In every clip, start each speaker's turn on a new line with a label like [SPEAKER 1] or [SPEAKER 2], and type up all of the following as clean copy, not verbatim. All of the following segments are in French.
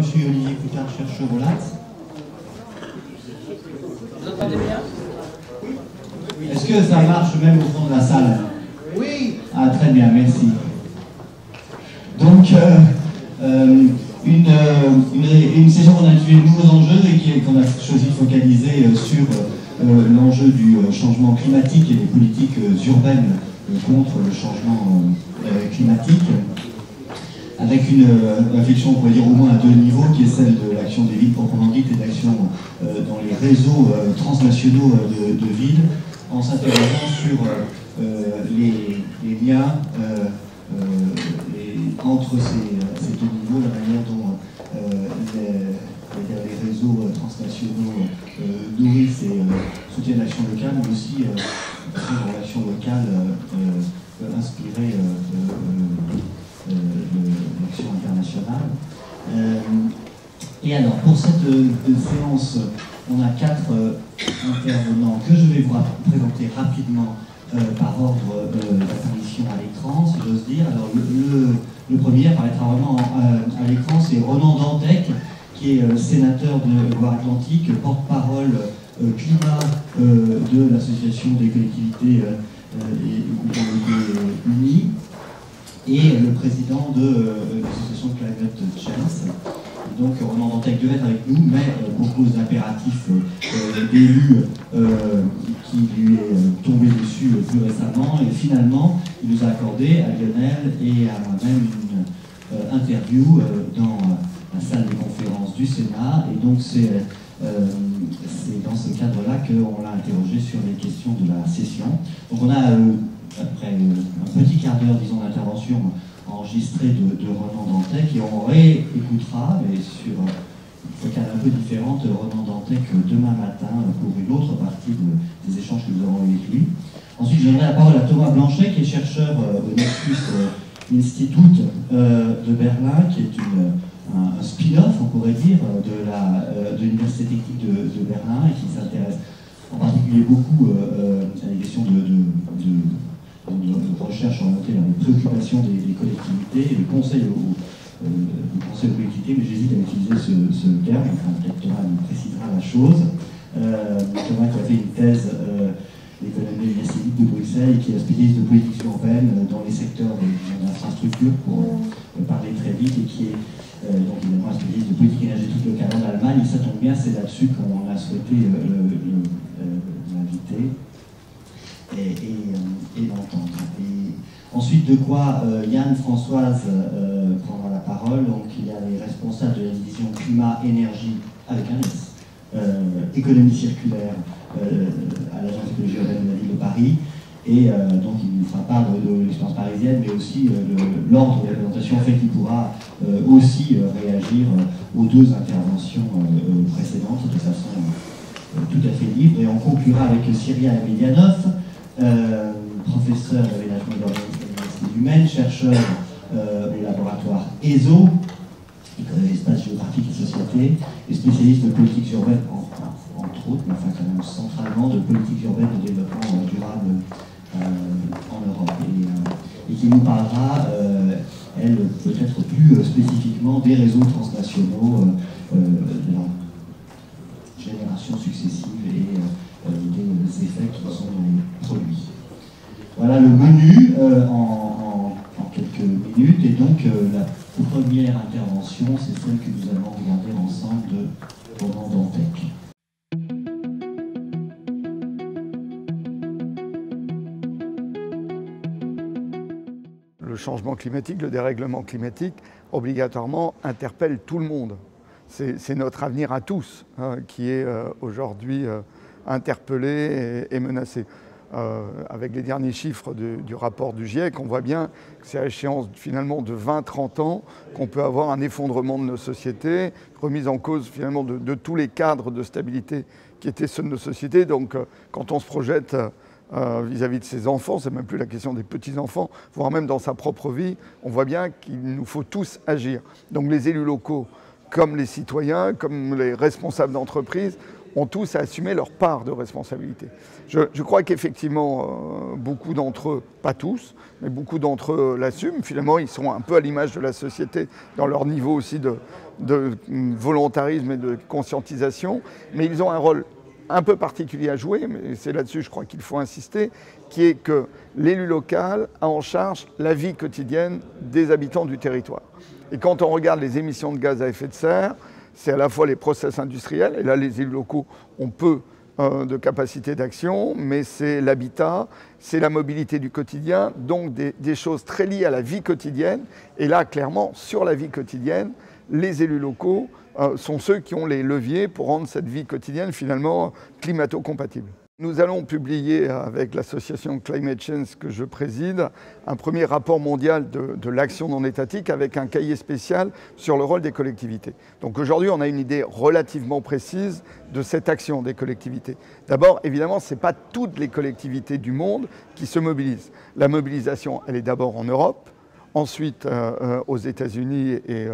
[SPEAKER 1] moi je suis Olivier Coutard, chercheur au LAT.
[SPEAKER 2] Vous entendez bien?
[SPEAKER 1] Est-ce que ça marche même au fond de la salle?
[SPEAKER 2] Oui.
[SPEAKER 1] Ah, très bien, merci. Donc, une session qu'on a intitulée Nouveaux enjeux et qu'on a choisi de focaliser sur l'enjeu du changement climatique et des politiques urbaines contre le changement climatique, avec une réflexion, on pourrait dire, au moins à deux niveaux, qui est celle de l'action des villes proprement dites et d'action dans les réseaux transnationaux de villes, en s'interrogeant sur les liens entre ces deux niveaux, la manière dont les réseaux transnationaux nourrissent et soutiennent l'action locale, mais aussi la façon dont l'action locale peut inspirer l'action internationale. Et alors, pour cette séance, on a 4 intervenants que je vais vous présenter rapidement par ordre d'apparition à l'écran, si j'ose dire. Alors, le premier apparaîtra vraiment à l'écran, c'est Ronan Dantec, qui est sénateur de Loire-Atlantique, porte-parole climat de l'Association des collectivités et communautés unies, et le président de l'association Climate Chance. Donc Ronan Dantec devait être avec nous, mais pour cause d'impératifs d'élus qui lui est tombé dessus plus récemment, et finalement il nous a accordé à Lionel et à moi-même une interview dans la salle des conférences du Sénat, et donc c'est dans ce cadre-là qu'on l'a interrogé sur les questions de la session. Donc on a, après un petit quart d'heure, disons, d'intervention enregistrée de Ronan Dantec, et on réécoutera, mais sur une focale un peu différente, Ronan Dantec demain matin pour une autre partie des échanges que nous avons eu avec lui. Ensuite, je donnerai la parole à Thomas Blanchet, qui est chercheur au Nexus Institute de Berlin, qui est un spin-off, on pourrait dire, de l'Université technique de Berlin, et qui s'intéresse en particulier beaucoup à la question de recherche orientée vers les préoccupations des collectivités et les conseils aux collectivités, mais j'hésite à utiliser ce terme, enfin peut-être Thomas nous précisera la chose. Thomas qui a fait une thèse d'économie de l'Université de Bruxelles et qui est spécialiste de politique urbaine dans les secteurs de l'infrastructure, pour parler très vite, et qui est donc évidemment un spécialiste de politique énergétique locale en Allemagne. Et ça tombe bien, c'est là-dessus qu'on a souhaité l'inviter et l'entendre. Et ensuite, de quoi Yann Françoise prendra la parole. Donc il y a les responsables de la division climat-énergie avec un S, économie circulaire à l'Agence d'écologie urbaine de la ville de Paris. Et donc il nous fera part de l'expérience parisienne, mais aussi l'ordre de la présentation fait qu'il pourra aussi réagir aux deux interventions précédentes de façon tout à fait libre. Et on conclura avec Cyria Emelianov, professeur d'aménagement d'organismes à l'Université humaine, chercheur au laboratoire ESO, qui connaît l'espace géographique et société, et spécialiste de politique urbaine, entre autres, mais enfin quand même centralement, de politique urbaine de développement durable en Europe, et qui nous parlera, elle, peut-être plus spécifiquement des réseaux transnationaux, de leur génération successive et des effets qui sont produits. Voilà le menu en quelques minutes, et donc la première intervention, c'est celle que nous allons regarder ensemble de Ronan Dantec.
[SPEAKER 3] Le changement climatique, le dérèglement climatique, obligatoirement interpelle tout le monde. C'est notre avenir à tous qui est aujourd'hui interpellé et menacé. Avec les derniers chiffres du rapport du GIEC, on voit bien que c'est à échéance finalement de 20-30 ans qu'on peut avoir un effondrement de nos sociétés, remise en cause finalement de tous les cadres de stabilité qui étaient ceux de nos sociétés. Donc quand on se projette vis-à-vis de ses enfants, c'est même plus la question des petits-enfants, voire même dans sa propre vie, on voit bien qu'il nous faut tous agir. Donc les élus locaux, comme les citoyens, comme les responsables d'entreprise, ont tous à assumer leur part de responsabilité. Je crois qu'effectivement, beaucoup d'entre eux, pas tous, mais beaucoup d'entre eux l'assument. Finalement, ils sont un peu à l'image de la société dans leur niveau aussi de de volontarisme et de conscientisation, mais ils ont un rôle un peu particulier à jouer, mais c'est là-dessus, je crois qu'il faut insister, qui est que l'élu local a en charge la vie quotidienne des habitants du territoire. Et quand on regarde les émissions de gaz à effet de serre, c'est à la fois les process industriels, et là les élus locaux ont peu de capacité d'action, mais c'est l'habitat, c'est la mobilité du quotidien, donc des choses très liées à la vie quotidienne. Et là, clairement, sur la vie quotidienne, les élus locaux sont ceux qui ont les leviers pour rendre cette vie quotidienne finalement climato-compatible. Nous allons publier avec l'association Climate Change que je préside un premier rapport mondial de l'action non étatique avec un cahier spécial sur le rôle des collectivités. Donc aujourd'hui, on a une idée relativement précise de cette action des collectivités. D'abord, évidemment, ce n'est pas toutes les collectivités du monde qui se mobilisent. La mobilisation, elle est d'abord en Europe, ensuite aux États-Unis et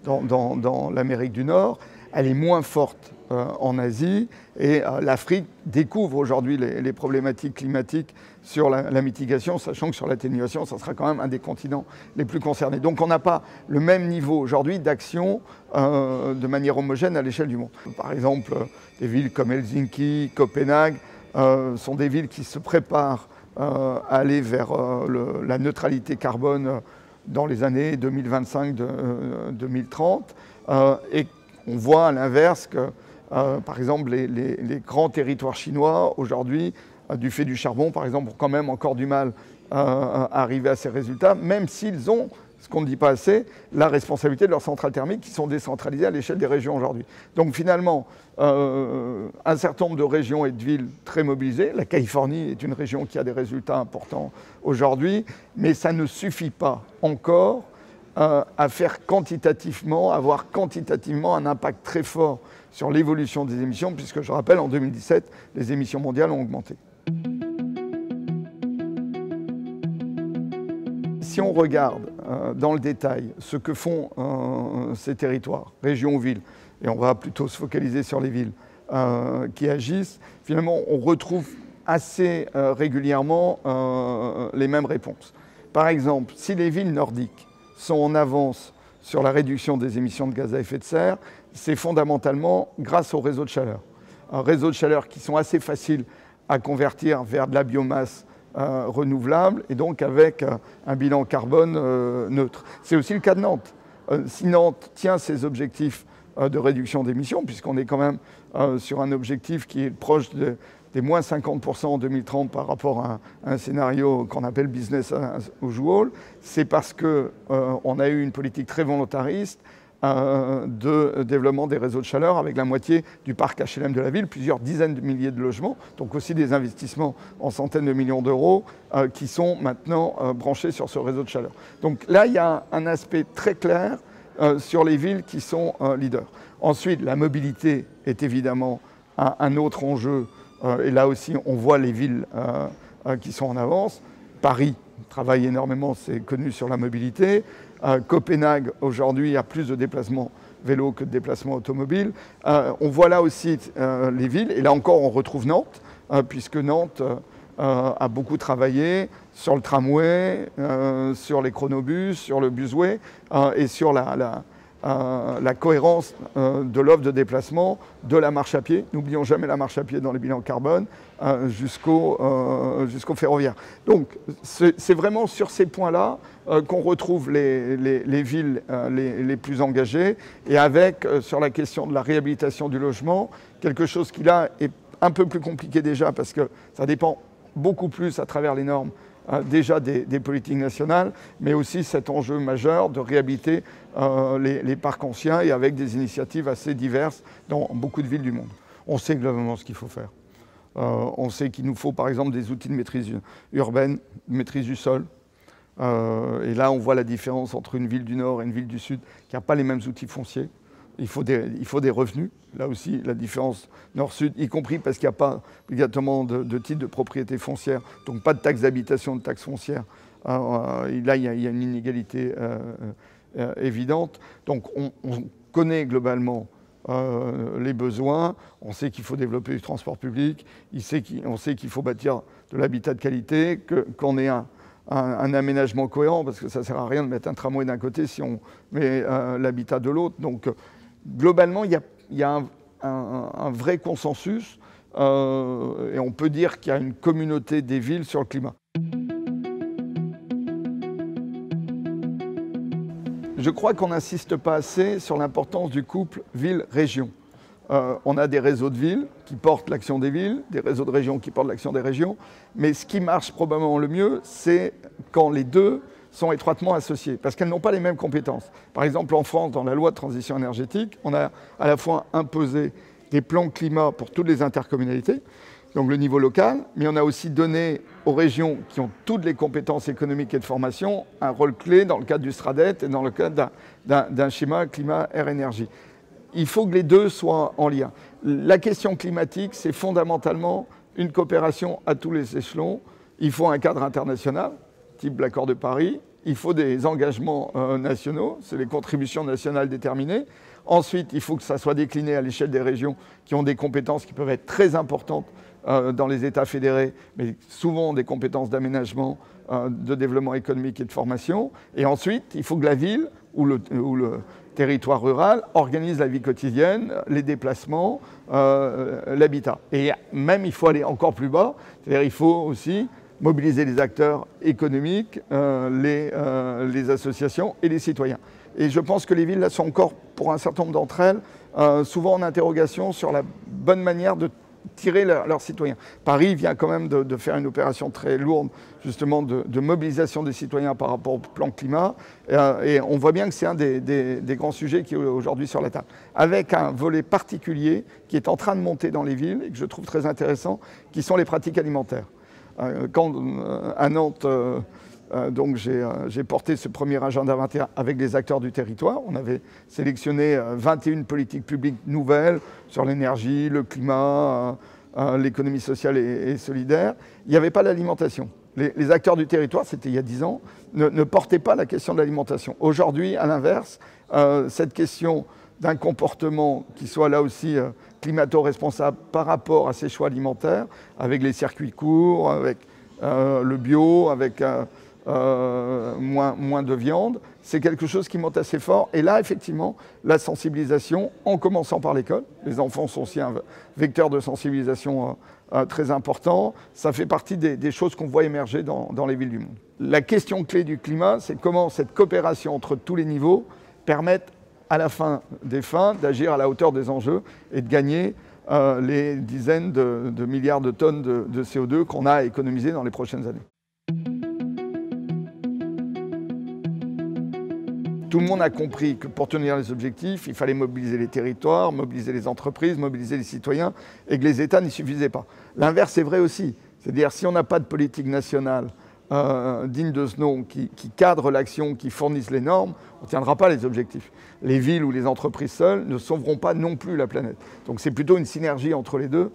[SPEAKER 3] dans l'Amérique du Nord. Elle est moins forte en Asie et l'Afrique découvre aujourd'hui les problématiques climatiques sur la mitigation, sachant que sur l'atténuation, ça sera quand même un des continents les plus concernés. Donc on n'a pas le même niveau aujourd'hui d'action de manière homogène à l'échelle du monde. Par exemple, des villes comme Helsinki, Copenhague sont des villes qui se préparent à aller vers la neutralité carbone dans les années 2025-2030 et on voit à l'inverse que, par exemple, les grands territoires chinois, aujourd'hui, du fait du charbon, par exemple, ont quand même encore du mal à arriver à ces résultats, même s'ils ont, ce qu'on ne dit pas assez, la responsabilité de leurs centrales thermiques qui sont décentralisées à l'échelle des régions aujourd'hui. Donc finalement, un certain nombre de régions et de villes très mobilisées. La Californie est une région qui a des résultats importants aujourd'hui, mais ça ne suffit pas encore à faire quantitativement, avoir quantitativement un impact très fort sur l'évolution des émissions, puisque je rappelle, en 2017, les émissions mondiales ont augmenté. Si on regarde dans le détail ce que font ces territoires, régions ou villes, et on va plutôt se focaliser sur les villes qui agissent, finalement on retrouve assez régulièrement les mêmes réponses. Par exemple, si les villes nordiques sont en avance sur la réduction des émissions de gaz à effet de serre, c'est fondamentalement grâce aux réseaux de chaleur. Un réseau de chaleur qui sont assez faciles à convertir vers de la biomasse renouvelable et donc avec un bilan carbone neutre. C'est aussi le cas de Nantes. Si Nantes tient ses objectifs de réduction d'émissions, puisqu'on est quand même sur un objectif qui est proche des moins 50% en 2030 par rapport à un scénario qu'on appelle business as usual, c'est parce qu'on a eu une politique très volontariste de développement des réseaux de chaleur avec la moitié du parc HLM de la ville, plusieurs dizaines de milliers de logements, donc aussi des investissements en centaines de millions d'euros qui sont maintenant branchés sur ce réseau de chaleur. Donc là, il y a un aspect très clair sur les villes qui sont leaders. Ensuite, la mobilité est évidemment un autre enjeu. Et là aussi, on voit les villes qui sont en avance. Paris travaille énormément, c'est connu sur la mobilité. Copenhague, aujourd'hui, a plus de déplacements vélo que de déplacements automobiles. On voit là aussi les villes. Et là encore, on retrouve Nantes, puisque Nantes a beaucoup travaillé sur le tramway, sur les chronobus, sur le busway et sur la cohérence de l'offre de déplacement, de la marche à pied. N'oublions jamais la marche à pied dans les bilans carbone, jusqu'au ferroviaire. Donc c'est vraiment sur ces points-là qu'on retrouve les villes les plus engagées, et avec, sur la question de la réhabilitation du logement, quelque chose qui là est un peu plus compliqué déjà, parce que ça dépend beaucoup plus à travers les normes déjà des politiques nationales, mais aussi cet enjeu majeur de réhabiliter les parcs anciens, et avec des initiatives assez diverses dans beaucoup de villes du monde. On sait globalement ce qu'il faut faire. On sait qu'il nous faut par exemple des outils de maîtrise urbaine, de maîtrise du sol. Et là, on voit la différence entre une ville du Nord et une ville du Sud qui n'a pas les mêmes outils fonciers. Il faut des revenus. Là aussi, la différence nord-sud, y compris parce qu'il n'y a pas obligatoirement de titre de propriété foncière, donc pas de taxe d'habitation, de taxe foncière. Là, il y a une inégalité évidente. Donc, on connaît globalement les besoins. On sait qu'il faut développer du transport public. On sait qu'il faut bâtir de l'habitat de qualité, qu'on ait un aménagement cohérent, parce que ça ne sert à rien de mettre un tramway d'un côté si on met l'habitat de l'autre. Donc, globalement, il y a un vrai consensus, et on peut dire qu'il y a une communauté des villes sur le climat. Je crois qu'on n'insiste pas assez sur l'importance du couple ville-région. On a des réseaux de villes qui portent l'action des villes, des réseaux de régions qui portent l'action des régions, mais ce qui marche probablement le mieux, c'est quand les deux sont étroitement associés, parce qu'elles n'ont pas les mêmes compétences. Par exemple, en France, dans la loi de transition énergétique, on a à la fois imposé des plans climat pour toutes les intercommunalités, donc le niveau local, mais on a aussi donné aux régions qui ont toutes les compétences économiques et de formation un rôle clé dans le cadre du SRADET et dans le cadre d'un schéma climat-air-énergie. Il faut que les deux soient en lien. La question climatique, c'est fondamentalement une coopération à tous les échelons. Il faut un cadre international, type l'accord de Paris. Il faut des engagements nationaux, c'est les contributions nationales déterminées. Ensuite, il faut que ça soit décliné à l'échelle des régions qui ont des compétences qui peuvent être très importantes dans les États fédérés, mais souvent des compétences d'aménagement, de développement économique et de formation. Et ensuite, il faut que la ville ou le territoire rural organise la vie quotidienne, les déplacements, l'habitat. Et même, il faut aller encore plus bas, c'est-à-dire il faut aussi mobiliser les acteurs économiques, les associations et les citoyens. Et je pense que les villes là, sont encore, pour un certain nombre d'entre elles, souvent en interrogation sur la bonne manière de tirer leurs citoyens. Paris vient quand même de faire une opération très lourde, justement, de mobilisation des citoyens par rapport au plan climat. Et on voit bien que c'est un des grands sujets qui est aujourd'hui sur la table. Avec un volet particulier qui est en train de monter dans les villes et que je trouve très intéressant, qui sont les pratiques alimentaires. Quand à Nantes, donc j'ai porté ce premier agenda 21 avec les acteurs du territoire. On avait sélectionné 21 politiques publiques nouvelles sur l'énergie, le climat, l'économie sociale et solidaire. Il n'y avait pas l'alimentation. Les acteurs du territoire, c'était il y a 10 ans, ne portaient pas la question de l'alimentation. Aujourd'hui, à l'inverse, cette question d'un comportement qui soit là aussi climato-responsable par rapport à ses choix alimentaires, avec les circuits courts, avec le bio, avec moins de viande, c'est quelque chose qui monte assez fort. Et là, effectivement, la sensibilisation, en commençant par l'école, les enfants sont aussi un vecteur de sensibilisation très important, ça fait partie des choses qu'on voit émerger dans les villes du monde. La question clé du climat, c'est comment cette coopération entre tous les niveaux permet à la fin des fins d'agir à la hauteur des enjeux et de gagner les dizaines de milliards de tonnes de CO2 qu'on a à économiser dans les prochaines années. Tout le monde a compris que pour tenir les objectifs, il fallait mobiliser les territoires, mobiliser les entreprises, mobiliser les citoyens, et que les États n'y suffisaient pas. L'inverse est vrai aussi. C'est-à-dire si on n'a pas de politique nationale digne de ce nom, qui cadre l'action, qui fournisse les normes, on ne tiendra pas les objectifs. Les villes ou les entreprises seules ne sauveront pas non plus la planète. Donc c'est plutôt une synergie entre les deux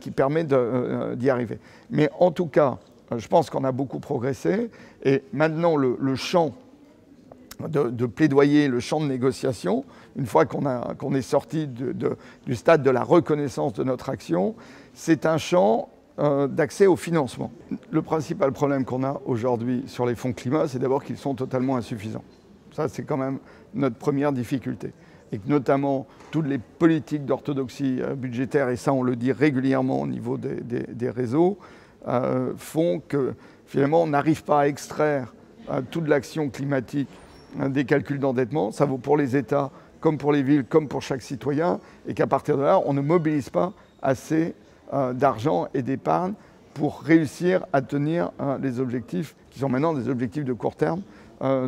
[SPEAKER 3] qui permet d'y arriver. Mais en tout cas, je pense qu'on a beaucoup progressé, et maintenant le champ de plaidoyer, le champ de négociation, une fois qu'on est sorti du stade de la reconnaissance de notre action, c'est un champ d'accès au financement. Le principal problème qu'on a aujourd'hui sur les fonds climat, c'est d'abord qu'ils sont totalement insuffisants. Ça, c'est quand même notre première difficulté. Et que notamment, toutes les politiques d'orthodoxie budgétaire, et ça on le dit régulièrement au niveau des réseaux, font que finalement on n'arrive pas à extraire toute l'action climatique des calculs d'endettement. Ça vaut pour les États, comme pour les villes, comme pour chaque citoyen, et qu'à partir de là, on ne mobilise pas assez d'argent et d'épargne pour réussir à tenir les objectifs, qui sont maintenant des objectifs de court terme,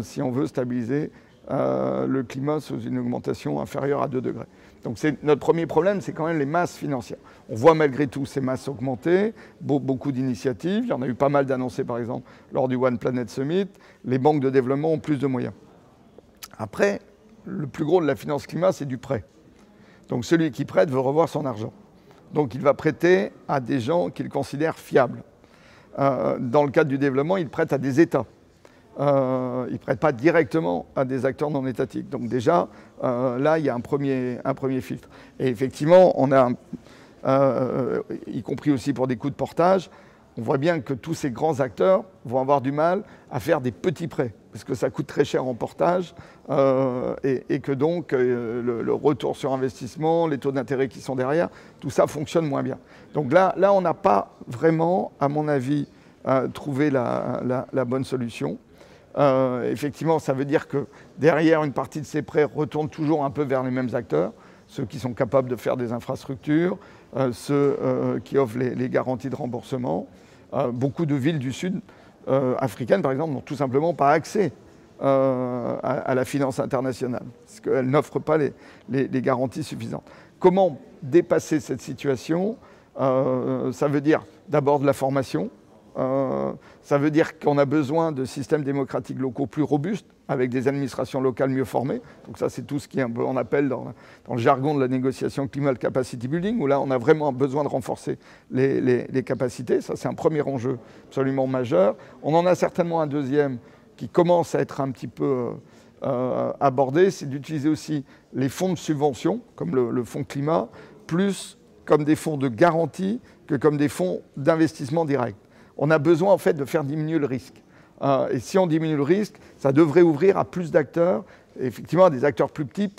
[SPEAKER 3] si on veut stabiliser le climat sous une augmentation inférieure à 2 degrés. Donc notre premier problème, c'est quand même les masses financières. On voit malgré tout ces masses augmenter, beaucoup d'initiatives. Il y en a eu pas mal d'annoncées, par exemple, lors du One Planet Summit. Les banques de développement ont plus de moyens. Après, le plus gros de la finance climat, c'est du prêt. Donc celui qui prête veut revoir son argent. Donc il va prêter à des gens qu'il considère fiables. Dans le cadre du développement, il prête à des États. Il ne prête pas directement à des acteurs non étatiques. Donc déjà, là, il y a un premier filtre. Et effectivement, on a, y compris aussi pour des coûts de portage, on voit bien que tous ces grands acteurs vont avoir du mal à faire des petits prêts, parce que ça coûte très cher en portage, et que donc le retour sur investissement, les taux d'intérêt qui sont derrière, tout ça fonctionne moins bien. Donc là on n'a pas vraiment, à mon avis, trouvé la bonne solution. Effectivement, ça veut dire que derrière, une partie de ces prêts retourne toujours un peu vers les mêmes acteurs, ceux qui sont capables de faire des infrastructures, ceux qui offrent les garanties de remboursement. Beaucoup de villes du Sud africaines, par exemple, n'ont tout simplement pas accès à la finance internationale, parce qu'elles n'offrent pas les garanties suffisantes. Comment dépasser cette situation? Ça veut dire d'abord de la formation. Ça veut dire qu'on a besoin de systèmes démocratiques locaux plus robustes, avec des administrations locales mieux formées. Donc ça, c'est tout ce qu'on appelle dans le jargon de la négociation climat le capacity building, où là, on a vraiment besoin de renforcer les capacités. Ça, c'est un premier enjeu absolument majeur. On en a certainement un deuxième qui commence à être un petit peu abordé, c'est d'utiliser aussi les fonds de subvention, comme le fonds climat, plus comme des fonds de garantie que comme des fonds d'investissement direct. On a besoin en fait de faire diminuer le risque. Et si on diminue le risque, ça devrait ouvrir à plus d'acteurs, effectivement à des acteurs plus petits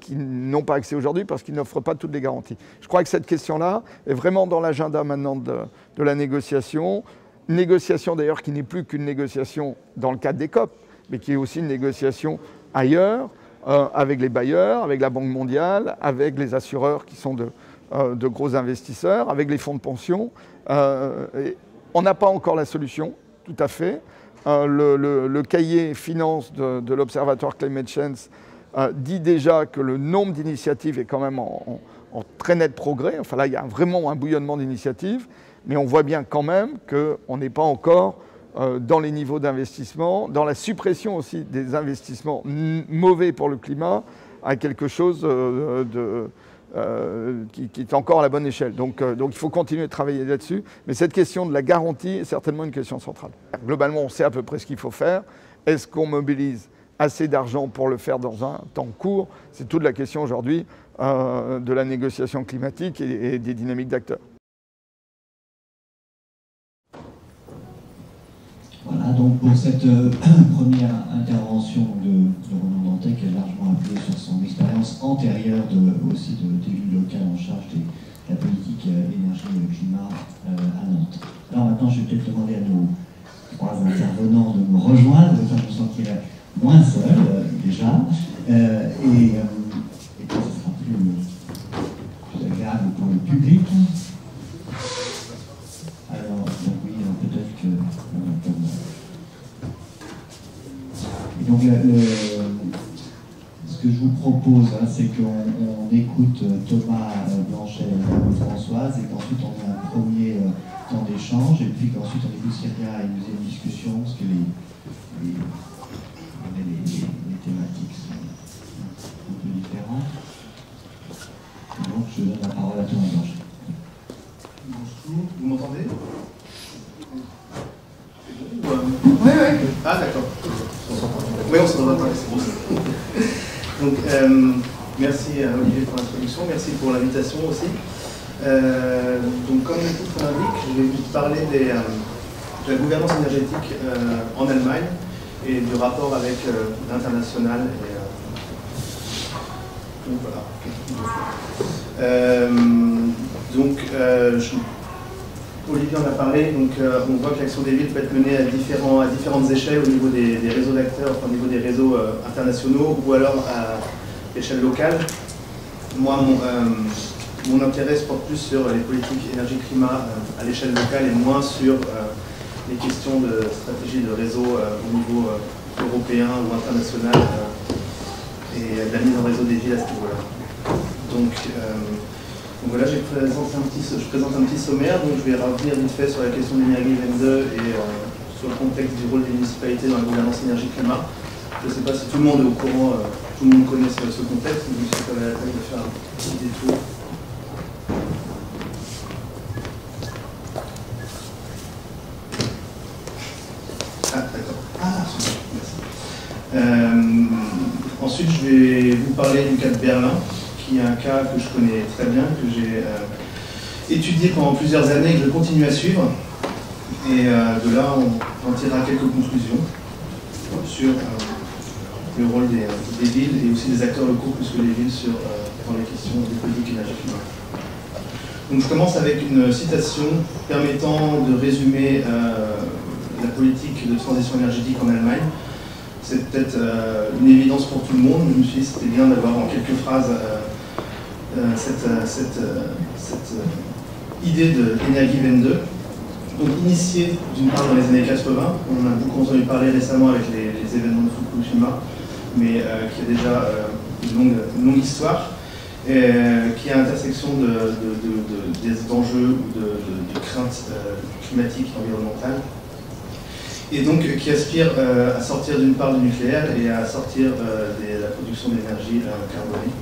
[SPEAKER 3] qui n'ont pas accès aujourd'hui parce qu'ils n'offrent pas toutes les garanties. Je crois que cette question-là est vraiment dans l'agenda maintenant de la négociation. Une négociation d'ailleurs qui n'est plus qu'une négociation dans le cadre des COP, mais qui est aussi une négociation ailleurs, avec les bailleurs, avec la Banque mondiale, avec les assureurs qui sont de gros investisseurs, avec les fonds de pension. On n'a pas encore la solution, tout à fait. Le cahier finance de l'Observatoire Climate Change dit déjà que le nombre d'initiatives est quand même en très net progrès. Enfin là, il y a vraiment un bouillonnement d'initiatives, mais on voit bien quand même qu'on n'est pas encore dans les niveaux d'investissement, dans la suppression aussi des investissements mauvais pour le climat, à quelque chose qui est encore à la bonne échelle. Donc il faut continuer de travailler là-dessus. Mais cette question de la garantie est certainement une question centrale. Globalement, on sait à peu près ce qu'il faut faire. Est-ce qu'on mobilise assez d'argent pour le faire dans un temps court? C'est toute la question aujourd'hui de la négociation climatique et des dynamiques d'acteurs.
[SPEAKER 1] Voilà, donc pour cette première intervention de Ronan Dantec, qui est largement appuyée sur son expérience antérieure aussi d'élu local en charge de la politique énergie et climat à Nantes. Alors maintenant, je vais peut-être demander à nos trois intervenants de me rejoindre, afin de me sentir moins seul déjà, et que ce sera plus agréable pour le public. Alors, donc oui, peut-être que... Et donc, ce que je vous propose, hein, c'est qu'on écoute Thomas Blanchet et Françoise, et qu'ensuite on ait un premier temps d'échange, et puis qu'ensuite on écoute Cyria et nous ayons une discussion, parce que les thématiques sont un peu différentes. Et donc, je donne la parole à Thomas Blanchet.
[SPEAKER 2] Bonjour, vous m'entendez? Oui. Ah, d'accord. Oui, on s'entend pas, c'est bon. Donc, merci à Olivier pour l'introduction, merci pour l'invitation aussi. Donc, comme le titre l'indique, je vais vous parler de la gouvernance énergétique en Allemagne et du rapport avec l'international. Donc, voilà. Olivier en a parlé, donc on voit que l'action des villes peut être menée à différentes échelles au niveau des réseaux d'acteurs, enfin, au niveau des réseaux internationaux ou alors à l'échelle locale. Moi, mon intérêt se porte plus sur les politiques énergie-climat à l'échelle locale et moins sur les questions de stratégie de réseau au niveau européen ou international et de la mise en réseau des villes à ce niveau-là. Donc voilà, je présente un petit sommaire, donc je vais revenir vite fait sur la question de l'énergie 22 et sur le contexte du rôle des municipalités dans la gouvernance énergie-climat. Je ne sais pas si tout le monde est au courant, tout le monde connaît ce contexte, donc c'est quand même la peine de faire un petit détour. Ah, d'accord. Ah, super, merci. Ensuite, je vais vous parler du cas de Berlin, qui est un cas que je connais très bien, que j'ai étudié pendant plusieurs années et que je continue à suivre. Et de là, on en tirera quelques conclusions sur le rôle des villes et aussi des acteurs locaux plus que les villes dans les questions des politiques énergétiques. Donc je commence avec une citation permettant de résumer la politique de transition énergétique en Allemagne. C'est peut-être une évidence pour tout le monde, mais je me suis dit que c'était bien d'avoir en quelques phrases cette idée de Energiewende. Donc initiée d'une part dans les années 80, on a beaucoup entendu parler récemment avec les événements de Fukushima, mais qui a déjà une longue histoire, qui est à l'intersection d'enjeux ou de craintes climatiques et environnementales, et donc qui aspire à sortir d'une part du nucléaire et à sortir de la production d'énergie carbonée.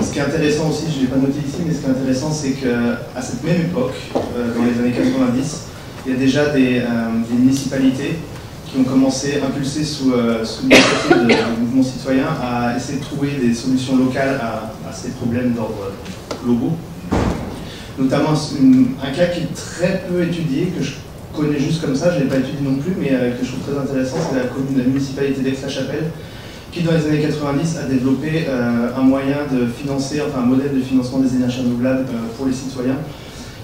[SPEAKER 2] Ce qui est intéressant aussi, je ne l'ai pas noté ici, mais ce qui est intéressant, c'est qu'à cette même époque, dans les années 90, il y a déjà des municipalités qui ont commencé, impulsées sous l'initiative de mouvements citoyens, à essayer de trouver des solutions locales à ces problèmes d'ordre globaux. Notamment un cas qui est très peu étudié, que je connais juste comme ça, je ne l'ai pas étudié non plus, mais que je trouve très intéressant, c'est la municipalité d'Aix-la-Chapelle, qui dans les années 90 a développé un moyen de financer, enfin un modèle de financement des énergies renouvelables pour les citoyens,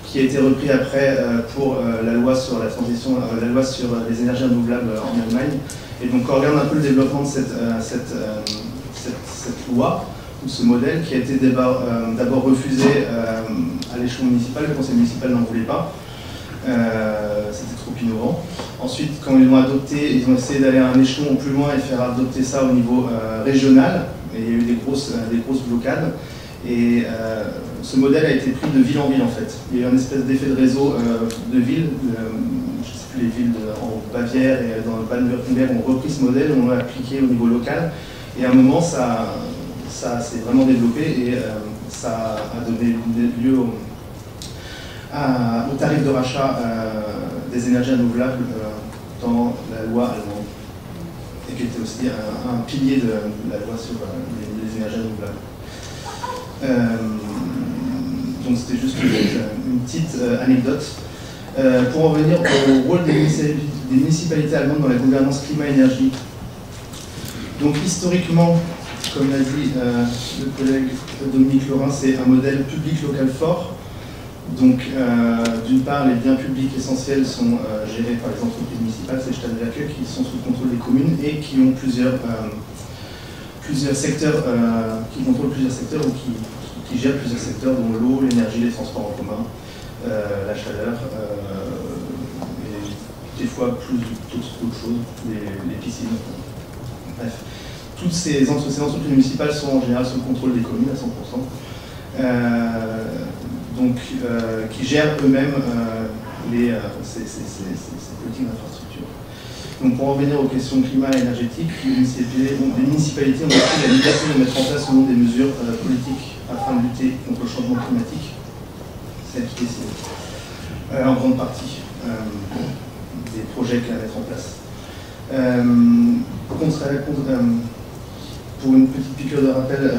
[SPEAKER 2] qui a été repris après pour la loi sur la transition, la loi sur les énergies renouvelables en Allemagne. Et donc on regarde un peu le développement de cette loi, ou ce modèle, qui a été d'abord refusé à l'échelon municipal, le conseil municipal n'en voulait pas. C'était trop innovant. Ensuite, quand ils l'ont adopté, ils ont essayé d'aller à un échelon plus loin et faire adopter ça au niveau régional. Et il y a eu des grosses blocades. Et ce modèle a été pris de ville en ville en fait. Il y a eu un espèce d'effet de réseau de villes. Je ne sais plus, les villes en Bavière et dans le Baden-Württemberg ont repris ce modèle, on l'a appliqué au niveau local. Et à un moment, ça s'est vraiment développé et ça a donné lieu au tarif de rachat des énergies renouvelables dans la loi allemande, et qui était aussi un pilier de la loi sur les énergies renouvelables. Donc c'était juste une petite anecdote. Pour en venir au rôle des municipalités allemandes dans la gouvernance climat-énergie. Donc historiquement, comme l'a dit le collègue Dominique Laurin, c'est un modèle public local fort. Donc, d'une part, les biens publics essentiels sont gérés par les entreprises municipales, c'est Stadtwerke, qui sont sous le contrôle des communes et qui ont plusieurs secteurs, qui contrôlent plusieurs secteurs ou qui gèrent plusieurs secteurs, dont l'eau, l'énergie, les transports en commun, la chaleur, et des fois d'autres choses, les piscines. Bref, toutes ces entreprises municipales sont en général sous le contrôle des communes à 100%. Donc, qui gèrent eux-mêmes ces politiques d'infrastructure. Donc, pour en revenir aux questions climat et énergétique, les municipalités ont pris la liberté de mettre en place des mesures politiques afin de lutter contre le changement climatique. C'est appliqué en grande partie des projets qu'à mettre en place. Pour une petite piqûre de rappel,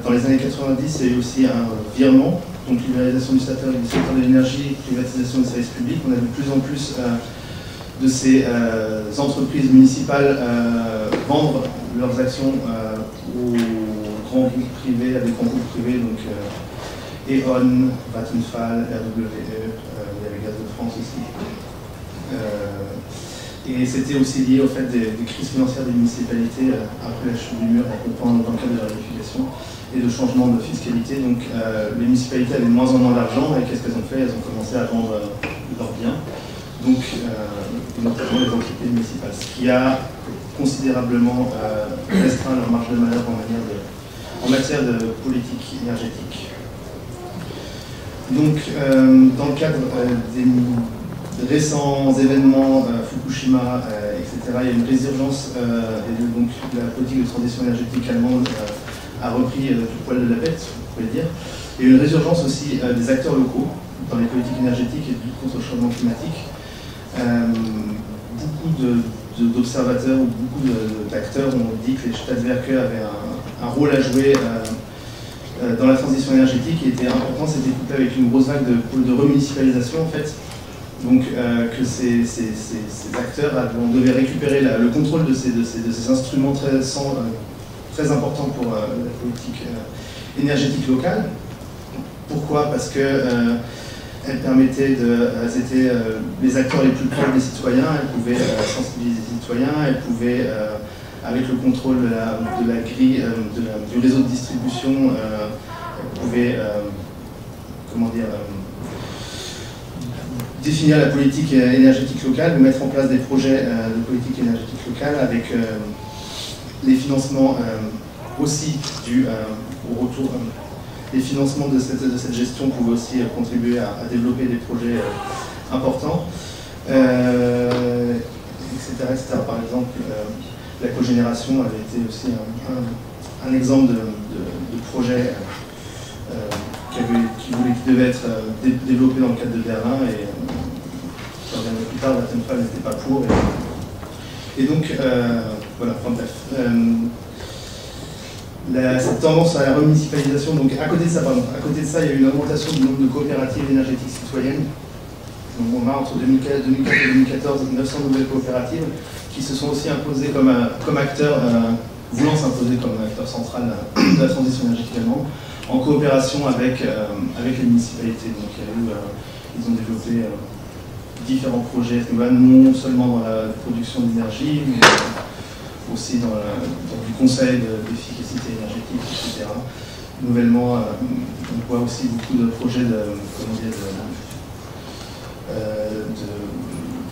[SPEAKER 2] dans les années 90, il y a eu aussi un virement. Donc libéralisation du secteur de l'énergie, privatisation des services publics. On a vu de plus en plus de ces entreprises municipales vendre leurs actions aux grands groupes privés, à des grands groupes privés, donc E.ON, Vattenfall, RWE, il y avait Gaz de France aussi. Et c'était aussi lié au fait des crises financières des municipalités après la chute du mur, dans le cadre de la réunification et de changement de fiscalité. Donc les municipalités avaient de moins en moins d'argent, et qu'est-ce qu'elles ont fait? Elles ont commencé à vendre leurs biens, donc notamment les entreprises municipales, ce qui a considérablement restreint leur marge de manœuvre en matière de politique énergétique. Donc dans le cadre des récents événements, Fukushima, etc., il y a une résurgence, et donc la politique de transition énergétique allemande a repris du poil de la bête, on pourrait dire. Il y a une résurgence aussi des acteurs locaux dans les politiques énergétiques et de lutte contre le changement climatique. Beaucoup d'observateurs ou beaucoup d'acteurs ont dit que les Stadtwerke avaient un rôle à jouer dans la transition énergétique qui était important. C'était couplé avec une grosse vague de remunicipalisation en fait. Donc que ces acteurs, on devait récupérer le contrôle de ces instruments très importants pour la politique énergétique locale. Pourquoi? Parce que elles permettaient elles étaient les acteurs les plus proches des citoyens, elles pouvaient sensibiliser les citoyens, elles pouvaient, avec le contrôle de la grille, du réseau de distribution, elles pouvaient, comment dire, définir la politique énergétique locale, mettre en place des projets de politique énergétique locale avec les financements aussi au retour. Les financements de cette gestion pouvaient aussi contribuer à développer des projets importants, etc., etc. Par exemple, la cogénération avait été aussi un exemple de projet qui devait être développé dans le cadre de Berlin, et je reviendrai plus tard, Vattenfall n'était pas pour. Et donc, voilà, enfin bref. Cette tendance à la remunicipalisation, donc à côté de ça, il y a eu une augmentation du nombre de coopératives énergétiques citoyennes. Donc on a entre 2004 et 2014 900 nouvelles coopératives qui se sont aussi imposées comme acteurs, voulant s'imposer comme acteur central de la transition énergétique allemande, en coopération avec les municipalités. Donc ils ont développé différents projets, non seulement dans la production d'énergie, mais aussi dans du conseil d'efficacité énergétique, etc. Nouvellement, on voit aussi beaucoup de projets de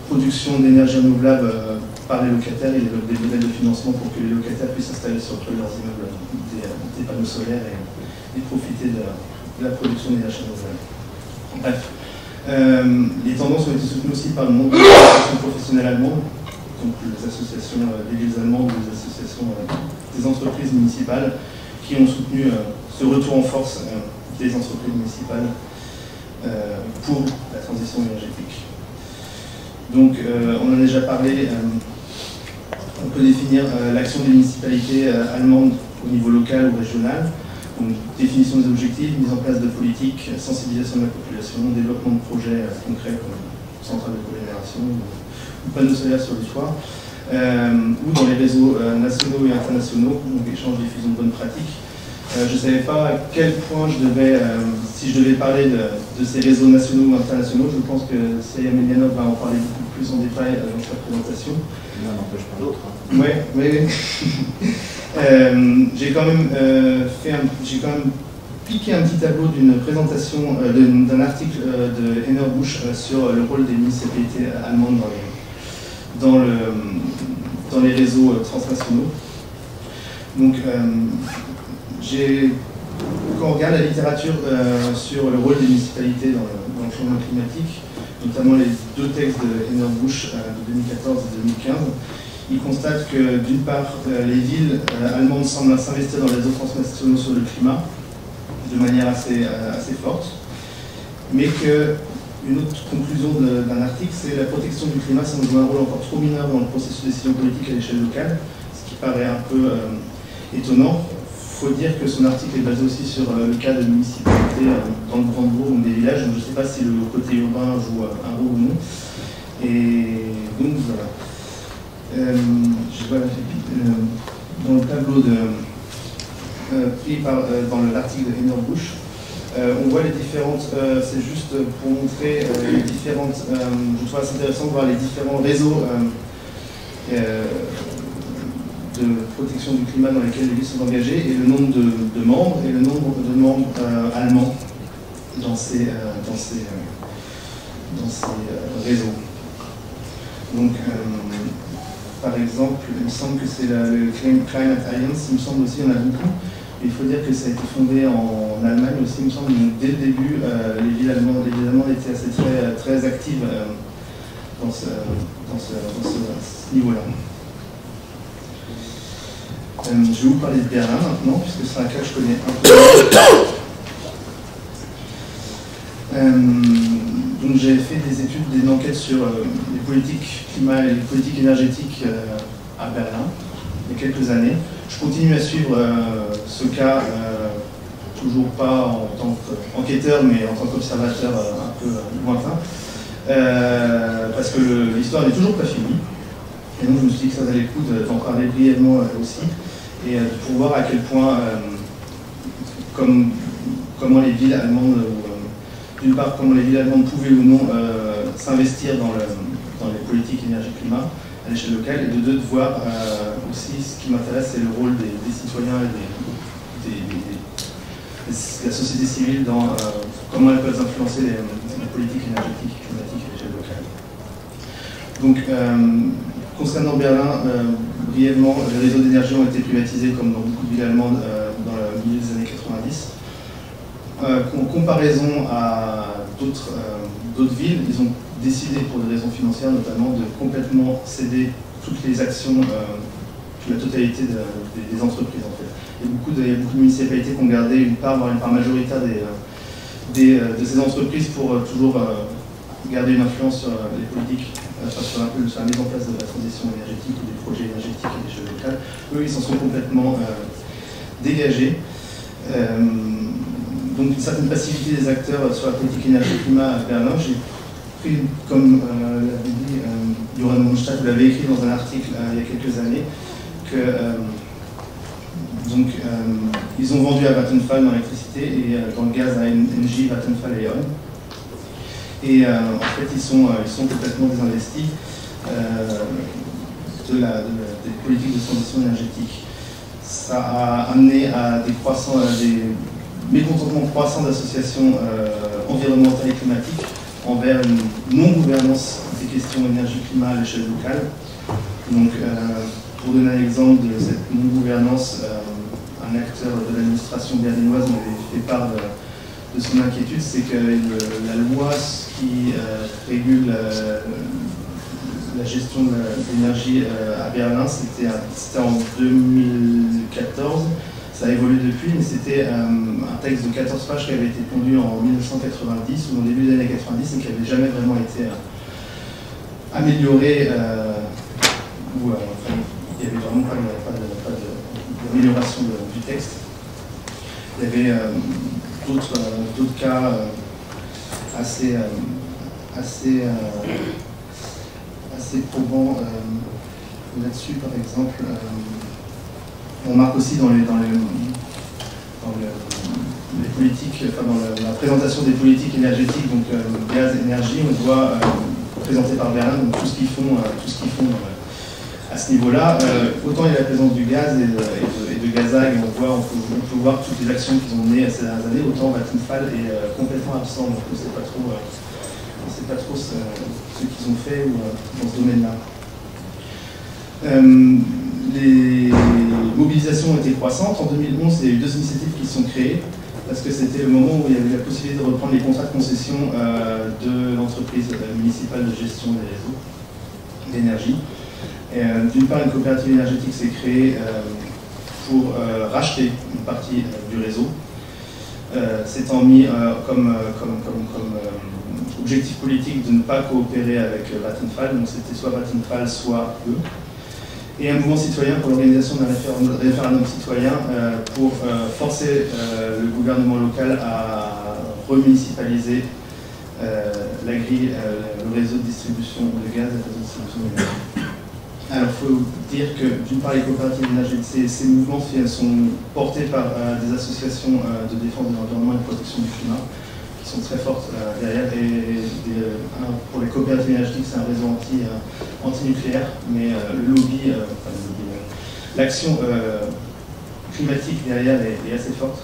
[SPEAKER 2] production d'énergie renouvelable par les locataires, et des modèles de financement pour que les locataires puissent installer sur leurs immeubles des panneaux solaires et profiter de la production d'énergie renouvelable. Bref, les tendances ont été soutenues aussi par le monde des associations professionnelles allemandes, donc les associations des villes allemandes, les associations des entreprises municipales, qui ont soutenu ce retour en force des entreprises municipales pour la transition énergétique. Donc, on en a déjà parlé, on peut définir l'action des municipalités allemandes au niveau local ou régional. Donc, définition des objectifs, mise en place de politiques, sensibilisation de la population, développement de projets concrets comme centrales de cogénération, ou panneaux solaires sur les toits, ou dans les réseaux nationaux et internationaux, donc échange, diffusion de bonnes pratiques. Je ne savais pas à quel point si je devais parler de ces réseaux nationaux ou internationaux. Je pense que Seya Medianov va en parler beaucoup plus en détail dans sa présentation.
[SPEAKER 4] L'un n'empêche pas l'autre.
[SPEAKER 2] Oui. J'ai quand même piqué un petit tableau d'une présentation, d'un article de Heiner Busch sur le rôle des municipalités allemandes dans les réseaux transnationaux. Donc, quand on regarde la littérature sur le rôle des municipalités dans le changement climatique, notamment les deux textes de Heiner Busch de 2014 et 2015, il constate que d'une part, les villes allemandes semblent s'investir dans les réseaux transnationaux sur le climat de manière assez forte, mais qu'une autre conclusion d'un article, c'est la protection du climat semble jouer un rôle encore trop mineur dans le processus de décision politique à l'échelle locale, ce qui paraît un peu étonnant. Il faut dire que son article est basé aussi sur le cas de municipalités dans le Brandebourg ou des villages, donc je ne sais pas si le côté urbain joue un rôle ou non. Et donc voilà. Je vois dans le tableau pris dans l'article de Heiner Busch, on voit les différentes, c'est juste pour montrer les différentes, je trouve assez intéressant de voir les différents réseaux de protection du climat dans lesquels les villes sont engagées, et le nombre de membres et le nombre de membres allemands dans ces réseaux. Donc, par exemple, il me semble que c'est le Climate Alliance, il me semble aussi, il y en a beaucoup. Et il faut dire que ça a été fondé en Allemagne aussi, il me semble. Donc, dès le début, les villes allemandes étaient assez très actives dans ce niveau-là. Je vais vous parler de Berlin maintenant, puisque c'est un cas que je connais un peu. Donc j'ai fait des études, des enquêtes sur les politiques climat et les politiques énergétiques à Berlin il y a quelques années. Je continue à suivre ce cas, toujours pas en tant qu'enquêteur, mais en tant qu'observateur un peu lointain. parce que l'histoire n'est toujours pas finie. Et donc je me suis dit que ça valait le coup d'en parler brièvement aussi, et de pouvoir à quel point, comment les villes allemandes, d'une part, comment les villes allemandes pouvaient ou non s'investir dans les politiques énergie-climat à l'échelle locale, et de deux, de voir aussi, ce qui m'intéresse, c'est le rôle des citoyens et de la société civile dans comment elles peuvent influencer les politiques énergétiques et climatiques à l'échelle locale. Donc, concernant Berlin, brièvement, les réseaux d'énergie ont été privatisés comme dans beaucoup de villes allemandes dans le milieu des années 90. En comparaison à d'autres villes, ils ont décidé, pour des raisons financières notamment, de complètement céder toutes les actions, la totalité des entreprises en fait. Il y a beaucoup de municipalités qui ont gardé une part, voire une part majoritaire de ces entreprises pour toujours garder une influence sur les politiques, sur la mise en place de la transition énergétique ou des projets énergétiques à l'échelle locale. Eux, ils s'en sont complètement dégagés. Donc une certaine passivité des acteurs sur la politique énergie-climat à Berlin. J'ai pris, comme l'avait dit Joran Mondstadt, vous l'avez écrit dans un article il y a quelques années, que ils ont vendu à Vattenfall dans l'électricité et dans le gaz à Engie, Vattenfall et E.ON. Et en fait, ils sont complètement désinvestis des politiques de transition énergétique. Ça a amené à des mécontentements croissants d'associations environnementales et climatiques envers une non-gouvernance des questions énergie-climat à l'échelle locale. Donc, pour donner un exemple de cette non-gouvernance, un acteur de l'administration berlinoise m'avait fait part de son inquiétude, c'est que la loi qui régule la gestion de l'énergie à Berlin, c'était en 2014. Ça a évolué depuis, mais c'était un texte de 14 pages qui avait été pondu en 1990 ou au début des années 90 et qui n'avait jamais vraiment été amélioré. Enfin, il n'y avait vraiment pas d'amélioration du texte. Il y avait d'autres cas assez probants là-dessus, par exemple. On remarque aussi dans les politiques, enfin dans la présentation des politiques énergétiques, donc gaz, énergie, on voit présenté par Berlin, donc tout ce qu'ils font à ce niveau-là. Autant il y a la présence du gaz et de Gazag, on peut voir toutes les actions qu'ils ont menées ces dernières années, autant Vattenfall est complètement absent, donc on ne sait pas trop ce qu'ils ont fait dans ce domaine-là. Les mobilisations ont été croissantes. En 2011, il y a eu 2 initiatives qui se sont créées, parce que c'était le moment où il y avait la possibilité de reprendre les contrats de concession de l'entreprise municipale de gestion des réseaux d'énergie. D'une part, une coopérative énergétique s'est créée pour racheter une partie du réseau, s'étant mis comme objectif politique de ne pas coopérer avec Vattenfall, donc c'était soit Vattenfall, soit eux. Et un mouvement citoyen pour l'organisation d'un référendum citoyen pour forcer le gouvernement local à remunicipaliser la grille, le réseau de distribution de gaz et le réseau de distribution d'énergie. Alors il faut dire que d'une part les coopératives énergétiques, ces mouvements sont portés par des associations de défense de l'environnement et de protection du climat qui sont très fortes derrière. Et pour les coopératives énergétiques, c'est un réseau anti-nucléaire, mais l'action climatique derrière est assez forte.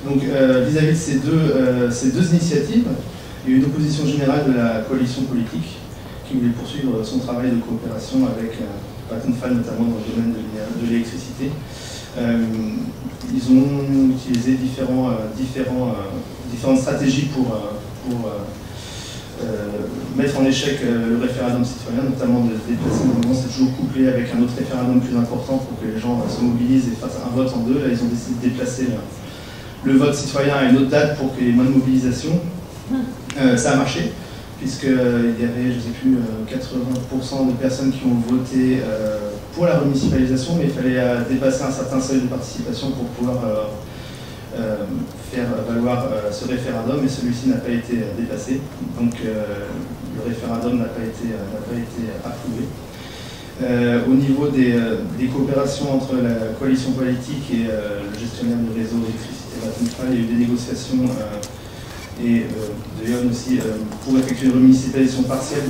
[SPEAKER 2] Donc vis-à-vis de ces deux initiatives, il y a eu une opposition générale de la coalition politique qui voulait poursuivre son travail de coopération avec Vattenfall, notamment dans le domaine de l'électricité. Ils ont utilisé différentes stratégies pour mettre en échec le référendum citoyen, notamment de se déplacer. Normalement, c'est toujours couplé avec un autre référendum plus important pour que les gens se mobilisent et fassent un vote en deux. Là, ils ont décidé de déplacer le vote citoyen à une autre date pour qu'il y ait moins de mobilisation. Ça a marché, puisqu'il y avait, je ne sais plus, 80% de personnes qui ont voté pour la remunicipalisation, mais il fallait dépasser un certain seuil de participation pour pouvoir faire valoir ce référendum, et celui-ci n'a pas été dépassé. Donc le référendum n'a pas été approuvé. Au niveau des coopérations entre la coalition politique et le gestionnaire du réseau d'électricité Vattenfall, il y a eu des négociations et de Lyon aussi pour effectuer une remunicipalisation partielle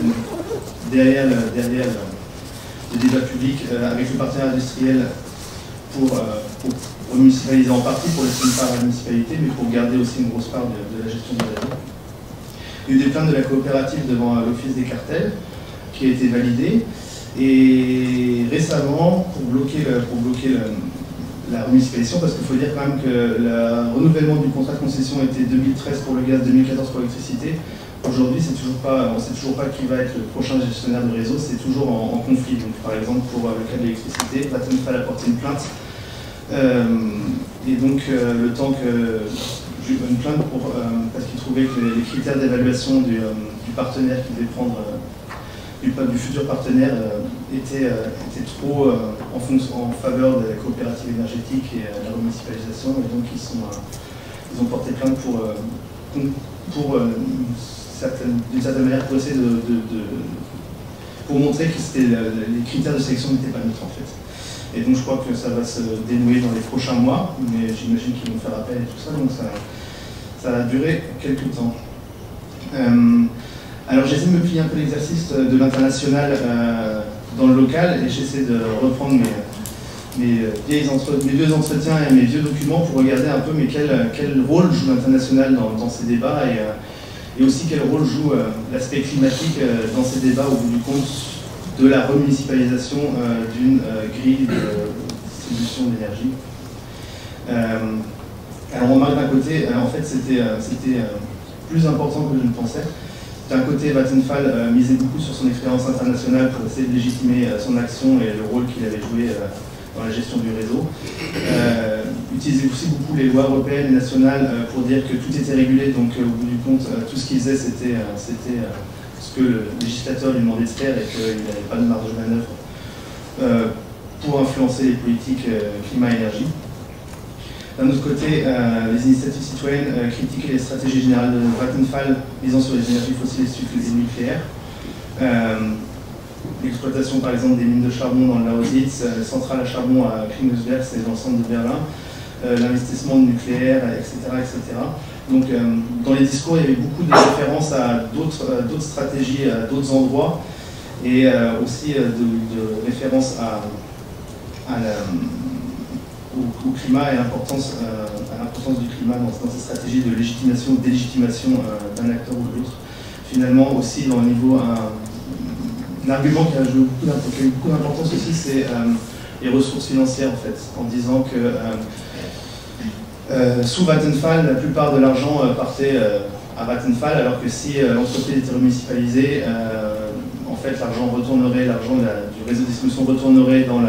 [SPEAKER 2] derrière le débat public avec le partenaire industriel pour remunicipaliser en partie, pour laisser une part à la municipalité, mais pour garder aussi une grosse part de la gestion du réseau. Il y a eu des plaintes de la coopérative devant l'Office des cartels qui a été validée. Et récemment, pour bloquer la remunicipalisation, parce qu'il faut dire quand même que le renouvellement du contrat de concession était 2013 pour le gaz, 2014 pour l'électricité. Aujourd'hui, on ne sait toujours pas qui va être le prochain gestionnaire du réseau, c'est toujours en conflit. Donc, par exemple, pour le cas de l'électricité, Vattenfall a porté une plainte. Et donc, le temps que j'ai eu une plainte parce qu'il trouvait que les critères d'évaluation du partenaire qui devait prendre du futur partenaire était trop en faveur de la coopérative énergétique et de la remunicipalisation, et donc ils ont porté plainte pour d'une certaine manière pour essayer pour montrer que les critères de sélection n'étaient pas neutres en fait. Et donc je crois que ça va se dénouer dans les prochains mois, mais j'imagine qu'ils vont faire appel et tout ça, donc ça va durer quelques temps. Alors j'essaie de me plier un peu l'exercice de l'international dans le local, et j'essaie de reprendre mes vieux entretiens et mes vieux documents pour regarder un peu quel rôle joue l'international dans ces débats, et aussi quel rôle joue l'aspect climatique dans ces débats au bout du compte de la remunicipalisation d'une grille de distribution d'énergie. Alors on remarque d'un côté, en fait c'était plus important que je ne pensais. D'un côté, Vattenfall misait beaucoup sur son expérience internationale pour essayer de légitimer son action et le rôle qu'il avait joué dans la gestion du réseau. Utilisait aussi beaucoup les lois européennes et nationales pour dire que tout était régulé, donc au bout du compte, tout ce qu'il faisait, c'était ce que le législateur lui demandait de faire, et qu'il n'avait pas de marge de manœuvre pour influencer les politiques climat-énergie. D'un autre côté, les initiatives citoyennes critiquaient les stratégies générales de Vattenfall visant sur les énergies fossiles et nucléaires. L'exploitation par exemple des mines de charbon dans le Lausitz, les centrales à charbon à Klingesberg, c'est dans le centre de Berlin, l'investissement de nucléaire, etc., etc. Donc dans les discours, il y avait beaucoup de références à d'autres stratégies, à d'autres endroits, et aussi de références au climat et à l'importance du climat dans ces stratégies de légitimation ou délégitimation d'un acteur ou de l'autre. Finalement aussi dans le niveau, un argument qui a eu beaucoup d'importance aussi, c'est les ressources financières en fait, en disant que sous Vattenfall, la plupart de l'argent partait à Vattenfall, alors que si l'entreprise était remunicipalisée, en fait l'argent retournerait, l'argent du réseau de distribution retournerait dans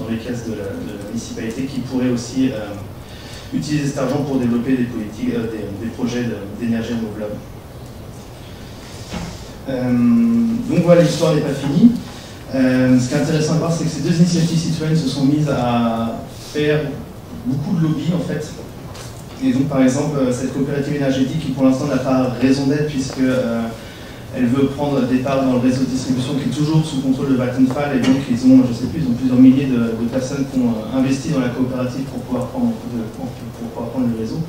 [SPEAKER 2] les caisses de la municipalité, qui pourrait aussi utiliser cet argent pour développer des politiques, des projets d'énergie renouvelable. Donc voilà, l'histoire n'est pas finie. Ce qui est intéressant à voir, c'est que ces deux initiatives citoyennes se sont mises à faire beaucoup de lobby en fait. Et donc par exemple, cette coopérative énergétique qui pour l'instant n'a pas raison d'être, puisque elle veut prendre des parts dans le réseau de distribution qui est toujours sous contrôle de Vattenfall, et donc ils ont, je sais plus, ils ont plusieurs milliers de personnes qui ont investi dans la coopérative pour pouvoir prendre le réseau,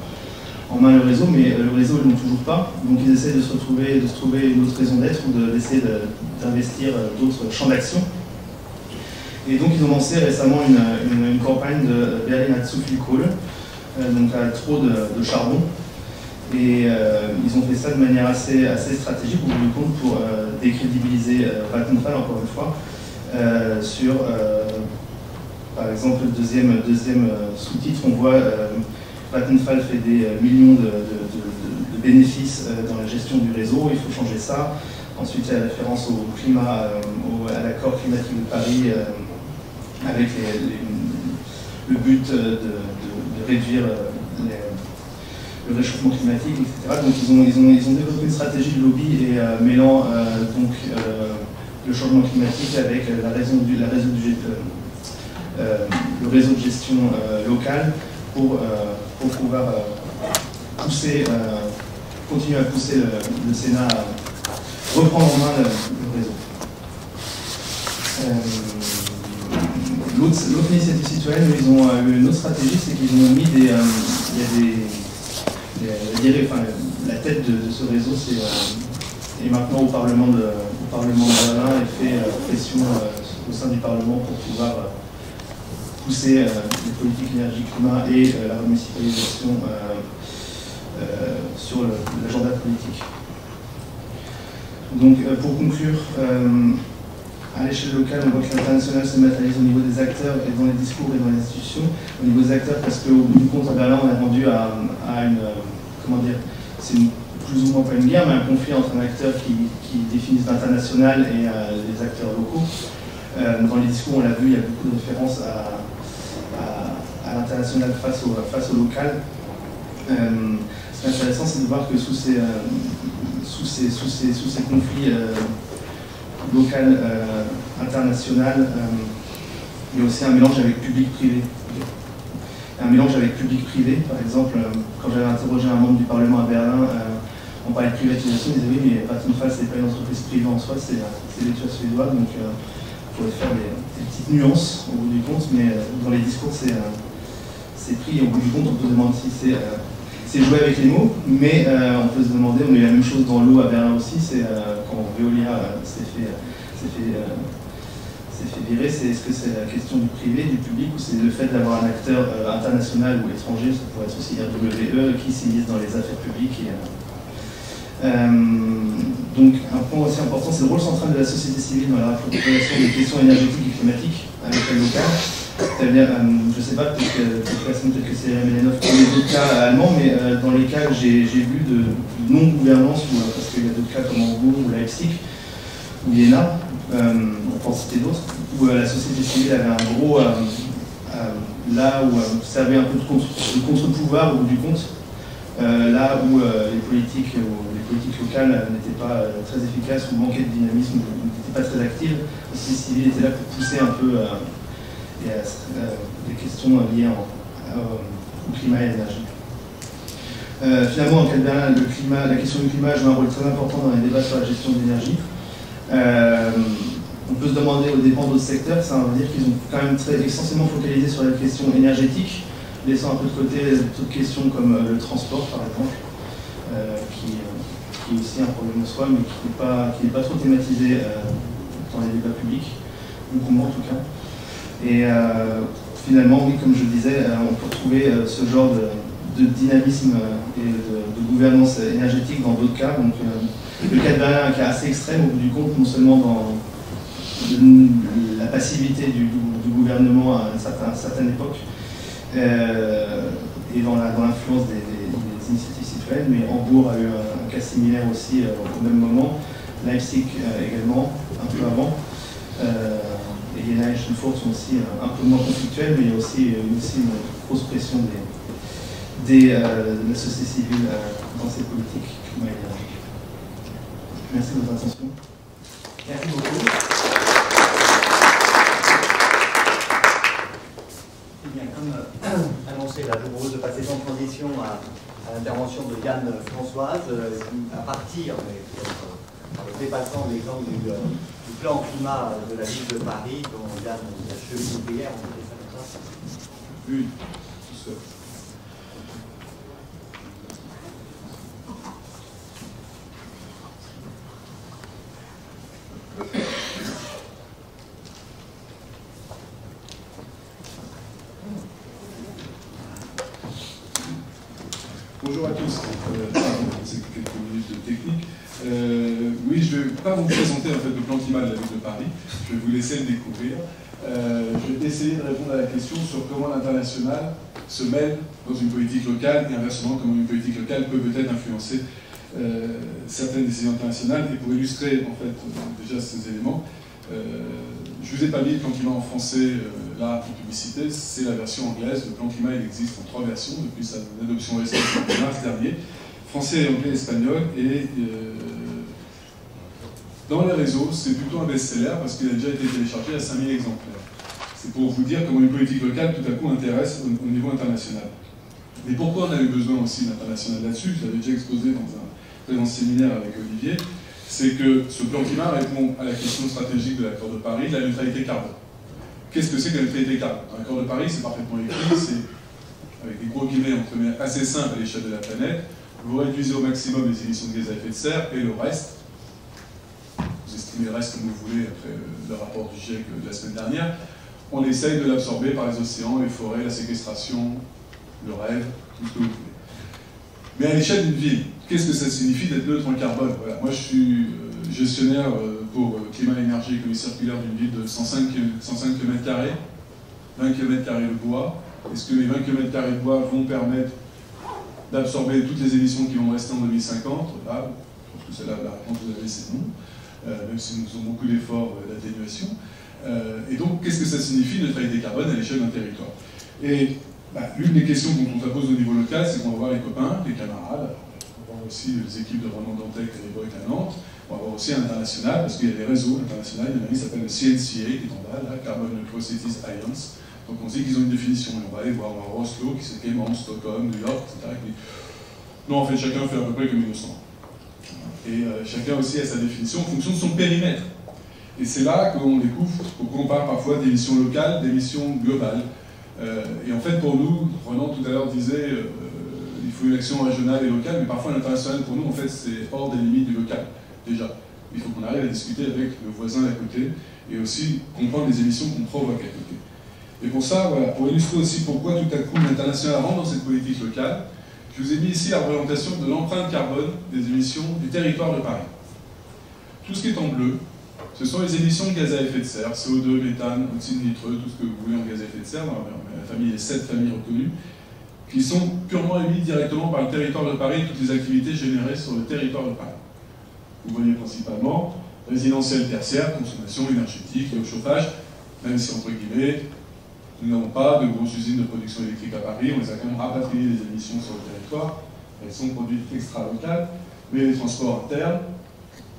[SPEAKER 2] en main le réseau, mais le réseau ils ne l'ont toujours pas, donc ils essaient de se trouver une autre raison d'être, ou d'essayer d'investir d'autres champs d'action. Et donc ils ont lancé récemment une campagne de Berlin hat zu viel Kohle, donc à trop de charbon. Et ils ont fait ça de manière assez stratégique, au bout du compte, pour décrédibiliser Vattenfall, encore une fois, sur, par exemple, le deuxième sous-titre, on voit Vattenfall fait des millions de bénéfices dans la gestion du réseau, il faut changer ça. Ensuite, il y a la référence au climat, à l'accord climatique de Paris, avec le but de réduire le réchauffement climatique, etc. Donc ils ont développé une stratégie de lobby, et mêlant le changement climatique avec le réseau de gestion local pour pouvoir pousser, continuer à pousser le Sénat à reprendre en main le réseau. L'autre initiative citoyenne, ils ont eu une autre stratégie, c'est qu'ils ont mis la tête de ce réseau est maintenant au Parlement de Berlin et fait pression au sein du Parlement pour pouvoir pousser les politiques énergie-climat et la remunicipalisation sur l'agenda politique. Donc pour conclure, à l'échelle locale, on voit que l'international se matérialise au niveau des acteurs et dans les discours et dans les institutions. Au niveau des acteurs, parce qu'au bout du compte, à Berlin, on est rendu à une, comment dire, c'est plus ou moins pas une guerre, mais un conflit entre un acteur qui définit l'international et les acteurs locaux. Dans les discours, on l'a vu, il y a beaucoup de références à l'international face au local. Ce qui est intéressant, c'est de voir que sous ces conflits local, international, il y a aussi un mélange avec public-privé. Un mélange avec public-privé, par exemple, quand j'avais interrogé un membre du Parlement à Berlin, on parlait de privatisation, il disait oui, mais Vattenfall, c'est pas une entreprise privée en soi, c'est l'État suédois, donc il faudrait faire des petites nuances au bout du compte, mais dans les discours, c'est pris, et au bout du compte, on peut se demander si c'est jouer avec les mots, mais on peut se demander, on a eu la même chose dans l'eau à Berlin aussi, c'est quand Veolia s'est fait virer, est-ce que c'est la question du privé, du public, ou c'est le fait d'avoir un acteur international ou étranger, ça pourrait être aussi RWE, qui s'immisce dans les affaires publiques. Donc un point aussi important, c'est le rôle central de la société civile dans la relation des questions énergétiques et climatiques à l'échelle locale. C'est-à-dire, je ne sais pas, peut-être que c'est Mélenov pour les autres cas allemands, mais dans les cas que j'ai vus de non-gouvernance, parce qu'il y a d'autres cas comme Hambourg ou Leipzig, ou Jena, on peut en citer d'autres, où la société civile avait un gros, là où servait un peu de contre-pouvoir au bout du compte, là où les politiques locales n'étaient pas très efficaces ou manquaient de dynamisme, ou n'étaient pas très actives, la société civile était là pour pousser un peu des questions liées au climat et à l'énergie. Finalement, en cas de Berlin, la question du climat joue un rôle très important dans les débats sur la gestion de l'énergie. On peut se demander, aux dépens d'autres secteurs, ça veut dire qu'ils ont quand même essentiellement focalisé sur la question énergétique, laissant un peu de côté d'autres questions comme le transport, par exemple, qui est aussi un problème en soi, mais qui n'est pas trop thématisé dans les débats publics, ou pour moi en tout cas. Et finalement, oui, comme je le disais, on peut retrouver ce genre de dynamisme et de gouvernance énergétique dans d'autres cas. Donc, le cas de Berlin est un cas assez extrême au bout du compte, non seulement dans la passivité du gouvernement à une certaine époque et dans l'influence des initiatives citoyennes, mais Hambourg a eu un cas similaire aussi au même moment, Leipzig également, un peu avant. Et Jena et Schönfurt sont aussi un peu moins conflictuels, mais il y a aussi une grosse pression de la société civile dans ces politiques climat et énergie. Merci de votre attention.
[SPEAKER 1] Merci beaucoup. Eh bien, comme annoncé, là, je vous propose de passer sans transition à l'intervention de Yann Françoise, à partir, mais en dépassant l'exemple du plan climat de la ville de Paris, dont Yann a chevillé hier, on peut dire ça comme ça.
[SPEAKER 4] Oui, tout seul. Bonjour à tous. C'est quelques minutes de technique. Oui, je ne vais pas vous présenter en fait, le plan climat de la ville de Paris. Je vais vous laisser le découvrir. Je vais essayer de répondre à la question sur comment l'international se mêle dans une politique locale et inversement comment une politique locale peut peut-être influencer certaines décisions internationales. Et pour illustrer en fait déjà ces éléments, je vous ai pas mis le plan climat en français là en publicité, c'est la version anglaise. Le plan climat il existe en 3 versions depuis sa adoption récente en mars dernier, français, anglais, espagnol, et dans les réseaux c'est plutôt un best-seller parce qu'il a déjà été téléchargé à 5000 exemplaires. C'est pour vous dire comment une politique locale tout à coup intéresse au niveau international. Mais pourquoi on a eu besoin aussi d'international là-dessus, je l'avais déjà exposé dans un présent séminaire avec Olivier, c'est que ce plan climat répond à la question stratégique de l'accord de Paris, de la neutralité carbone. Qu'est-ce que c'est que la neutralité carbone? L'accord de Paris, c'est parfaitement écrit, c'est, avec des gros guillemets entre guillemets, assez simple à l'échelle de la planète. Vous réduisez au maximum les émissions de gaz à effet de serre et le reste, vous estimez le reste comme vous voulez après le rapport du GIEC de la semaine dernière, on essaye de l'absorber par les océans, les forêts, la séquestration, le rêve, tout ce que vous voulez. Mais à l'échelle d'une ville, qu'est-ce que ça signifie d'être neutre en carbone? Voilà. Moi je suis gestionnaire pour climat, énergie et économie circulaire d'une ville de 105 km², 20 km² de bois. Est-ce que les 20 km² de bois vont permettre d'absorber toutes les émissions qui vont rester en 2050? Là, je pense que c'est la réponse que vous avez, c'est non, même si nous faisons beaucoup d'efforts d'atténuation. Et donc, qu'est-ce que ça signifie neutralité carbone à l'échelle d'un territoire? Et l'une des questions qu'on se pose au niveau local, c'est qu'on va voir les copains, les camarades, on va voir aussi les équipes de Ronan Dantec à l'époque à Nantes, on va voir aussi à l'international, parce qu'il y a des réseaux internationaux, il y en a un qui s'appelle le CNCA, qui est en bas, là, Carbon Neutral Cities Alliance. Donc on dit qu'ils ont une définition, et on va aller voir, on va voir Oslo, qui c'est Cayman, Stockholm, New York, etc. Non, en fait, chacun fait à peu près comme il le sent. Et chacun aussi a sa définition en fonction de son périmètre. Et c'est là qu'on découvre, qu'on parle parfois d'émissions locales, d'émissions globales. Et en fait, pour nous, Ronan tout à l'heure disait il faut une action régionale et locale, mais parfois l'international, pour nous, en fait, c'est hors des limites du local, déjà. Il faut qu'on arrive à discuter avec le voisin d'à côté, et aussi comprendre les émissions qu'on provoque à côté. Et pour ça, voilà, pour illustrer aussi pourquoi tout à coup l'international rentre dans cette politique locale, je vous ai mis ici la représentation de l'empreinte carbone des émissions du territoire de Paris. Tout ce qui est en bleu, ce sont les émissions de gaz à effet de serre, CO2, méthane, oxyde nitreux, tout ce que vous voulez en gaz à effet de serre, dans la famille, les 7 familles reconnues, qui sont purement émis directement par le territoire de Paris, toutes les activités générées sur le territoire de Paris. Vous voyez principalement résidentiel, tertiaire, consommation énergétique et au chauffage, même si entre guillemets, nous n'avons pas de grosses usines de production électrique à Paris, on les a quand même rapatriées les émissions sur le territoire, elles sont produites extra-locales, mais les transports internes,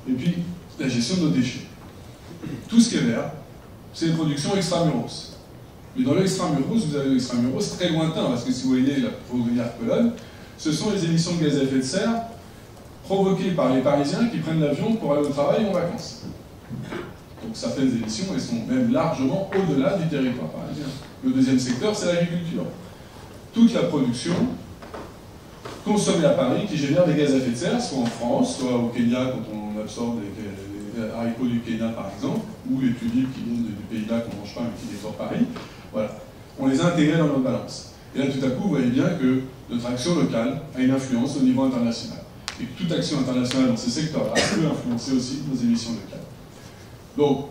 [SPEAKER 4] et puis la gestion de nos déchets. Tout ce qui est vert, c'est les productions extramuros. Mais dans l'extramuros, vous avez l'extramuros très lointain, parce que si vous voyez la première colonne, ce sont les émissions de gaz à effet de serre provoquées par les Parisiens qui prennent l'avion pour aller au travail ou en vacances. Donc certaines émissions, elles sont même largement au-delà du territoire parisien. Le deuxième secteur, c'est l'agriculture. Toute la production consommée à Paris qui génère des gaz à effet de serre, soit en France, soit au Kenya quand on absorbe les haricots du Kenya par exemple, ou les tulipes qui viennent du pays-là qu'on ne mange pas mais qui viennent sur Paris. Voilà. On les a intégrés dans notre balance. Et là tout à coup, vous voyez bien que notre action locale a une influence au niveau international. Et que toute action internationale dans ces secteurs-là peut influencer aussi nos émissions locales. Donc,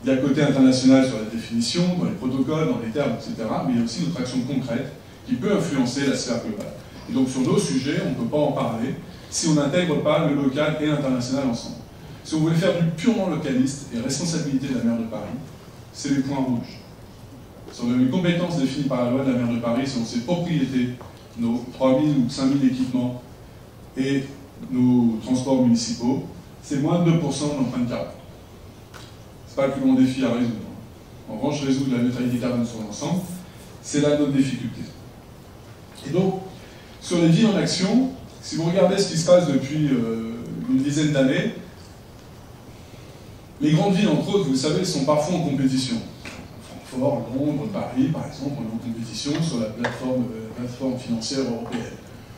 [SPEAKER 4] il y a côté international sur la définition, dans les protocoles, dans les termes, etc. Mais il y a aussi notre action concrète qui peut influencer la sphère globale. Et donc sur nos sujets, on ne peut pas en parler si on n'intègre pas le local et l'international ensemble. Si on voulait faire du purement localiste et responsabilité de la maire de Paris, c'est les points rouges. Si on a une compétence définie par la loi de la maire de Paris sur ses propriétés, nos 3000 ou 5000 équipements et nos transports municipaux, c'est moins de 2% de l'empreinte carbone. Ce n'est pas le plus grand défi à résoudre. En revanche, résoudre la neutralité carbone sur l'ensemble, c'est là notre difficulté. Et donc, sur les villes en action, si vous regardez ce qui se passe depuis une dizaine d'années, les grandes villes, entre autres, vous le savez, sont parfois en compétition. Francfort, Londres, Paris, par exemple, on est en compétition sur la plateforme financière européenne.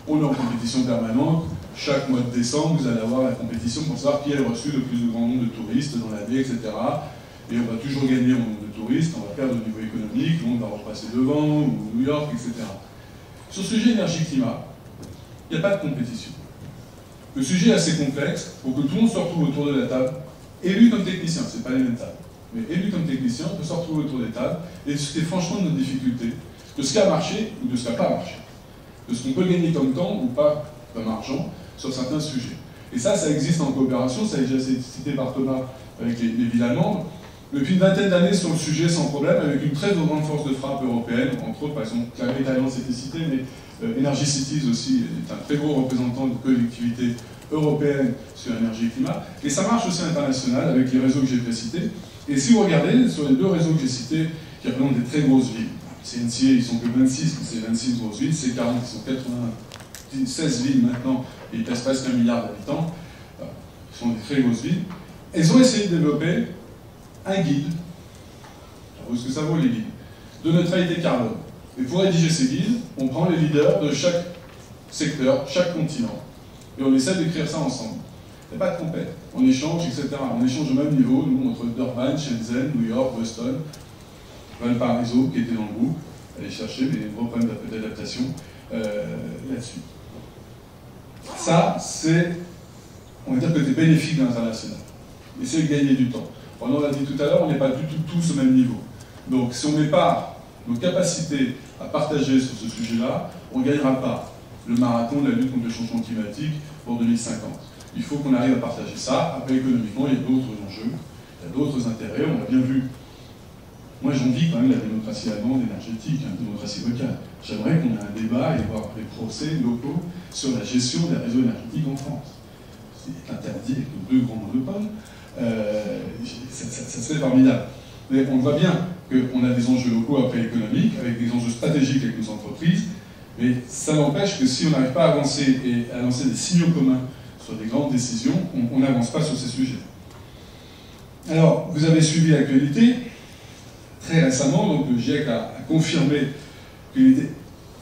[SPEAKER 4] On est en compétition permanente. Chaque mois de décembre, vous allez avoir la compétition pour savoir qui a reçu le plus grand nombre de touristes dans l'année, etc. Et on va toujours gagner en nombre de touristes, on va perdre au niveau économique, Londres va repasser devant, ou New York, etc. Sur le sujet énergie-climat, il n'y a pas de compétition. Le sujet est assez complexe pour que tout le monde se retrouve autour de la table, élu comme technicien, ce n'est pas les mêmes tables, mais élu comme technicien, on peut se retrouver autour des tables et discuter franchement de notre difficulté, de ce qui a marché ou de ce qui n'a pas marché, de ce qu'on peut gagner comme temps ou pas comme argent sur certains sujets. Et ça existe en coopération, ça a déjà été cité par Thomas avec les villes allemandes. Depuis une vingtaine d'années sur le sujet sans problème, avec une très grande force de frappe européenne, entre autres, par exemple, Climate Alliance était cité, mais Energy Cities aussi est un très gros représentant de collectivités européennes sur l'énergie et le climat. Et ça marche aussi à l'international avec les réseaux que j'ai précités. Et si vous regardez, sur les deux réseaux que j'ai cités, qui représentent des très grosses villes, CNCA, ils sont que 26, c'est 26 grosses villes, c'est 40, ils sont 96 villes maintenant, et ils pèsent presque 1 milliard d'habitants. Ce sont des très grosses villes. Elles ont essayé de développer un guide, ça vaut ce que ça vaut les guides, de neutralité carbone. Et pour rédiger ces guides, on prend les leaders de chaque secteur, chaque continent, et on essaie d'écrire ça ensemble. Il n'y a pas de compète, on échange, etc. On échange au même niveau, nous, entre Durban, Shenzhen, New York, Boston, Valparaiso, qui était dans le groupe, aller chercher des gros problèmes d'adaptation là-dessus. Ça, c'est, on va dire, que c'est bénéfique de l'international. Et c'est gagner du temps. On l'a dit tout à l'heure, on n'est pas du tout tous au même niveau. Donc, si on ne met pas nos capacités à partager sur ce sujet-là, on ne gagnera pas le marathon de la lutte contre le changement climatique pour 2050. Il faut qu'on arrive à partager ça. Après, économiquement, il y a d'autres enjeux, il y a d'autres intérêts. On a bien vu. Moi, j'envie quand même la démocratie allemande énergétique, la démocratie locale. J'aimerais qu'on ait un débat et voir des procès locaux sur la gestion des réseaux énergétiques en France. C'est interdit avec nos 2 grands monopoles. Ça serait formidable. Mais on voit bien qu'on a des enjeux locaux après économiques, avec des enjeux stratégiques avec nos entreprises, mais ça n'empêche que si on n'arrive pas à avancer et à lancer des signaux communs sur des grandes décisions, on n'avance pas sur ces sujets. Alors, vous avez suivi l'actualité. Très récemment, donc, le GIEC a confirmé qu'il était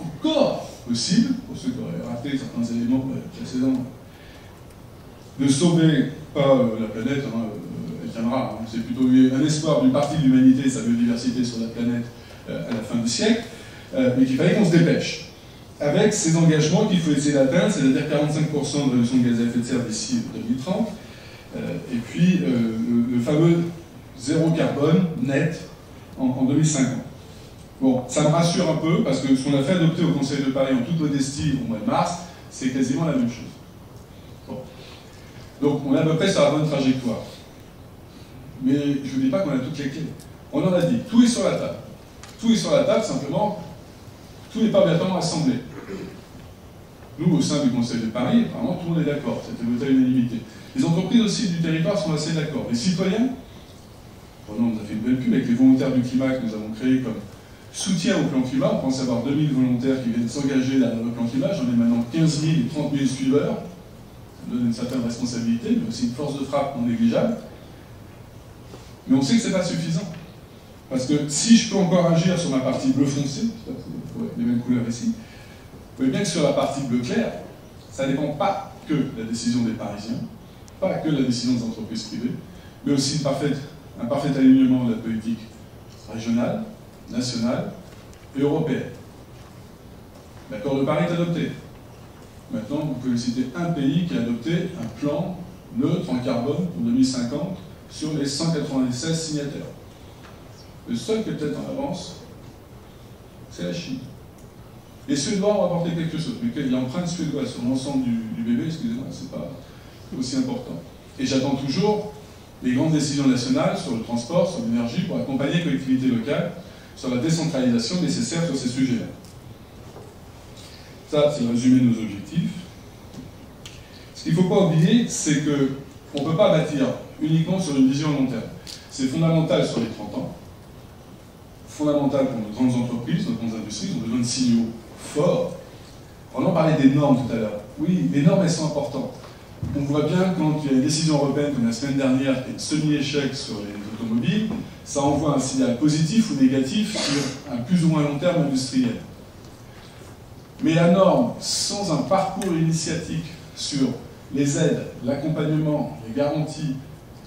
[SPEAKER 4] encore possible, pour ceux qui auraient raté certains éléments précédents, de sauver, pas la planète, hein, elle tiendra, hein, c'est plutôt un espoir d'une partie de l'humanité, sa biodiversité sur la planète à la fin du siècle, mais qu'il fallait qu'on se dépêche. Avec ces engagements qu'il faut essayer d'atteindre, c'est-à-dire 45% de réduction de gaz à effet de serre d'ici 2030, et puis le fameux zéro carbone net en 2050. Bon, ça me rassure un peu, parce que ce qu'on a fait adopter au Conseil de Paris en toute modestie au mois de mars, c'est quasiment la même chose. Bon. Donc on est à peu près sur la bonne trajectoire. Mais je ne vous dis pas qu'on a toutes les clés. On en a dit, tout est sur la table. Tout est sur la table, simplement, tout n'est pas bien assemblé. Nous, au sein du Conseil de Paris, apparemment, tout le monde est d'accord. C'était voté à l'unanimité. Les entreprises aussi du territoire sont assez d'accord. Les citoyens, on nous a fait une belle pub avec les volontaires du climat que nous avons créés comme soutien au plan climat. On pense avoir 2000 volontaires qui viennent s'engager dans le plan climat. J'en ai maintenant 15 000 et 30 000 suiveurs. Ça donne une certaine responsabilité, mais aussi une force de frappe non négligeable. Mais on sait que ce n'est pas suffisant. Parce que si je peux encore agir sur ma partie bleu foncé, les mêmes couleurs ici, vous voyez bien que sur la partie bleu clair, ça ne dépend pas que de la décision des Parisiens, pas que de la décision des entreprises privées, mais aussi un parfait alignement de la politique régionale, nationale et européenne. L'accord de Paris est adopté. Maintenant, vous pouvez citer un pays qui a adopté un plan neutre en carbone pour 2050 sur les 196 signataires. Le seul qui est peut-être en avance, c'est la Chine. Les Suédois ont apporté quelque chose, mais qu'il y a l'empreinte suédoise sur l'ensemble du bébé, excusez-moi, c'est pas aussi important. Et j'attends toujours les grandes décisions nationales sur le transport, sur l'énergie, pour accompagner les collectivités locales sur la décentralisation nécessaire sur ces sujets-là. Ça, c'est le résumé de nos objectifs. Ce qu'il ne faut pas oublier, c'est qu'on ne peut pas bâtir uniquement sur une vision à long terme. C'est fondamental sur les 30 ans, fondamental pour nos grandes entreprises, nos grandes industries, ils ont besoin de signaux forts. On en parlait des normes tout à l'heure. Oui, les normes, elles sont importantes. On voit bien quand il y a une décision européenne comme la semaine dernière qui est semi-échec sur les automobiles, ça envoie un signal positif ou négatif sur un plus ou moins long terme industriel. Mais la norme, sans un parcours initiatique sur les aides, l'accompagnement, les garanties,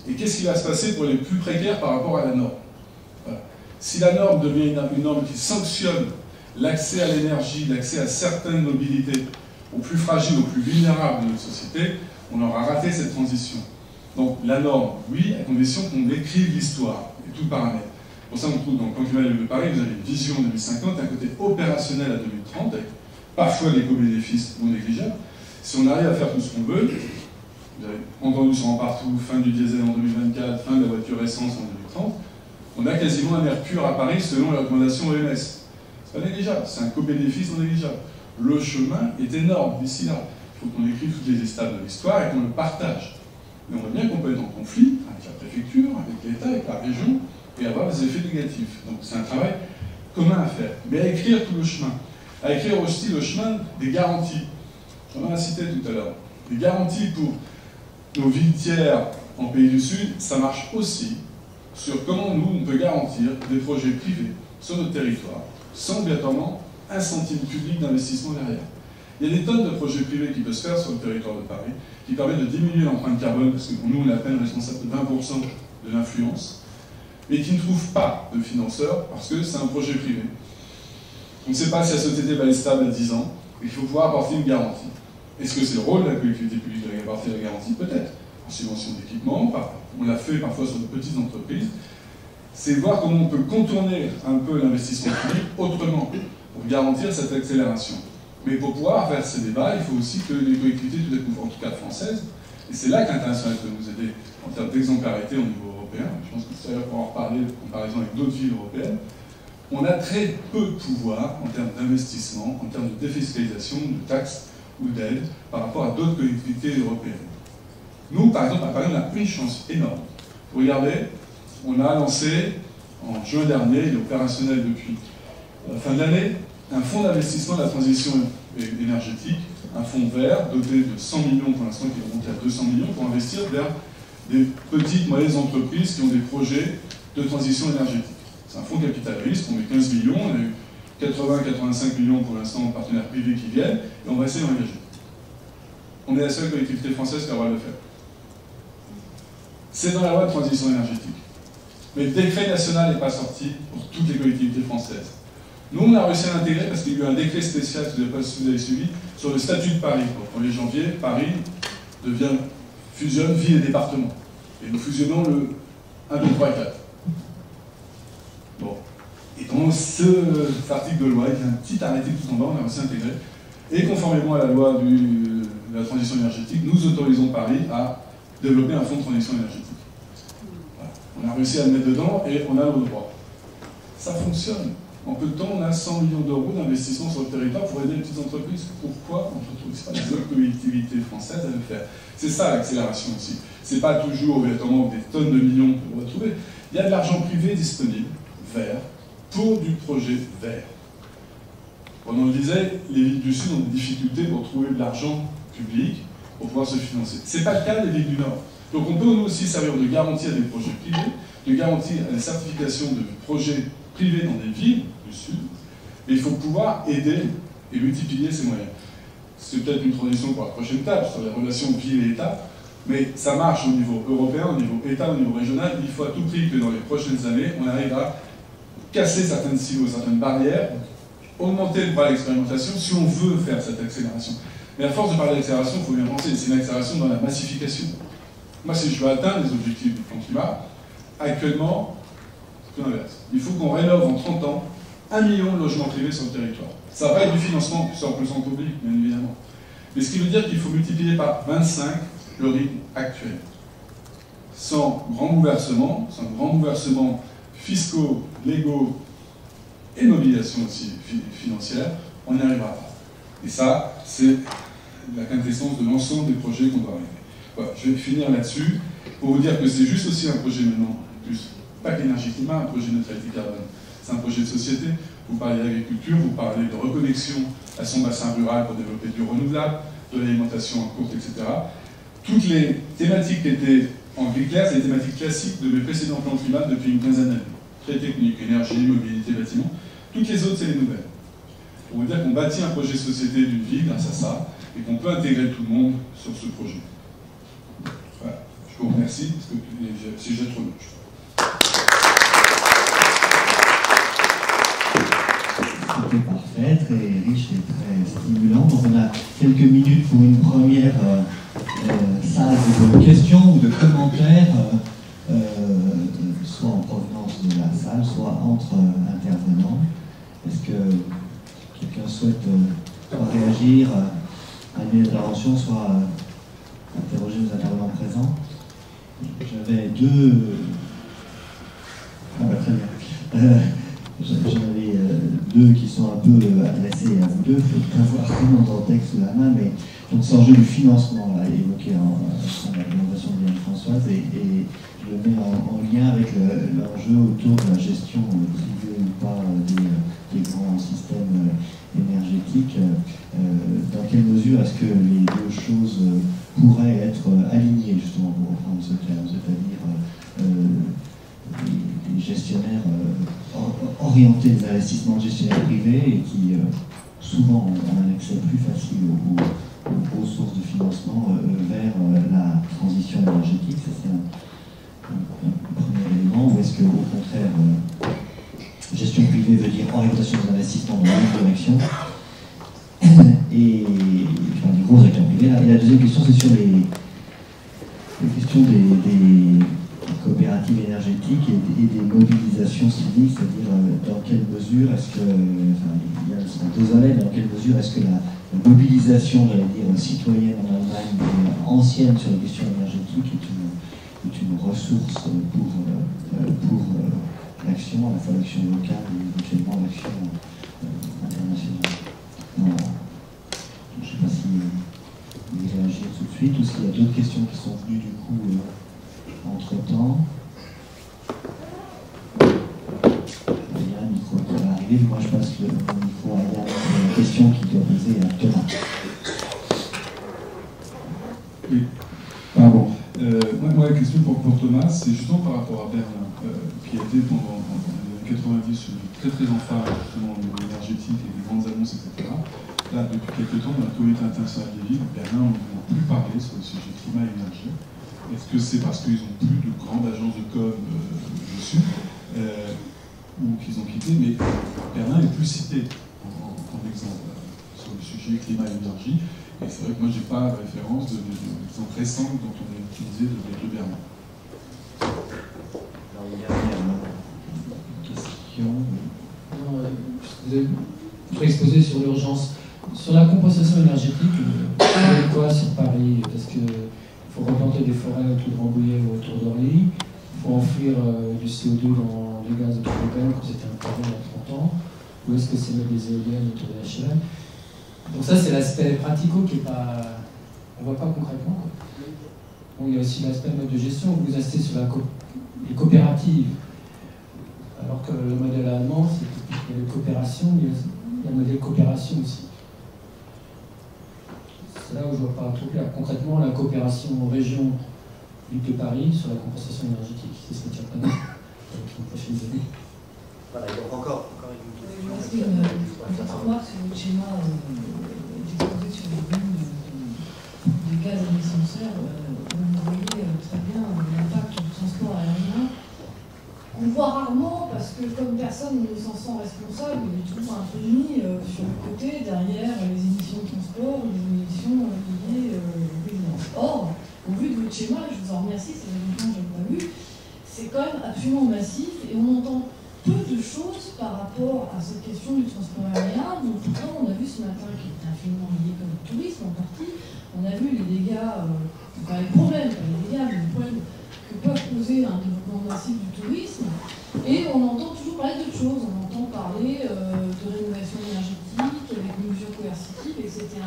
[SPEAKER 4] et qu'est-ce qui va se passer pour les plus précaires par rapport à la norme. Voilà. Si la norme devient une norme qui sanctionne l'accès à l'énergie, l'accès à certaines mobilités aux plus fragiles, aux plus vulnérables de notre société, on aura raté cette transition. Donc la norme, oui, à condition qu'on écrive l'histoire et tout le paramètre. Pour ça, on trouve dans le plan climat de Paris, vous avez une vision 2050, un côté opérationnel à 2030, avec parfois des co-bénéfices non négligeables. Si on arrive à faire tout ce qu'on veut, vous avez entendu sur en partout, fin du diesel en 2024, fin de la voiture essence en 2030, on a quasiment un mercure à Paris selon les recommandations OMS. C'est pas négligeable, c'est un co-bénéfice non négligeable. Le chemin est énorme d'ici là. Il faut qu'on écrive toutes les étapes de l'histoire et qu'on le partage. Mais on voit bien qu'on peut être en conflit avec la préfecture, avec l'État, avec la région, et avoir des effets négatifs. Donc c'est un travail commun à faire, mais à écrire tout le chemin. À écrire aussi le chemin des garanties. On en a cité tout à l'heure. Les garanties pour nos villes tiers en pays du Sud, ça marche aussi sur comment nous, on peut garantir des projets privés sur notre territoire, sans obligatoirement un centime public d'investissement derrière. Il y a des tonnes de projets privés qui peuvent se faire sur le territoire de Paris, qui permettent de diminuer l'empreinte carbone, parce que pour nous, on est à peine responsable de 20% de l'influence, mais qui ne trouvent pas de financeurs parce que c'est un projet privé. On ne sait pas si la société va être stable à 10 ans, il faut pouvoir apporter une garantie. Est-ce que c'est le rôle de la collectivité publique d'apporter la garantie? Peut-être. En subvention d'équipement, on l'a fait parfois sur de petites entreprises. C'est voir comment on peut contourner un peu l'investissement public autrement pour garantir cette accélération. Mais pour pouvoir faire ces débats, il faut aussi que les collectivités, tout à coup, en tout cas françaises, et c'est là que l'international peut nous aider en termes d'exemplarité au niveau européen, je pense que c'est d'ailleurs pour en reparler en comparaison avec d'autres villes européennes, on a très peu de pouvoir en termes d'investissement, en termes de défiscalisation, de taxes ou d'aides par rapport à d'autres collectivités européennes. Nous, par exemple, à Paris, on a une chance énorme. Vous regardez, on a lancé en juin dernier, il est opérationnel depuis la fin de l'année, un fonds d'investissement de la transition énergétique, un fonds vert doté de 100 millions pour l'instant, qui est remonté à 200 millions pour investir vers des petites, moyennes entreprises qui ont des projets de transition énergétique. C'est un fonds capital risque, on met 15 millions, on a eu 80-85 millions pour l'instant en partenaires privés qui viennent, et on va essayer d'engager. On est la seule collectivité française qui a le droit de le faire. C'est dans la loi de transition énergétique. Mais le décret national n'est pas sorti pour toutes les collectivités françaises. Nous, on a réussi à l'intégrer parce qu'il y a eu un décret spécial, si vous avez suivi, sur le statut de Paris. Au 1er janvier, Paris fusionne ville et département. Et nous fusionnons le 1, 2, 3 et 4. Bon. Et dans cet article de loi, il y a un petit arrêté tout en bas, on a réussi à intégrer. Et conformément à la loi de la transition énergétique, nous autorisons Paris à développer un fonds de transition énergétique. Voilà. On a réussi à le mettre dedans et on a le droit. Ça fonctionne. En peu de temps, on a 100 millions d'euros d'investissement sur le territoire pour aider les petites entreprises. Pourquoi on ne trouve pas les autres collectivités françaises à le faire? C'est ça l'accélération aussi. C'est pas toujours obligatoirement des tonnes de millions que l'on va trouver. Il y a de l'argent privé disponible, vert, pour du projet vert. On le disait, les villes du Sud ont des difficultés pour trouver de l'argent public pour pouvoir se financer. Ce n'est pas le cas des villes du Nord. Donc on peut nous aussi servir de garantie à des projets privés, de garantie à la certification de projets privés dans des villes du Sud, et il faut pouvoir aider et multiplier ces moyens. C'est peut-être une transition pour la prochaine table sur la relation ville et État, mais ça marche au niveau européen, au niveau État, au niveau régional. Il faut à tout prix que dans les prochaines années, on arrive à casser certaines silos, certaines barrières, augmenter le bras d'expérimentation si on veut faire cette accélération. Mais à force de parler d'accélération, il faut bien penser, c'est une accélération dans la massification. Moi, si je veux atteindre les objectifs du plan climat, actuellement, c'est tout l'inverse. Il faut qu'on rénove en 30 ans 1 million de logements privés sur le territoire. Ça va être du financement sur le centre public, bien évidemment. Mais ce qui veut dire qu'il faut multiplier par 25 le rythme actuel. Sans grand bouleversement, fiscaux, légaux et mobilisation aussi financière, on n'y arrivera pas. Et ça, c'est la quintessence de l'ensemble des projets qu'on doit arriver. Voilà, je vais finir là-dessus pour vous dire que c'est juste aussi un projet maintenant, plus pas que l'énergie-climat, un projet de neutralité carbone. C'est un projet de société. Vous parlez d'agriculture, vous parlez de reconnexion à son bassin rural pour développer du renouvelable, de l'alimentation en courte, etc. Toutes les thématiques qui étaient en gris clair, c'est les thématiques classiques de mes précédents plans climat depuis une quinzaine d'années. Très technique, énergie, mobilité, bâtiment. Toutes les autres, c'est les nouvelles. Pour vous dire qu'on bâtit un projet de société d'une ville grâce à ça, et qu'on peut intégrer tout le monde sur ce projet. Voilà. Je vous remercie, parce que si j'ai trop long.
[SPEAKER 1] C'était parfait, très riche et très stimulant. Donc on a quelques minutes pour une première salle de questions ou de commentaires, soit en provenance de la salle, soit entre intervenants. Est-ce que quelqu'un souhaite soit réagir à une intervention, soit interroger les intervenants présents? J'avais deux... Ah bah, très bien. J'avais deux qui sont un peu adressés à vous deux. Il faut avoir vraiment dans le texte sous la main, mais donc cet enjeu du financement, là, évoqué en la présentation de Diane-Françoise, et je le mets en lien avec l'enjeu autour de la gestion privée ou pas des grands systèmes énergétiques. Dans quelle mesure est-ce que les deux choses pourraient être alignées, justement, pour reprendre ce terme, c'est-à-dire les gestionnaires orienter les investissements de gestionnaires privés et qui souvent ont un accès plus facile aux sources de financement vers la transition énergétique. Ça, c'est un premier élément. Ou est-ce qu'au contraire, gestion privée veut dire orientation des investissements dans la même direction et enfin, des gros acteurs privés. Et la deuxième question, c'est sur les questions des coopératives énergétiques et des mobilisations civiques, c'est-à-dire dans quelle mesure est-ce que, enfin, il y a deux volets, dans quelle mesure est-ce que la mobilisation, j'allais dire, citoyenne en Allemagne ancienne sur les questions énergétiques est une ressource pour l'action, à la fois l'action locale et éventuellement l'action internationale. Je ne sais pas si vous voulez réagir tout de suite ou s'il y a d'autres questions qui sont venues du coup entre-temps. Il y a un micro qui va arriver, moi je passe le micro à Yann pour la question qui doit poser à Thomas.
[SPEAKER 5] Oui, pardon. Moi, la question pour Thomas, c'est justement par rapport à Berlin, qui a été pendant les années 90 très très en phare justement au niveau énergétique et des grandes annonces, etc. Là, depuis quelques temps, dans la communauté internationale des villes, Berlin, on n'entend plus parler sur le sujet climat et énergie. Est-ce que c'est parce qu'ils n'ont plus de grandes agences de com dessus, ou qu'ils ont quitté, mais Berlin est plus cité en exemple sur le sujet climat et énergie. Et c'est vrai que moi, je n'ai pas de référence d'exemple récent dont on a utilisé de Berlin.
[SPEAKER 1] Alors, il y a une question.
[SPEAKER 6] Je voudrais exposer sur l'urgence. Sur la compensation énergétique, vous savez quoi sur Paris? Parce qu'il faut replanter des forêts autour de Rambouillet ou autour d'Orly. Il faut enfouir du CO2 dans les gaz de propane, comme c'était un projet il y a 30 ans. Ou est-ce que c'est mettre des éoliennes autour de HLM? Donc ça, c'est l'aspect pratico qui est pas... On ne voit pas concrètement, quoi. Bon, il y a aussi l'aspect mode de gestion, où vous insistez sur les coopératives. Alors que le modèle allemand, c'est qu'il y a les coopérations, mais il y a le modèle coopération aussi. C'est là où je ne vois pas trop clair. Concrètement, la coopération en région de Paris sur la compensation énergétique, c'est ce que tu reconnais dans les prochaines années.
[SPEAKER 2] Voilà, donc encore une question.
[SPEAKER 7] C'est une petite remarque sur le schéma exposé sur les lignes de gaz à émission de serre. Vous voyez très bien l'impact du transport aérien. On voit rarement parce que comme personne ne s'en sent responsable, il est toujours un peu mis sur le côté derrière les émissions de transport, les émissions liées aux résidences. Or, au vu de votre schéma, je vous en remercie, c'est une question que je n'avais pas vu, c'est quand même absolument massif et on entend peu de choses par rapport à cette question du transport aérien. Donc pourtant, on a vu ce matin, qui est infiniment lié comme le tourisme en partie, on a vu les dégâts, enfin les problèmes, pas les dégâts, mais les problèmes que peuvent poser un développement massif du tourisme, et on entend toujours parler d'autres choses. On entend parler de rénovation énergétique, avec des mesures coercitives, etc.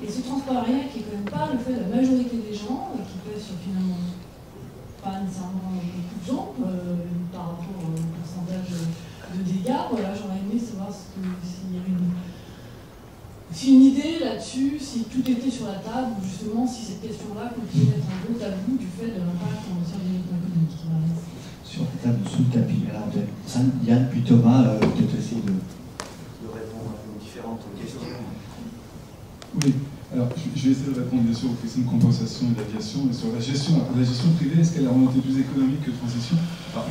[SPEAKER 7] Et ce transport aérien qui est quand même pas le fait de la majorité des gens, et qui pèse sur finalement pas nécessairement beaucoup de gens par rapport au pourcentage de dégâts. Voilà, j'aurais aimé savoir s'il y avait une idée là-dessus, si tout était sur la table, ou justement si cette question-là continue d'être un gros tabou du fait de l'impact en matière de développement économique.
[SPEAKER 1] Sur la table, sous le tapis. Alors, Yann, puis Thomas, peut-être essayer de répondre aux différentes questions.
[SPEAKER 5] Oui, alors je vais essayer de répondre bien sûr aux questions de compensation et d'aviation, mais sur la gestion privée, est-ce qu'elle a vraiment été plus économique que transition? Alors,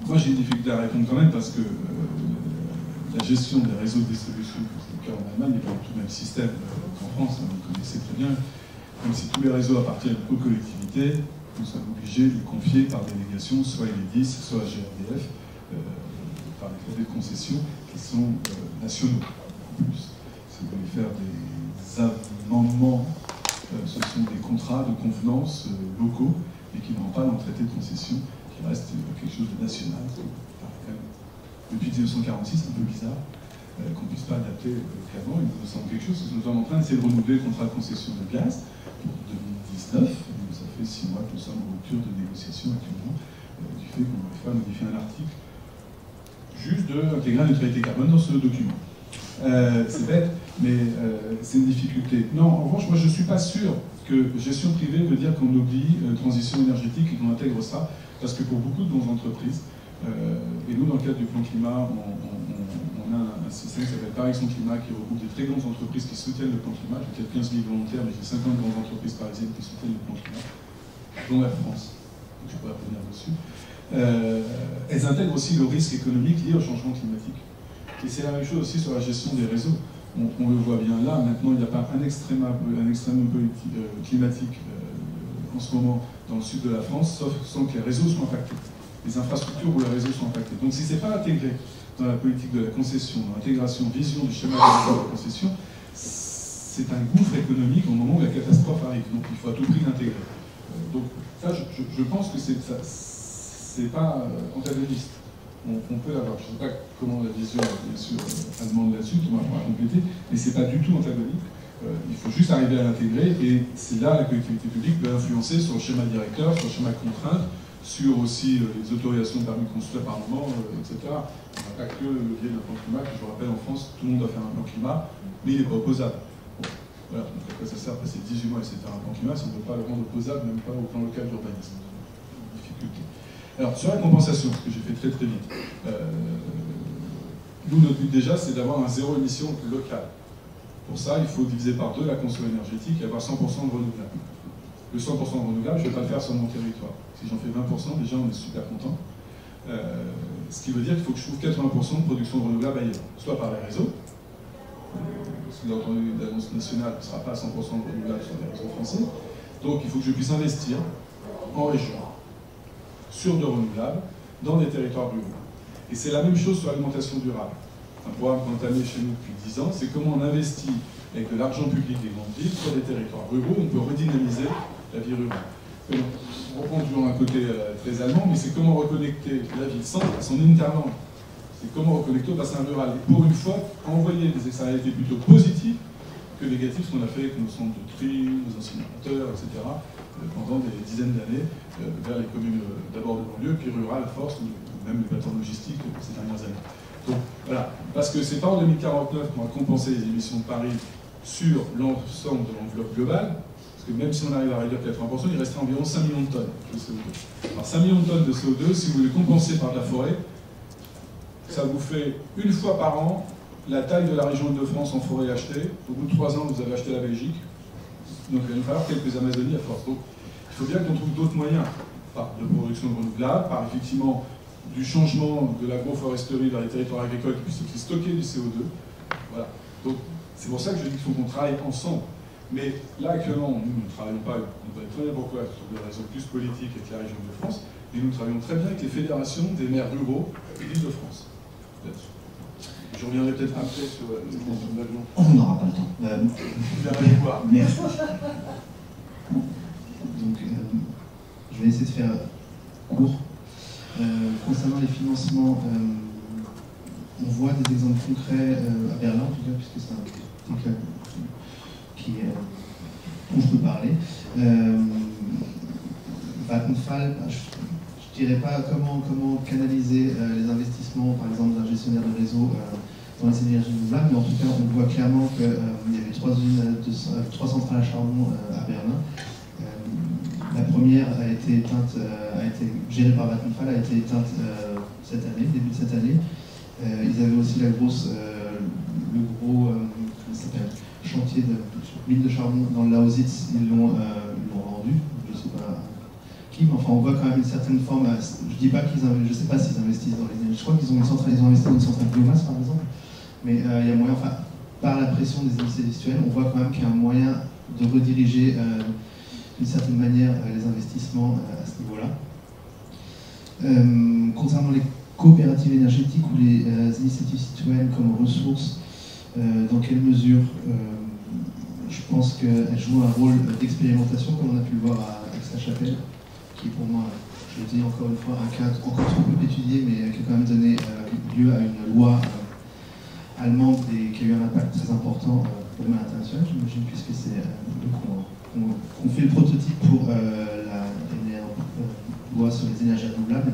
[SPEAKER 5] moi j'ai une difficulté à répondre quand même parce que la gestion des réseaux de distribution, c'est le cas en Allemagne, n'est pas du tout le même système qu'en France, hein, vous le connaissez très bien. Même si tous les réseaux appartiennent aux collectivités, nous sommes obligés de les confier par délégation, soit à l'EDIS, soit à GRDF, par les traités de concession qui sont nationaux en plus. Si vous voulez faire des amendements, ce sont des contrats de convenance locaux, mais qui n'ont pas dans le traité de concession, qui reste quelque chose de national. depuis 1946, c'est un peu bizarre qu'on ne puisse pas adapter localement. Il nous semble quelque chose, parce que nous sommes en train d'essayer de renouveler le contrat de concession de gaz pour 2019. Ça fait 6 mois que nous sommes en rupture de négociation actuellement, du fait qu'on n'arrive pas à modifier un article juste d'intégrer la neutralité carbone dans ce document. C'est bête, mais c'est une difficulté. Non, en revanche, moi je ne suis pas sûr que gestion privée veut dire qu'on oublie transition énergétique et qu'on intègre ça, parce que pour beaucoup de nos entreprises, et nous dans le cadre du plan climat, on a un système qui s'appelle Paris Action Climat, qui regroupe des très grandes entreprises qui soutiennent le plan climat. J'ai peut-être 15 000 volontaires, mais j'ai 50 grandes entreprises parisiennes qui soutiennent le plan climat, dont la France, donc je pourrais revenir dessus. Elles intègrent aussi le risque économique lié au changement climatique. Et c'est la même chose aussi sur la gestion des réseaux. On le voit bien là, maintenant il n'y a pas un extrême climatique en ce moment dans le sud de la France, sauf sans que les réseaux soient impactés, les infrastructures ou les réseaux soient impactés. Donc si ce n'est pas intégré dans la politique de la concession, dans l'intégration, vision du schéma de la concession, c'est un gouffre économique au moment où la catastrophe arrive. Donc il faut à tout prix l'intégrer. Donc ça, je pense que c'est pas antagoniste. On peut l'avoir. Je ne sais pas comment la vision, bien sûr, demande là-dessus, on va pouvoir compléter, mais ce n'est pas du tout antagonique. Il faut juste arriver à l'intégrer, et c'est là la collectivité publique peut influencer sur le schéma directeur, sur le schéma de contrainte, sur aussi les autorisations de permis de construire par moment, etc. On n'a pas que le levier d'un plan climat, que je rappelle en France, tout le monde doit faire un plan climat, mais il n'est pas opposable. Bon, voilà, donc à quoi ça sert passer 18 mois et c'est un plan climat si on ne peut pas le rendre opposable, même pas au plan local d'urbanisme. Difficulté. Alors, sur la compensation, ce que j'ai fait très vite, nous, notre but déjà, c'est d'avoir un zéro émission local. Pour ça, il faut diviser par 2 la consommation énergétique et avoir 100% de renouvelables. Le 100% de renouvelables, je ne vais pas le faire sur mon territoire. Si j'en fais 20%, déjà, on est super content. Ce qui veut dire qu'il faut que je trouve 80% de production de renouvelables ailleurs, soit par les réseaux. Ce que vous avez entendu d'annonce nationale, ce ne sera pas 100% de renouvelables sur les réseaux français. Donc, il faut que je puisse investir en région sur de renouvelables dans des territoires ruraux. Et c'est la même chose sur l'alimentation durable. Un programme qu'on a entamé chez nous depuis 10 ans, c'est comment on investit avec de l'argent public des grandes villes sur des territoires ruraux, on peut redynamiser la vie rurale. On reprend toujours un côté très allemand, mais c'est comment reconnecter la ville-centre à son hinterland. C'est comment reconnecter au bassin rural. Et pour une fois, envoyer des externalités plutôt positives que négatives, ce qu'on a fait avec nos centres de tri, nos incinérateurs, etc., pendant des dizaines d'années, vers les communes d'abord de banlieue, puis rurales à force, ou même les plateformes logistiques ces dernières années. Donc voilà, parce que c'est pas en 2049 qu'on va compenser les émissions de Paris sur l'ensemble de l'enveloppe globale, parce que même si on arrive à réduire 80%, il resterait environ 5 millions de tonnes de CO2. Alors 5 millions de tonnes de CO2, si vous les compensez par de la forêt, ça vous fait une fois par an la taille de la région Île-de-France en forêt achetée. Au bout de 3 ans, vous avez acheté la Belgique. Donc il va nous falloir quelques Amazonies à force. Donc il faut bien qu'on trouve d'autres moyens, par de production de renouvelables, par effectivement du changement de l'agroforesterie vers les territoires agricoles qui puissent aussi stocker du CO2. Voilà. Donc c'est pour ça que je dis qu'il faut qu'on travaille ensemble. Mais là actuellement, nous ne travaillons pas, on travaille très bien pourquoi, sur des raisons plus politiques avec la région de France, mais nous travaillons très bien avec les fédérations des maires ruraux de l'Île-de-France. Je reviendrai peut-être après sur l'avion.
[SPEAKER 1] On n'aura pas le temps.
[SPEAKER 5] Vous allez voir.
[SPEAKER 1] Merci. Donc, je vais essayer de faire court. Concernant les financements, on voit des exemples concrets à Berlin, en tout cas, puisque c'est un cas dont je peux parler. Vattenfall, je ne dirais pas comment canaliser les investissements, par exemple, d'un gestionnaire de réseau dans les énergies renouvelables, mais en tout cas, on voit clairement qu'il y avait 3 centrales à charbon à Berlin. La première a été éteinte, a été gérée par Vattenfall, a été éteinte cette année, début de cette année. Ils avaient aussi le gros chantier de mine de charbon dans le Lausitz, ils l'ont rendu, je ne sais pas qui, mais enfin on voit quand même une certaine forme, je dis pas je ne sais pas s'ils investissent dans les énergies, je crois qu'ils ont investi dans une centrale biomasse par exemple, mais il y a moyen, enfin par la pression des institutionnels, on voit quand même qu'il y a un moyen de rediriger d'une certaine manière les investissements à ce niveau-là. Concernant les coopératives énergétiques ou les initiatives citoyennes comme ressources, dans quelle mesure je pense qu'elles jouent un rôle d'expérimentation, comme on a pu le voir à Aix-la-Chapelle,
[SPEAKER 2] qui pour moi, je le dis encore une fois, un cas encore trop peu étudié, mais qui a quand même donné lieu à une loi allemande qui a eu un impact très important au domaine international, j'imagine, puisque c'est qu'on fait le prototype pour la loi sur les énergies renouvelables.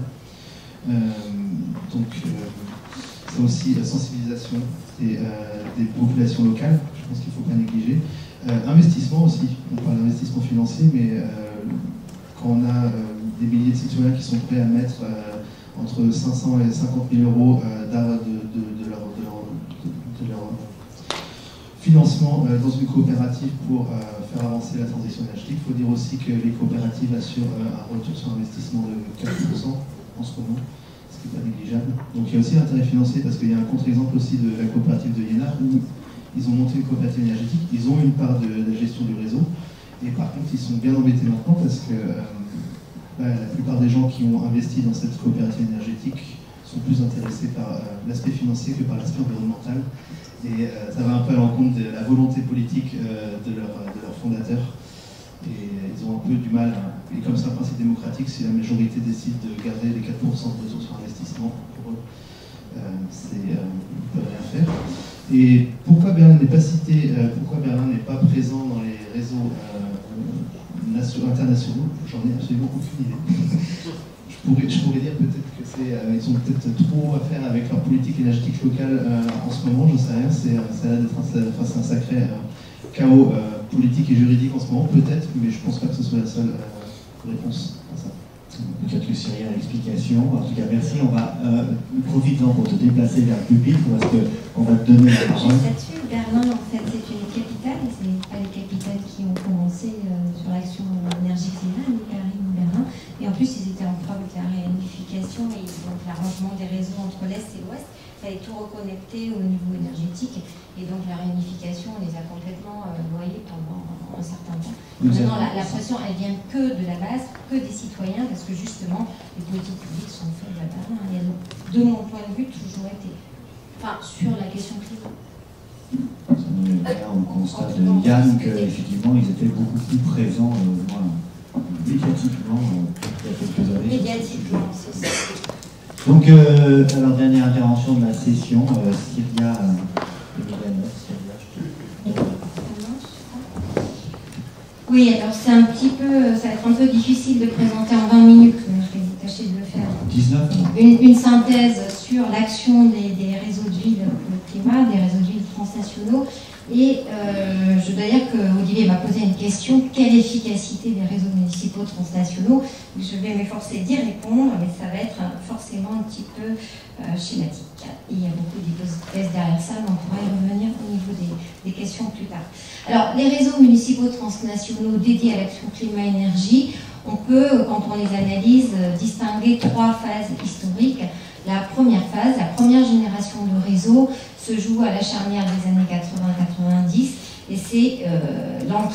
[SPEAKER 2] Donc, c'est aussi la sensibilisation des populations locales, je pense qu'il ne faut pas négliger. Investissement aussi, on parle d'investissement financier, mais quand on a des milliers de citoyens qui sont prêts à mettre entre 500 et 50 000 euros de leur financement dans une coopérative pour faire avancer la transition énergétique, il faut dire aussi que les coopératives assurent un retour sur investissement de 4% en ce moment, ce qui n'est pas négligeable. Donc il y a aussi l'intérêt financier, parce qu'il y a un contre-exemple aussi de la coopérative de Iéna, où ils ont monté une coopérative énergétique, ils ont une part de la gestion du réseau, et par contre ils sont bien embêtés maintenant parce que la plupart des gens qui ont investi dans cette coopérative énergétique sont plus intéressés par l'aspect financier que par l'aspect environnemental. Et ça va un peu à l'encontre de la volonté politique de leur fondateur. Et ils ont un peu du mal, et comme c'est un principe démocratique, si la majorité décide de garder les 4% de ressources sur investissement, pour eux, ils ne peuvent rien faire. Et pourquoi Berlin n'est pas cité, pourquoi Berlin n'est pas présent dans les réseaux internationaux, j'en ai absolument aucune idée. Je pourrais dire peut-être que ils ont peut-être trop à faire avec leur politique énergétique locale en ce moment, j'en sais rien, ça a l'air d'être un sacré chaos politique et juridique en ce moment, peut-être, mais je ne pense pas que ce soit la seule réponse à ça.
[SPEAKER 1] Peut-être que Cyril a l'explication. En tout cas, merci. On va profiter pour te déplacer vers le pupitre parce qu'on va te donner la parole.
[SPEAKER 8] Juste là-dessus, Berlin, en fait, c'est une capitale, et ce n'est pas les capitales qui ont commencé sur l'action énergie climat, ni Paris ni Berlin. Et en plus, ils étaient en proie avec la réunification et donc l'arrangement des réseaux entre l'Est et l'Ouest. Il fallait tout reconnecter au niveau énergétique. Et donc la réunification, on les a complètement noyés pendant un certain temps. Maintenant, la pression, elle vient que de la base, que des citoyens, parce que justement, les politiques publiques sont faites à Berlin. Et elles ont, de mon point de vue, toujours été, sur la question climat.
[SPEAKER 1] Ça nous met au constat de Yann qu'effectivement, ils étaient beaucoup plus présents, médiatiquement, il y a quelques années.
[SPEAKER 8] Médiatiquement, c'est ça.
[SPEAKER 1] Donc, alors, dernière intervention de la session, Cyria Emilianov.
[SPEAKER 8] Oui, alors c'est un petit peu, ça va être un peu difficile de présenter en 20 minutes, mais je vais tâcher de le faire.
[SPEAKER 1] 19.
[SPEAKER 8] Une synthèse sur l'action des réseaux de villes pour le climat, des réseaux de villes transnationaux. Et je dois dire qu'Olivier m'a posé une question, quelle efficacité des réseaux municipaux transnationaux? Je vais m'efforcer d'y répondre, mais ça va être forcément un petit peu schématique. Et il y a beaucoup d'hypothèses derrière ça, mais on pourra y revenir au niveau des questions plus tard. Alors, les réseaux municipaux transnationaux dédiés à l'action climat-énergie, on peut, quand on les analyse, distinguer 3 phases historiques. La première phase, la première génération de réseaux se joue à la charnière des années 80-90 et c'est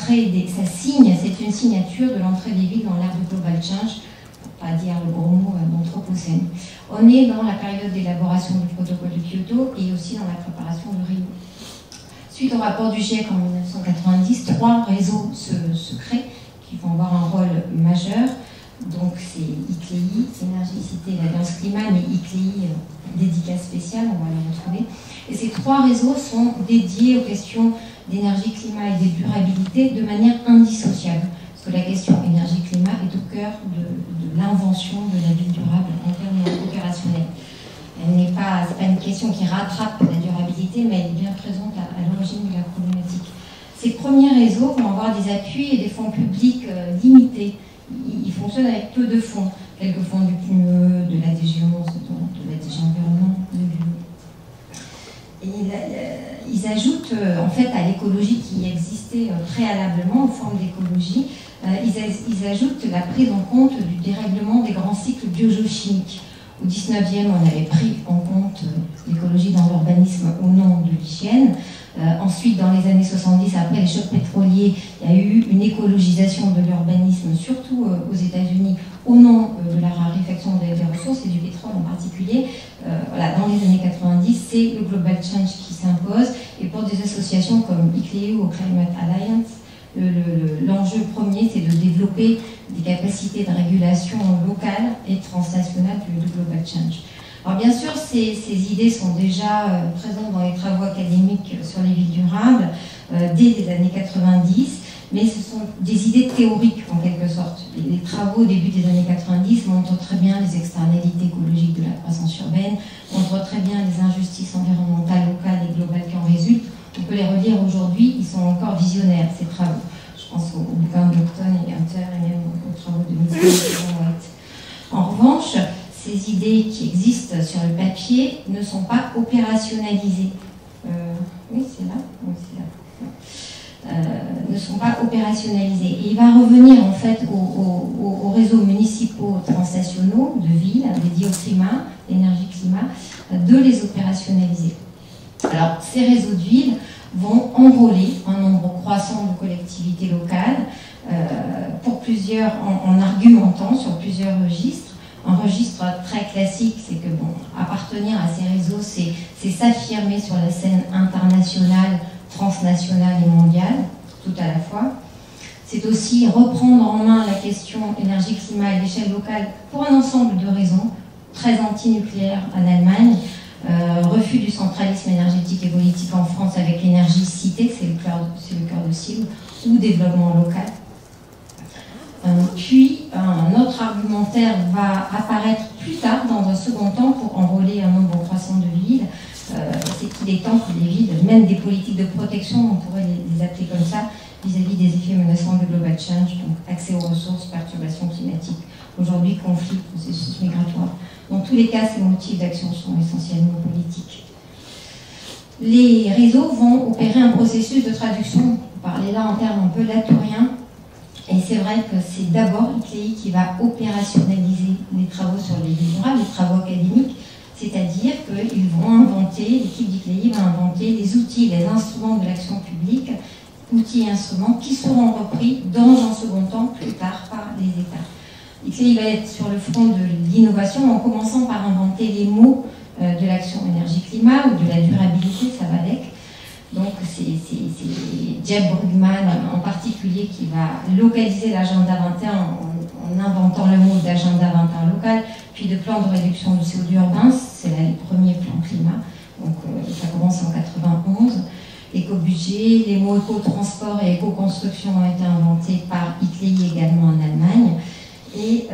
[SPEAKER 8] c'est une signature de l'entrée des villes dans l'ère du Global Change, pour pas dire le gros mot d'anthropocène. On est dans la période d'élaboration du protocole de Kyoto et aussi dans la préparation de Rio. Suite au rapport du GIEC en 1990, 3 réseaux se créent qui vont avoir un rôle majeur. Donc c'est ICLEI, Énergie-Cité, l'Alliance Climat, mais ICLEI, dédicace spéciale, on va le retrouver. Et ces 3 réseaux sont dédiés aux questions d'énergie, climat et de durabilité de manière indissociable. Parce que la question énergie-climat est au cœur de l'invention de la ville durable en termes opérationnels. Elle n'est pas, c'est pas une question qui rattrape la durabilité, mais elle est bien présente à l'origine de la problématique. Ces premiers réseaux vont avoir des appuis et des fonds publics limités. Ils fonctionnent avec peu de fonds, quelques fonds du PNUE, de la DG11, de la DG Environnement, de l'UE. Et ils ajoutent en fait à l'écologie qui existait préalablement, aux formes d'écologie, ils ajoutent la prise en compte du dérèglement des grands cycles biogéochimiques. Au 19e, on avait pris en compte l'écologie dans l'urbanisme au nom de l'hygiène. Ensuite, dans les années 70, après les chocs pétroliers, il y a eu une écologisation de l'urbanisme, surtout aux États-Unis, au nom de la raréfaction des ressources et du pétrole en particulier. Voilà, dans les années 90, c'est le Global Change qui s'impose. Et pour des associations comme ICLEI ou Climate Alliance, L'enjeu premier, c'est de développer des capacités de régulation locale et transnationale du Global Change. Alors bien sûr, ces idées sont déjà présentes dans les travaux académiques sur les villes durables dès les années 90, mais ce sont des idées théoriques en quelque sorte. Les travaux au début des années 90 montrent très bien les externalités écologiques de la croissance urbaine, montrent très bien les injustices environnementales locales et globales qui en résultent. On peut les relire aujourd'hui, ils sont encore visionnaires, ces travaux. Je pense aux bouquins d'Octon et Hunter et même aux travaux de Mitchell. En revanche, ces idées qui existent sur le papier ne sont pas opérationnalisées. Oui, c'est là. Oui, c'est là. Ne sont pas opérationnalisées. Et il va revenir en fait aux réseaux municipaux transnationaux de villes dédiés au climat, énergie-climat, de les opérationnaliser. Alors, ces réseaux de villes vont enrôler un nombre croissant de collectivités locales pour plusieurs, en argumentant sur plusieurs registres. Un registre très classique, c'est que bon, appartenir à ces réseaux, c'est s'affirmer sur la scène internationale, transnationale et mondiale, tout à la fois. C'est aussi reprendre en main la question énergie-climat à l'échelle locale pour un ensemble de raisons, très anti-nucléaire en Allemagne, refus du centralisme énergétique et politique en France avec l'énergie citée, c'est le cœur de cible, ou développement local. Puis, un autre argumentaire va apparaître plus tard, dans un second temps, pour enrôler un nombre croissant de villes. C'est qu'il est temps que les villes mènent des politiques de protection, on pourrait les appeler comme ça, vis-à-vis des effets menaçants de global change, donc accès aux ressources, perturbations climatiques, aujourd'hui conflits, processus migratoires. Dans tous les cas, ces motifs d'action sont essentiellement politiques. Les réseaux vont opérer un processus de traduction, on parlait là en termes un peu latouriens, et c'est vrai que c'est d'abord ICLEI qui va opérationnaliser les travaux sur les villes durables, les travaux académiques, c'est-à-dire qu'ils vont inventer, l'équipe d'ICLEI va inventer les outils, les instruments de l'action publique, outils et instruments qui seront repris dans un second temps, plus tard, par les États. ICLEI va être sur le front de l'innovation en commençant par inventer les mots de l'action énergie-climat ou de la durabilité, ça va avec. Donc c'est Jeb Brugman en particulier qui va localiser l'agenda 21 en inventant le mot d'agenda 21 local, puis de plan de réduction du CO2 urbain, c'est là les premiers plans climat, donc ça commence en 91. Éco-budget, les mots éco-transport et éco-construction ont été inventés par ICLEI également en Allemagne. Et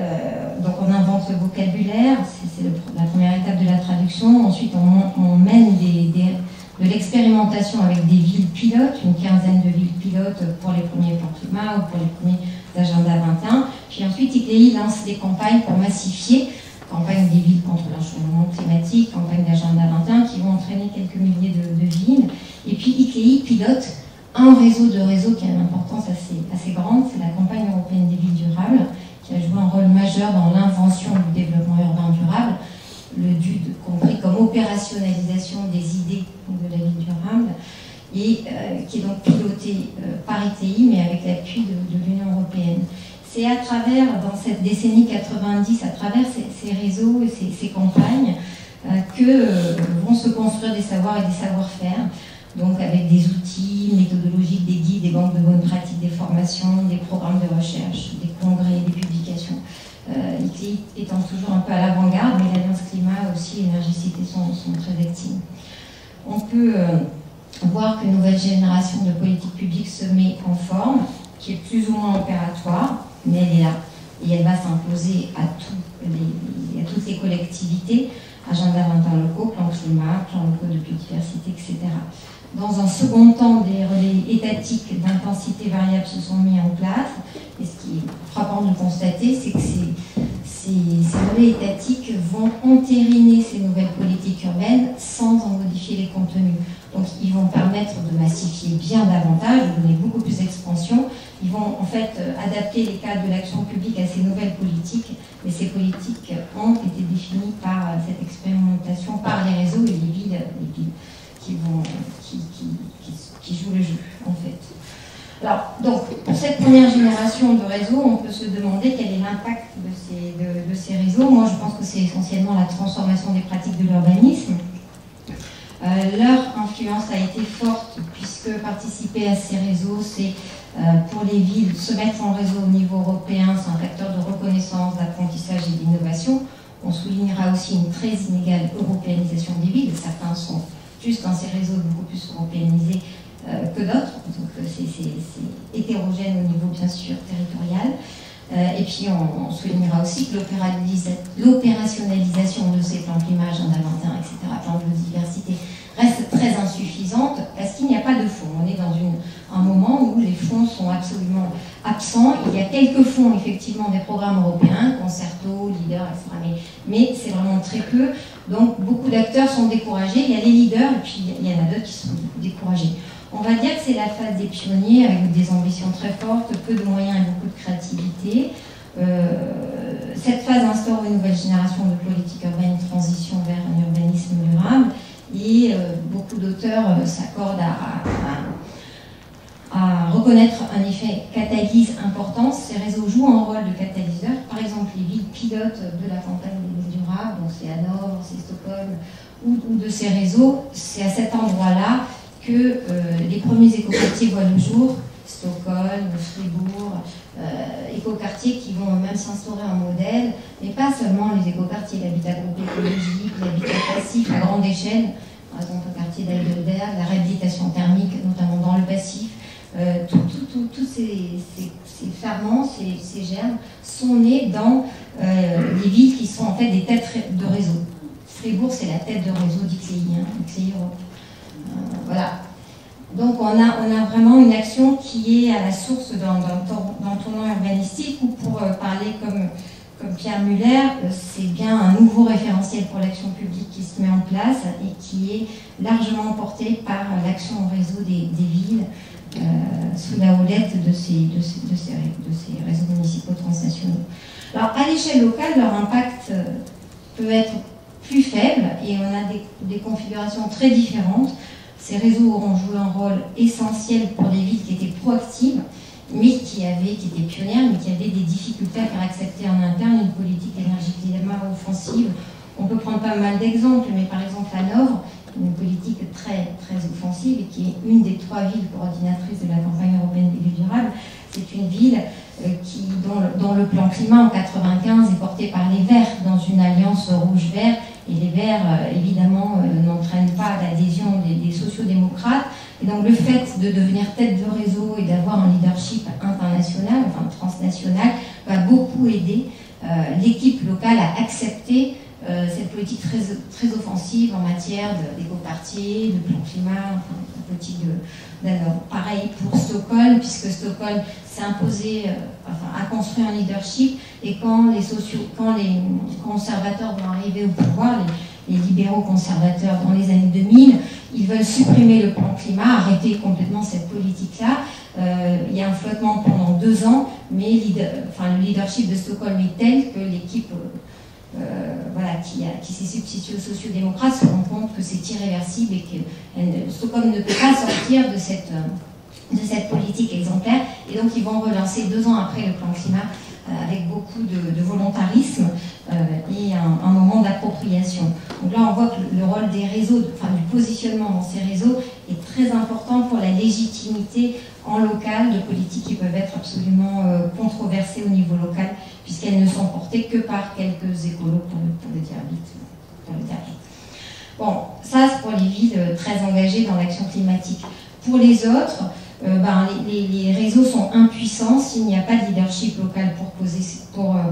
[SPEAKER 8] donc on invente le vocabulaire, c'est la première étape de la traduction. Ensuite on mène de l'expérimentation avec des villes pilotes, une quinzaine de villes pilotes pour les premiers plans climat ou pour les premiers agenda 21. Puis ensuite ICLEI lance des campagnes pour massifier, campagne des villes contre le changement climatique, campagne d'agenda 21 qui vont entraîner quelques milliers de villes. Et puis ICLEI pilote un réseau de réseaux qui a une importance assez grande, c'est la campagne européenne des villes durables, qui a joué un rôle majeur dans l'invention du développement urbain durable, le DUD compris comme opérationnalisation des idées de la ville durable, et qui est donc piloté par ICLEI, mais avec l'appui de l'Union européenne. C'est à travers, dans cette décennie 90, à travers ces réseaux et ces campagnes, que vont se construire des savoirs et des savoir-faire, donc avec des outils méthodologiques, des guides, des banques de bonnes pratiques, des formations, des programmes de recherche, des congrès, des publications. ICLEI étant toujours un peu à l'avant-garde, mais l'Alliance Climat aussi, Énergie-Cité sont très actives. On peut voir qu'une nouvelle génération de politiques publiques se met en forme, qui est plus ou moins opératoire, mais elle est là, et elle va s'imposer à toutes les collectivités, agenda 21 locaux, plan climat, plan locaux de biodiversité, etc. Dans un second temps, des relais étatiques d'intensité variable se sont mis en place. Et ce qui est frappant de constater, c'est que ces relais étatiques vont entériner ces nouvelles politiques urbaines sans en modifier les contenus. Donc ils vont permettre de massifier bien davantage, de donner beaucoup plus d'expansion. Ils vont en fait adapter les cadres de l'action publique à ces nouvelles politiques. Mais ces politiques ont été définies par cette expérimentation, par les réseaux et les villes qui jouent le jeu, en fait. Alors, donc, pour cette première génération de réseaux, on peut se demander quel est l'impact de ces réseaux. Moi, je pense que c'est essentiellement la transformation des pratiques de l'urbanisme. Leur influence a été forte, puisque puisque participer à ces réseaux, c'est pour les villes, se mettre en réseau au niveau européen, c'est un facteur de reconnaissance, d'apprentissage et d'innovation. On soulignera aussi une très inégale européanisation des villes. Certains sont juste dans ces réseaux beaucoup plus européanisés que d'autres, donc c'est hétérogène au niveau bien sûr territorial. Et puis on soulignera aussi que l'opérationnalisation de ces plans climat, agenda 21, etc., plans de biodiversité, reste très insuffisante parce qu'il n'y a pas de fonds. On est dans un moment où les fonds sont absolument absents. Il y a quelques fonds, effectivement, des programmes européens, Concerto, Leader, etc., mais c'est vraiment très peu. Donc beaucoup d'acteurs sont découragés. Il y a les leaders et puis il y en a d'autres qui sont découragés. On va dire que c'est la phase des pionniers avec des ambitions très fortes, peu de moyens et beaucoup de créativité. Cette phase instaure une nouvelle génération de politiques urbaines, transition vers un urbanisme durable. Et beaucoup d'auteurs s'accordent à reconnaître un effet catalyse important. Ces réseaux jouent un rôle de catalyseur. Par exemple, les villes pilotes de la campagne des villes durables, donc c'est Hanovre, c'est Stockholm, ou de ces réseaux, c'est à cet endroit-là que les premiers écoquartiers voient le jour, Stockholm, Fribourg, écoquartiers qui vont même s'instaurer en modèle, mais pas seulement les écoquartiers, l'habitat groupe écologique, l'habitat passif à grande échelle, par exemple le quartier d'Heidelberg, la réhabilitation thermique, notamment dans le passif. Tous ces ferments, ces germes sont nés dans les villes qui sont en fait des têtes de réseau. Fribourg, c'est la tête de réseau d'ICLEI, ICLEI Europe. Voilà. Donc on a vraiment une action qui est à la source d'un tournant urbanistique où, pour parler comme Pierre Muller, c'est bien un nouveau référentiel pour l'action publique qui se met en place et qui est largement porté par l'action en réseau des villes sous la houlette de ces réseaux municipaux transnationaux. Alors à l'échelle locale, leur impact peut être plus faible et on a des configurations très différentes. Ces réseaux auront joué un rôle essentiel pour des villes qui étaient proactives, mais qui étaient pionnières, mais qui avaient des difficultés à faire accepter en interne une politique énergétique offensive. On peut prendre pas mal d'exemples, mais par exemple Hanovre, une politique très, très offensive et qui est une des 3 villes coordinatrices de la campagne européenne des villes durables. C'est une ville dont le plan climat en 1995 est porté par les Verts dans une alliance rouge-vert. Et les Verts, évidemment, n'entraînent pas l'adhésion des sociodémocrates. Et donc le fait de devenir tête de réseau et d'avoir un leadership international, enfin transnational, va beaucoup aider l'équipe locale à accepter cette politique très, très offensive en matière d'écoquartier, de plan climat, enfin, la politique d'Hanovre. Pareil pour Stockholm, puisque Stockholm s'est imposé, a construit un leadership, et quand les conservateurs vont arriver au pouvoir, les libéraux conservateurs dans les années 2000, ils veulent supprimer le plan climat, arrêter complètement cette politique-là. Il y a un flottement pendant 2 ans, mais le leadership de Stockholm est tel que l'équipe qui s'est substituée aux sociodémocrates se rend compte que c'est irréversible et que Stockholm ne peut pas sortir de cette politique exemplaire. Et donc ils vont relancer 2 ans après le plan climat avec beaucoup de volontarisme et un moment d'appropriation. Donc là on voit que le rôle des réseaux, du positionnement dans ces réseaux est très important pour la légitimité en local de politiques qui peuvent être absolument controversées au niveau local, puisqu'elles ne sont portées que par quelques écolos, pour le dire vite. Bon, ça c'est pour les villes très engagées dans l'action climatique. Pour les autres, les réseaux sont impuissants s'il n'y a pas de leadership local pour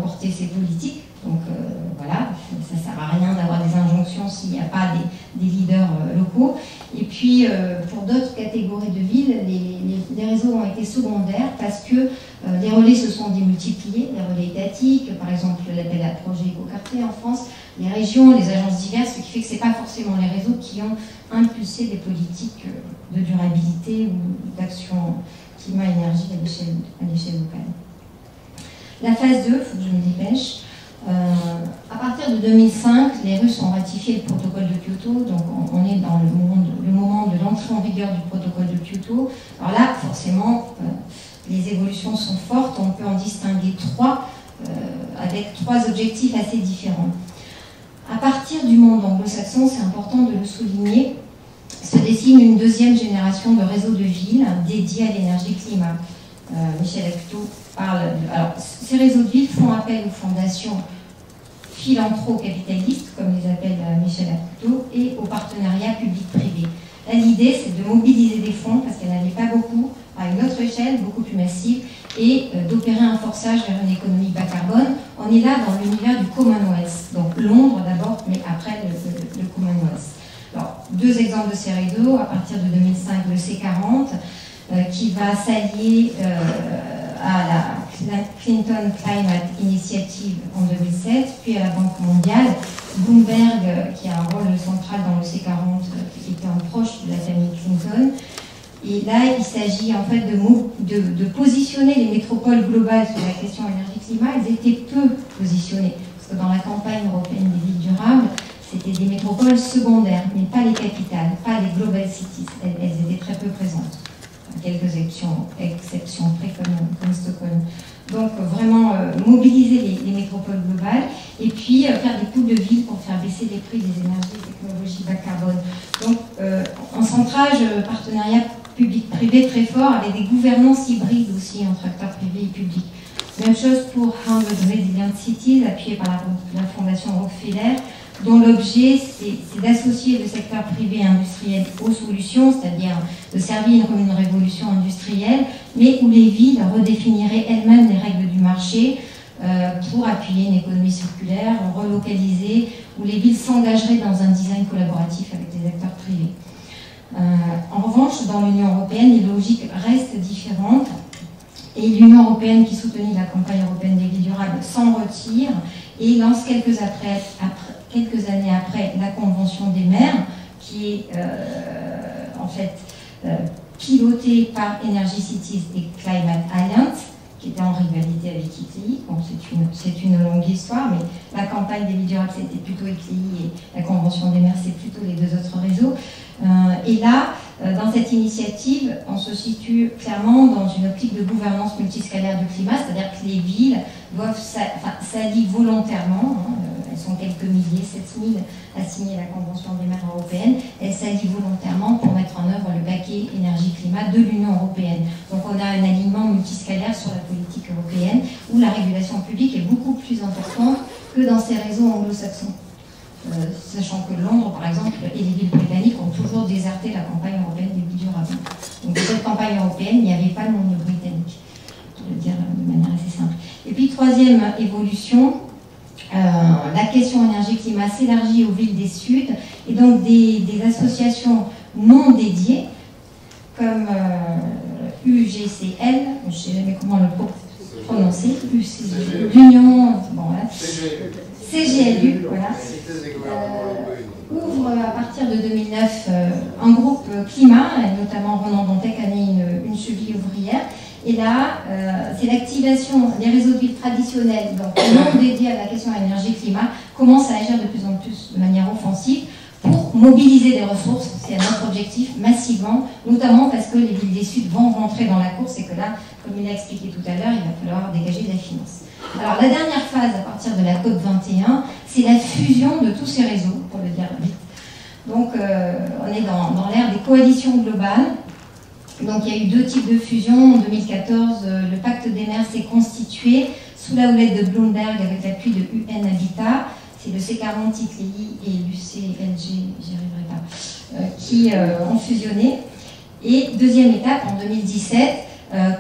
[SPEAKER 8] porter ces politiques. Donc voilà, ça ne sert à rien d'avoir des injonctions s'il n'y a pas des leaders locaux. Et puis pour d'autres catégories de villes, les réseaux ont été secondaires parce que les relais se sont démultipliés, les relais étatiques, par exemple l'appel à projet écoquartier en France, les régions, les agences diverses, ce qui fait que ce n'est pas forcément les réseaux qui ont impulsé des politiques de durabilité ou d'action climat-énergie à l'échelle locale. La phase 2, il faut que je me dépêche. À partir de 2005, les Russes ont ratifié le protocole de Kyoto, donc on est dans le moment de l'entrée en vigueur du protocole de Kyoto. Alors là, forcément, les évolutions sont fortes, on peut en distinguer 3, avec 3 objectifs assez différents. À partir du monde anglo-saxon, c'est important de le souligner, se dessine une deuxième génération de réseaux de villes dédiés à l'énergie-climat. Michel Acuto parle de... Alors, ces réseaux de villes font appel aux fondations philantro-capitalistes, comme les appelle Michel Acuto, et aux partenariats publics-privés. Là, l'idée, c'est de mobiliser des fonds, parce qu'il n'y en avait pas beaucoup, à une autre échelle, beaucoup plus massive, et d'opérer un forçage vers une économie bas carbone. On est là dans l'univers du Commonwealth, donc Londres d'abord, mais après le Commonwealth. Alors, deux exemples de ces réseaux, à partir de 2005, le C40, qui va s'allier à la Clinton Climate Initiative en 2007, puis à la Banque mondiale. Bloomberg, qui a un rôle central dans le C40, qui était un proche de la famille Clinton. Et là, il s'agit en fait de positionner les métropoles globales sur la question énergie-climat. Elles étaient peu positionnées, parce que dans la campagne européenne des villes durables, c'était des métropoles secondaires, mais pas les capitales, pas les global cities. Elles étaient très peu présentes. Quelques exceptions près comme Stockholm. Donc vraiment mobiliser les métropoles globales et puis faire des poules de ville pour faire baisser les prix des énergies et technologies bas carbone. Donc un centrage partenariat public-privé très fort avec des gouvernances hybrides aussi entre acteurs privés et publics. Même chose pour 100 Resilient Cities, appuyé par la Fondation Rockefeller, dont l'objet, c'est d'associer le secteur privé et industriel aux solutions, c'est-à-dire de servir une révolution industrielle, mais où les villes redéfiniraient elles-mêmes les règles du marché pour appuyer une économie circulaire, relocaliser, où les villes s'engageraient dans un design collaboratif avec les acteurs privés. En revanche, dans l'Union européenne, les logiques restent différentes. Et l'Union européenne, qui soutenait la campagne européenne des villes durables, s'en retire et lance quelques années après la Convention des maires, qui est en fait pilotée par Energy Cities et Climate Alliance, qui était en rivalité avec ICLEI. Bon, c'est une longue histoire, mais la campagne des villes durables, c'était plutôt ICLEI et la Convention des maires, c'est plutôt les deux autres réseaux. Et là, dans cette initiative, on se situe clairement dans une optique de gouvernance multiscalaire du climat, c'est-à-dire que les villes doivent s'allier volontairement, elles sont quelques milliers, 7000 à signer la Convention des maires européenne, elles s'allient volontairement pour mettre en œuvre le paquet énergie-climat de l'Union européenne. Donc on a un alignement multiscalaire sur la politique européenne, où la régulation publique est beaucoup plus importante que dans ces réseaux anglo-saxons. Sachant que Londres, par exemple, et les villes britanniques ont toujours déserté la campagne européenne des villes durables. Donc, dans cette campagne européenne, il n'y avait pas le monde britannique, pour le dire de manière assez simple. Et puis, troisième évolution, la question énergie-climat s'élargit aux villes des Suds, et donc des associations non dédiées, comme UGCL, je ne sais jamais comment le prononcer, l'Union, bon, voilà. CGLU, voilà, ouvre à partir de 2009 un groupe climat, notamment Ronan Dantec a né une cheville ouvrière. Et là, c'est l'activation des réseaux de villes traditionnels, donc non dédiés à la question énergie-climat, commence à agir de plus en plus de manière offensive pour mobiliser des ressources, c'est notre objectif, massivement, notamment parce que les villes des Suds vont rentrer dans la course et que là, comme il l'a expliqué tout à l'heure, il va falloir dégager de la finance. Alors la dernière phase à partir de la COP21, c'est la fusion de tous ces réseaux, pour le dire vite. Donc on est dans l'ère des coalitions globales. Donc il y a eu deux types de fusion. En 2014, le pacte des maires s'est constitué sous la houlette de Bloomberg avec l'appui de UN Habitat. C'est le C40, ICLEI et l'UCLG, j'y arriverai pas, qui ont fusionné. Et deuxième étape, en 2017,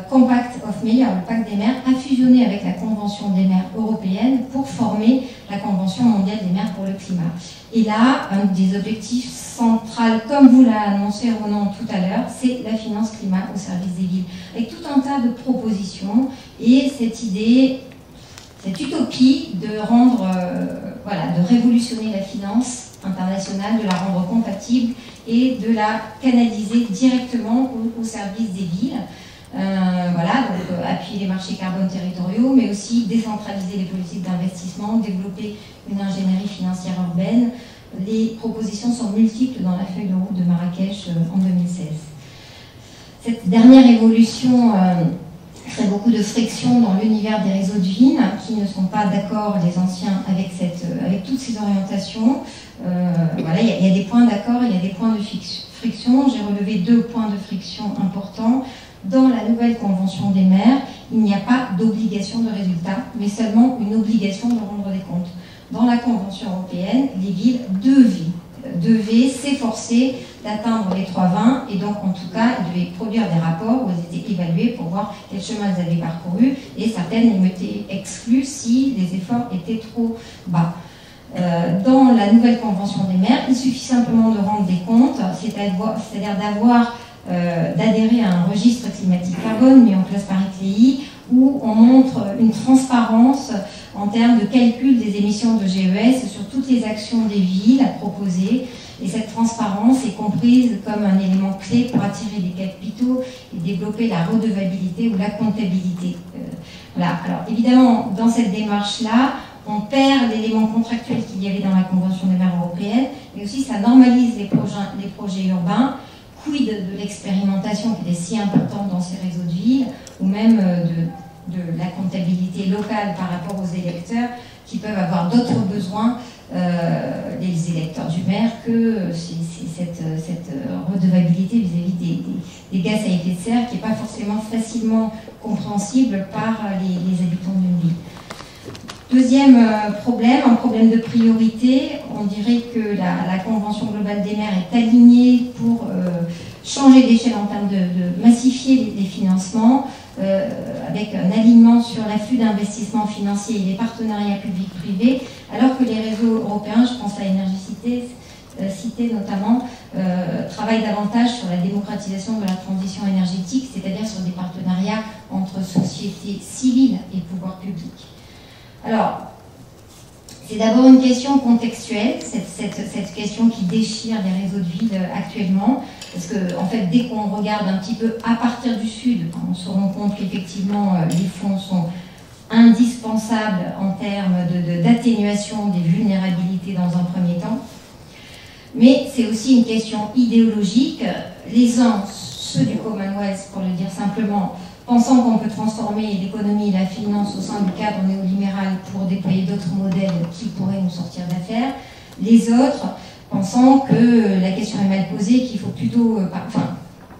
[SPEAKER 8] Compact of Mayors, le pacte des maires, a fusionné avec la Convention des maires européenne pour former la Convention mondiale des maires pour le climat. Et là, un des objectifs centraux, comme vous l'a annoncé Ronan tout à l'heure, c'est la finance climat au service des villes, avec tout un tas de propositions et cette idée, cette utopie de rendre, de révolutionner la finance internationale, de la rendre compatible et de la canaliser directement au service des villes. Donc appuyer les marchés carbone territoriaux, mais aussi décentraliser les politiques d'investissement, développer une ingénierie financière urbaine. Les propositions sont multiples dans la feuille de route de Marrakech en 2016. Cette dernière évolution crée beaucoup de frictions dans l'univers des réseaux de villes qui ne sont pas d'accord, les anciens, avec toutes ces orientations. Il y a des points d'accord, il y a des points de friction, j'ai relevé 2 points de friction importants. Dans la nouvelle Convention des maires, il n'y a pas d'obligation de résultat, mais seulement une obligation de rendre des comptes. Dans la Convention européenne, les villes devaient s'efforcer d'atteindre les 3,20 et donc en tout cas, elles devaient produire des rapports où elles étaient évaluées pour voir quel chemin elles avaient parcouru et certaines étaient exclues si les efforts étaient trop bas. Dans la nouvelle Convention des maires, il suffit simplement de rendre des comptes, c'est-à-dire d'adhérer à un registre climatique carbone mis en place par ICLEI où on montre une transparence en termes de calcul des émissions de GES sur toutes les actions des villes à proposer. Et cette transparence est comprise comme un élément clé pour attirer des capitaux et développer la redevabilité ou la comptabilité. Voilà. Alors évidemment, dans cette démarche-là, on perd l'élément contractuel qu'il y avait dans la Convention des maires européenne, mais aussi ça normalise les projets urbains. Quid de l'expérimentation qui est si importante dans ces réseaux de villes, ou même de la comptabilité locale par rapport aux électeurs qui peuvent avoir d'autres besoins, les électeurs du maire, que cette redevabilité vis-à-vis des gaz à effet de serre qui n'est pas forcément facilement compréhensible par les habitants d'une ville. Deuxième problème, un problème de priorité. On dirait que la Convention globale des maires est alignée pour changer d'échelle en termes de massifier les financements, avec un alignement sur l'afflux d'investissements financiers et les partenariats publics-privés, alors que les réseaux européens, je pense à Énergie Cité notamment, travaillent davantage sur la démocratisation de la transition énergétique, c'est-à-dire sur des partenariats entre sociétés civiles et pouvoirs publics. Alors, c'est d'abord une question contextuelle, cette question qui déchire les réseaux de villes actuellement, parce que en fait, dès qu'on regarde un petit peu à partir du sud, on se rend compte qu'effectivement les fonds sont indispensables en termes d'atténuation des vulnérabilités dans un premier temps. Mais c'est aussi une question idéologique. Les uns, ceux du Commonwealth, pour le dire simplement, pensant qu'on peut transformer l'économie et la finance au sein du cadre néolibéral pour déployer d'autres modèles qui pourraient nous sortir d'affaires. Les autres pensant que la question est mal posée, qu'il faut plutôt... enfin,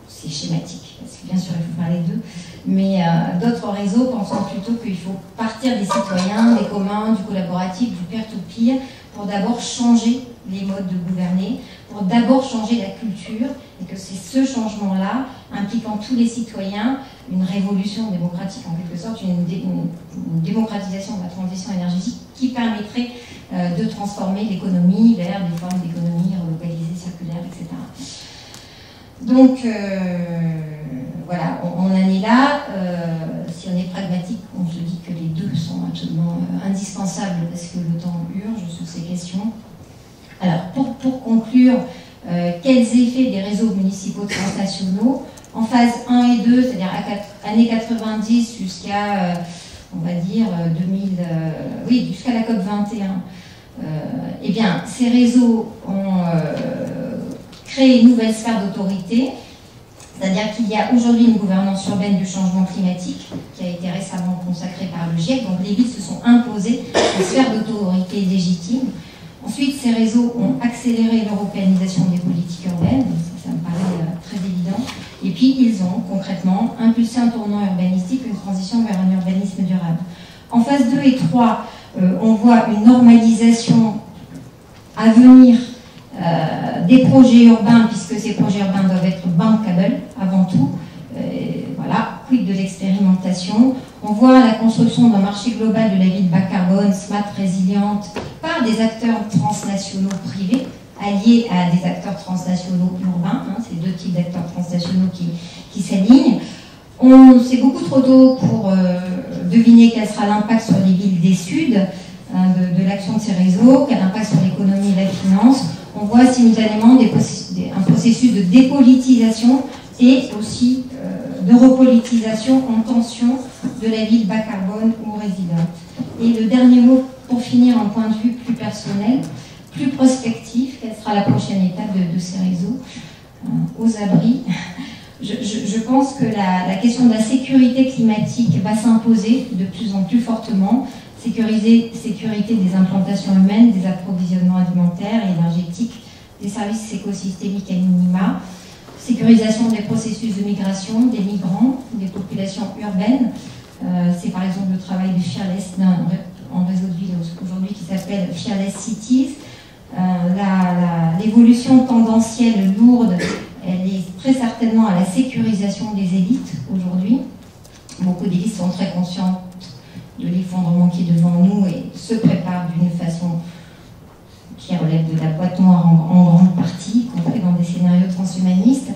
[SPEAKER 8] c'est schématique, parce que bien sûr il faut faire les deux, mais d'autres réseaux pensant plutôt qu'il faut partir des citoyens, des communs, du collaboratif, du peer-to-peer, pour d'abord changer les modes de gouverner, pour d'abord changer la culture, et que c'est ce changement-là, impliquant tous les citoyens, une révolution démocratique en quelque sorte, une démocratisation de la transition énergétique qui permettrait de transformer l'économie vers des formes d'économie relocalisée, circulaire, etc. Donc, voilà, on en est là. Si on est pragmatique, on se dit que les deux sont absolument indispensables parce que le temps urge sur ces questions. Alors, pour conclure, quels effets des réseaux municipaux transnationaux en phase 1 et 2, c'est-à-dire années 90 jusqu'à, on va dire, jusqu'à la COP 21, eh bien, ces réseaux ont créé une nouvelle sphère d'autorité, c'est-à-dire qu'il y a aujourd'hui une gouvernance urbaine du changement climatique qui a été récemment consacrée par le GIEC, donc les villes se sont imposées une sphère d'autorité légitime. Ensuite, ces réseaux ont accéléré l'européanisation des politiques urbaines, ça me paraît très évident, et puis ils ont concrètement impulsé un tournant urbanistique, une transition vers un urbanisme durable. En phase 2 et 3, on voit une normalisation à venir des projets urbains, puisque ces projets urbains doivent être bankable avant tout. Voilà, quid de l'expérimentation. On voit la construction d'un marché global de la ville bas carbone, smart, résiliente, par des acteurs transnationaux privés, alliés à des acteurs transnationaux urbains. C'est deux types d'acteurs transnationaux qui s'alignent. C'est beaucoup trop tôt pour deviner quel sera l'impact sur les villes des Suds de l'action de ces réseaux, quel impact sur l'économie et la finance. On voit simultanément un processus de dépolitisation et aussi de repolitisation en tension de la ville bas carbone ou résiliente. Et le dernier mot, pour finir, un point de vue plus personnel, plus prospectif, quelle sera la prochaine étape de ces réseaux aux abris. Je pense que la question de la sécurité climatique va s'imposer de plus en plus fortement. Sécurité des implantations humaines, des approvisionnements alimentaires et énergétiques des services écosystémiques à minima, sécurisation des processus de migration, des migrants, des populations urbaines. C'est par exemple le travail du Fearless en réseau de ville aujourd'hui qui s'appelle Fearless Cities. L'évolution tendancielle lourde, elle est très certainement à la sécurisation des élites aujourd'hui. Beaucoup d'élites sont très conscientes de l'effondrement qui est devant nous et se préparent d'une façon qui relève de la boîte noire en grande partie, y compris dans des scénarios transhumanistes.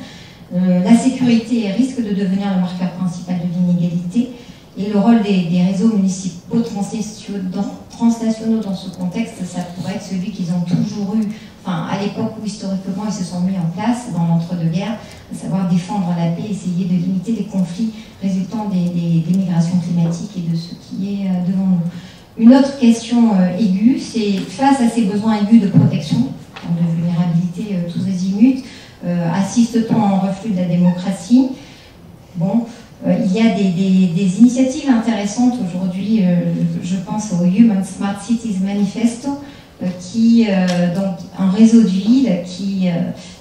[SPEAKER 8] La sécurité risque de devenir le marqueur principal de l'inégalité. Et le rôle des réseaux municipaux transnationaux dans ce contexte, ça pourrait être celui qu'ils ont toujours eu, enfin à l'époque où historiquement ils se sont mis en place dans l'entre-deux-guerres, à savoir défendre la paix, essayer de limiter les conflits résultant des migrations climatiques et de ce qui est devant nous. Une autre question aiguë, c'est face à ces besoins aigus de protection, de vulnérabilité tous azimuts, assiste-t-on en reflux de la démocratie? Bon. Il y a des initiatives intéressantes aujourd'hui, je pense au Human Smart Cities Manifesto, donc un réseau de villes qui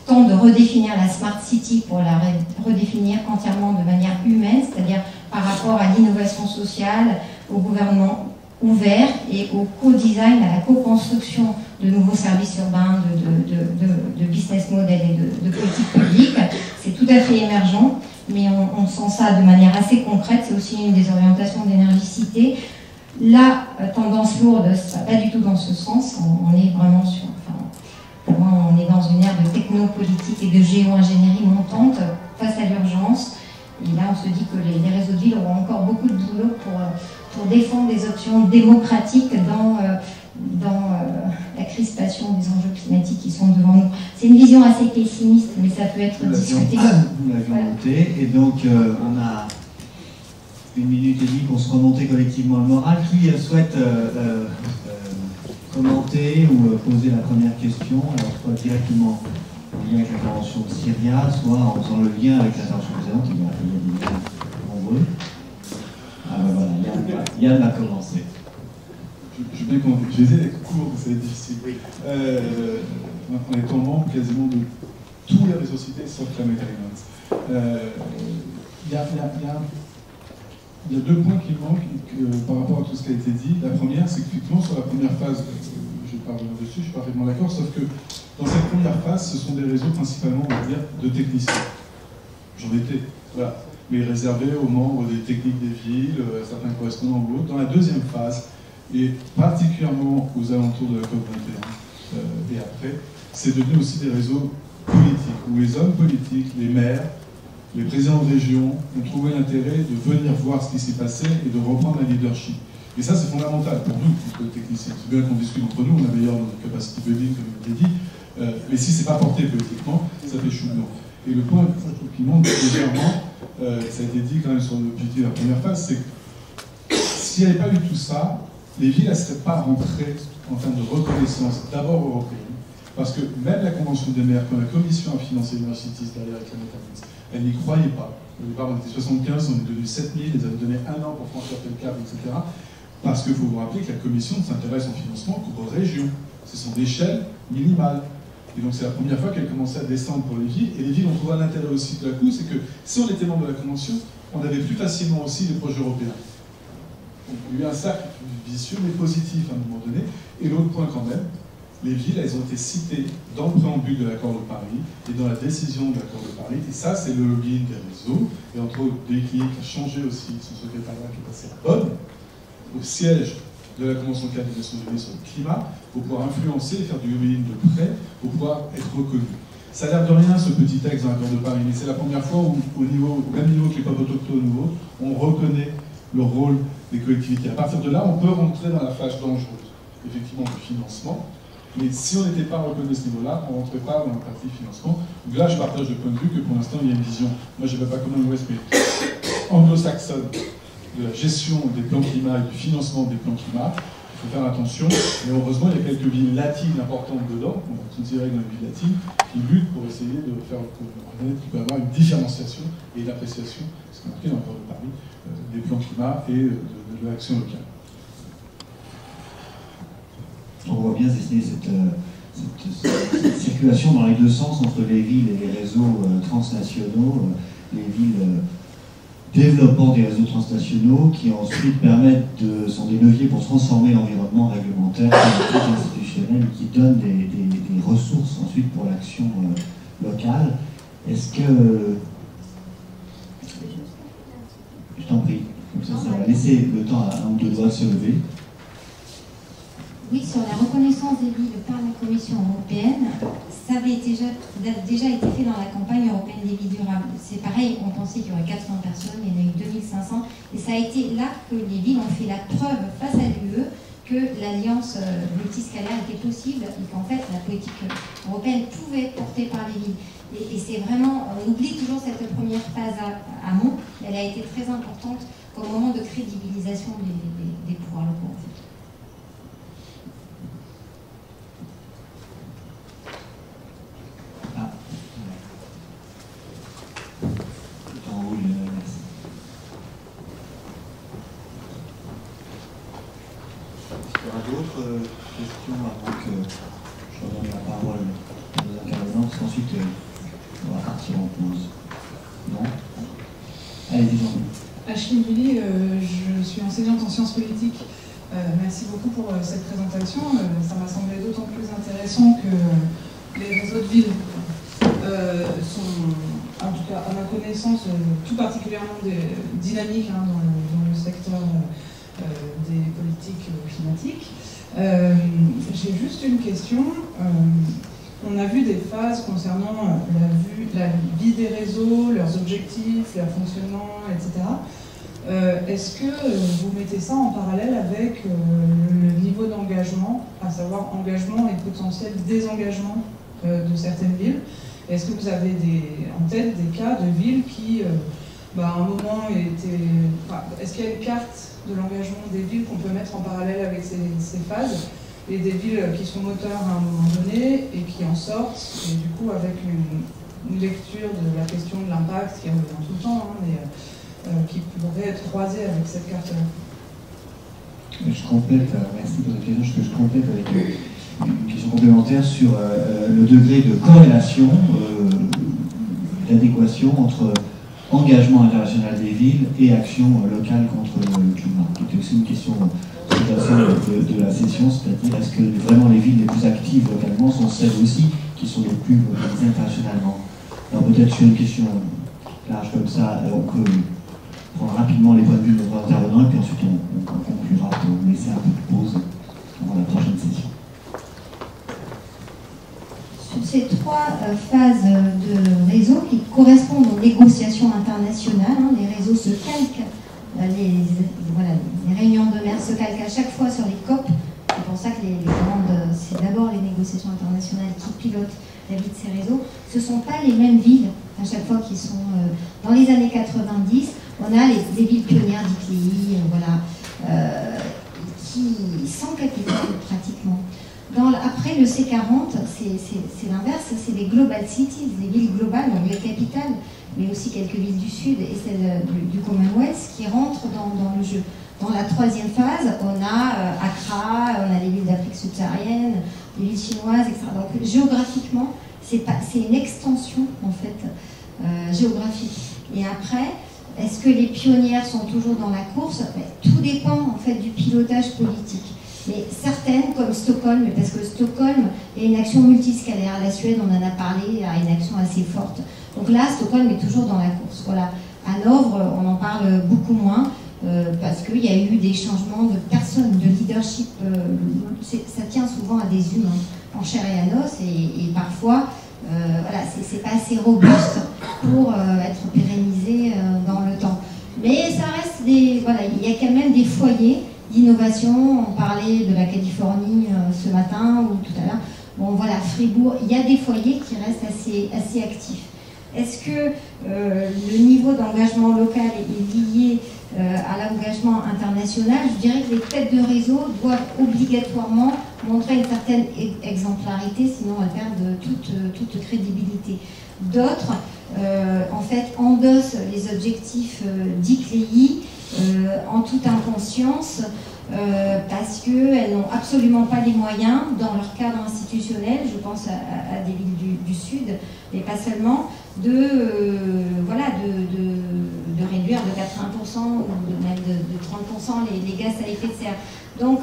[SPEAKER 8] tente de redéfinir la Smart City pour la redéfinir entièrement de manière humaine, c'est-à-dire par rapport à l'innovation sociale, au gouvernement ouvert et au co-design, à la co-construction de nouveaux services urbains, de business model et de politiques publiques. C'est tout à fait émergent, mais on sent ça de manière assez concrète. C'est aussi une des orientations d'Énergie-Cité. La tendance lourde, ça va pas du tout dans ce sens. On est vraiment sur... Enfin, pour moi, on est dans une ère de technopolitique et de géo-ingénierie montante face à l'urgence. Et là, on se dit que les réseaux de ville auront encore beaucoup de boulot pour défendre des options démocratiques dans la crispation des enjeux climatiques qui sont devant nous. C'est une vision assez pessimiste, mais ça peut être discuté.
[SPEAKER 1] Vous l'aviez noté, et donc on a 1 minute et demie pour se remonter collectivement le moral. Qui souhaite commenter ou poser la première question, alors soit directement en lien avec l'intervention de Cyria, soit en faisant le lien avec l'intervention précédente, il y a des liens nombreux. Ah ben voilà, Yann va commencer.
[SPEAKER 5] Je vais essayer d'être court, ça va être difficile. Oui. On est en membre quasiment de tous les réseaux cités sauf Climate Agreement. Il y a 2 points qui manquent par rapport à tout ce qui a été dit. La première, c'est qu'effectivement, sur la première phase, je ne vais pas revenir dessus, je suis parfaitement d'accord, sauf que dans cette première phase, ce sont des réseaux principalement, on va dire, de techniciens. J'en étais, voilà. Mais réservés aux membres des techniques des villes, certains correspondants ou autres. Dans la deuxième phase, et particulièrement aux alentours de la COP21 et après, c'est devenu aussi des réseaux politiques, où les hommes politiques, les maires, les présidents de région ont trouvé l'intérêt de venir voir ce qui s'est passé et de reprendre la leadership. Et ça, c'est fondamental pour nous, pour les techniciens. C'est bien qu'on discute entre nous, on a d'ailleurs notre capacity building, comme je l'ai dit, mais si c'est pas porté politiquement, ça fait chou blanc. Et le point qui manque légèrement, ça a été dit quand même sur l'objectif de la première phase, c'est que s'il n'y avait pas eu tout ça, les villes ne seraient pas rentrées en termes de reconnaissance, d'abord européenne, parce que même la Convention des maires, quand la Commission a financé l'Université derrière avec la métaphore, elle n'y croyait pas. Au départ, on était 75, on est devenu 7000, ils avaient donné 1 an pour franchir tel cap, etc. Parce qu'il faut vous rappeler que la Commission ne s'intéresse en financement qu'aux régions. C'est son échelle minimale. Et donc c'est la première fois qu'elle commençait à descendre pour les villes. Et les villes ont trouvé un intérêt aussi de la coup, c'est que si on était membre de la Convention, on avait plus facilement aussi les projets européens. Donc il y a eu un cercle vicieux, mais positif à un moment donné. Et l'autre point quand même, les villes, elles ont été citées dans le préambule de l'accord de Paris et dans la décision de l'accord de Paris. Et ça, c'est le lobbying des réseaux. Et entre autres, qui a changé aussi son secrétariat, qui est passé à Bonn, au siège de la Convention cadre des Nations Unies sur le climat, pour pouvoir influencer et faire du lobbying de près, pour pouvoir être reconnu. Ça a l'air de rien, ce petit texte dans l'accord de Paris, mais c'est la première fois où, au même niveau que les peuples autochtones ou autres, on reconnaît le rôle des collectivités. À partir de là, on peut rentrer dans la phase dangereuse, effectivement, du financement. Mais si on n'était pas reconnu à ce niveau-là, on ne rentrait pas dans la partie financement. Donc là, je partage le point de vue que pour l'instant, il y a une vision, moi je ne vais pas comme l'Ouest, mais anglo-saxonne, de la gestion des plans climat et du financement des plans climat. Il faut faire attention. Mais heureusement, il y a quelques villes latines importantes dedans, on va considérer dans les villes latines, qui luttent pour essayer de faire reconnaître qu'il peut y avoir une différenciation et une appréciation, ce qu'on a marqué dans l'accord de Paris, des plans climat et de l'action locale.
[SPEAKER 1] On voit bien, Cécile, cette circulation dans les deux sens entre les villes et les réseaux transnationaux, les villes développant des réseaux transnationaux qui ensuite sont des leviers pour transformer l'environnement réglementaire, politique, institutionnel, qui donnent des ressources ensuite pour l'action locale. Est-ce que... Je t'en prie, comme ça va laisser le temps à un ou deux doigts de se lever.
[SPEAKER 8] Oui, sur la reconnaissance des villes par la Commission européenne, ça avait déjà été fait dans la campagne européenne des villes durables. C'est pareil, on pensait qu'il y aurait 400 personnes, il y en a eu 2500, et ça a été là que les villes ont fait la preuve face à l'UE que l'alliance multiscalaire était possible et qu'en fait la politique européenne pouvait être portée par les villes. Et c'est vraiment, on oublie toujours cette première phase amont, elle a été très importante comme moment de crédibilisation des pouvoirs locaux en fait.
[SPEAKER 1] D'autres questions avant que je redonne la parole aux intervenants, parce qu'ensuite on va partir en pause. Non? Allez, dis-moi.
[SPEAKER 9] Achille Billy, je suis enseignante en sciences politiques. Merci beaucoup pour cette présentation. Ça m'a semblé d'autant plus intéressant que les réseaux de villes sont, en tout cas à ma connaissance, tout particulièrement dynamiques dans le secteur des politiques climatiques. J'ai juste une question. On a vu des phases concernant la vie des réseaux, leurs objectifs, leur fonctionnement, etc. Est-ce que vous mettez ça en parallèle avec le niveau d'engagement, à savoir engagement et potentiel désengagement de certaines villes? Est-ce que vous avez en tête des cas de villes qui, à un moment, est-ce qu'il y a une carte de l'engagement des villes qu'on peut mettre en parallèle avec ces phases, et des villes qui sont moteurs à un moment donné et qui en sortent, et du coup avec une lecture de la question de l'impact qui revient tout le temps, mais qui pourrait être croisée avec cette carte-là?
[SPEAKER 1] Je complète, merci pour cette question, je complète avec une question complémentaire sur le degré de corrélation, d'adéquation entre engagement international des villes et action locale contre le climat. C'était aussi une question de la session, c'est-à-dire est-ce que vraiment les villes les plus actives localement sont celles aussi qui sont les plus mobilisées internationalement? Alors peut-être sur une question large comme ça, on peut prendre rapidement les points de vue de nos intervenants et puis ensuite on conclura pour laisser un peu de pause avant la prochaine session.
[SPEAKER 8] Sur ces trois phases de réseau qui correspondent aux négociations internationales, les réseaux se calquent, les réunions de mer se calquent à chaque fois sur les COP. C'est pour ça que c'est d'abord les négociations internationales qui pilotent la vie de ces réseaux. Ce ne sont pas les mêmes villes à chaque fois qui sont dans les années 90. On a les villes pionnières d'ICLEI, qui sans capital pratiquement. Après le C40, c'est l'inverse, c'est les global cities, les villes globales, donc les capitales, mais aussi quelques villes du Sud et celles du Commonwealth qui rentrent dans le jeu. Dans la troisième phase, on a Accra, on a les villes d'Afrique subsaharienne, les villes chinoises, etc. Donc géographiquement, c'est une extension en fait géographique. Et après, est-ce que les pionnières sont toujours dans la course? Tout dépend en fait du pilotage politique. Mais certaines, comme Stockholm, parce que Stockholm est une action multiscalaire. La Suède, on en a parlé, a une action assez forte. Donc là, Stockholm est toujours dans la course. Voilà. Hanovre, on en parle beaucoup moins, parce qu'il y a eu des changements de personnes, de leadership. Ça tient souvent à des humains, en chair et en os, et parfois, c'est pas assez robuste pour être pérennisé dans le temps. Mais ça reste il y a quand même des foyers d'innovation. On parlait de la Californie ce matin ou tout à l'heure. Bon voilà, Fribourg, il y a des foyers qui restent assez actifs. Est-ce que le niveau d'engagement local est lié à l'engagement international? Je dirais que les têtes de réseau doivent obligatoirement montrer une certaine exemplarité, sinon elles perdent toute crédibilité. D'autres, en fait, endossent les objectifs d'ICLEI en toute inconscience, parce qu'elles n'ont absolument pas les moyens, dans leur cadre institutionnel, je pense à des villes du Sud, et pas seulement, de réduire de 80% ou même de 30% les gaz à effet de serre. Donc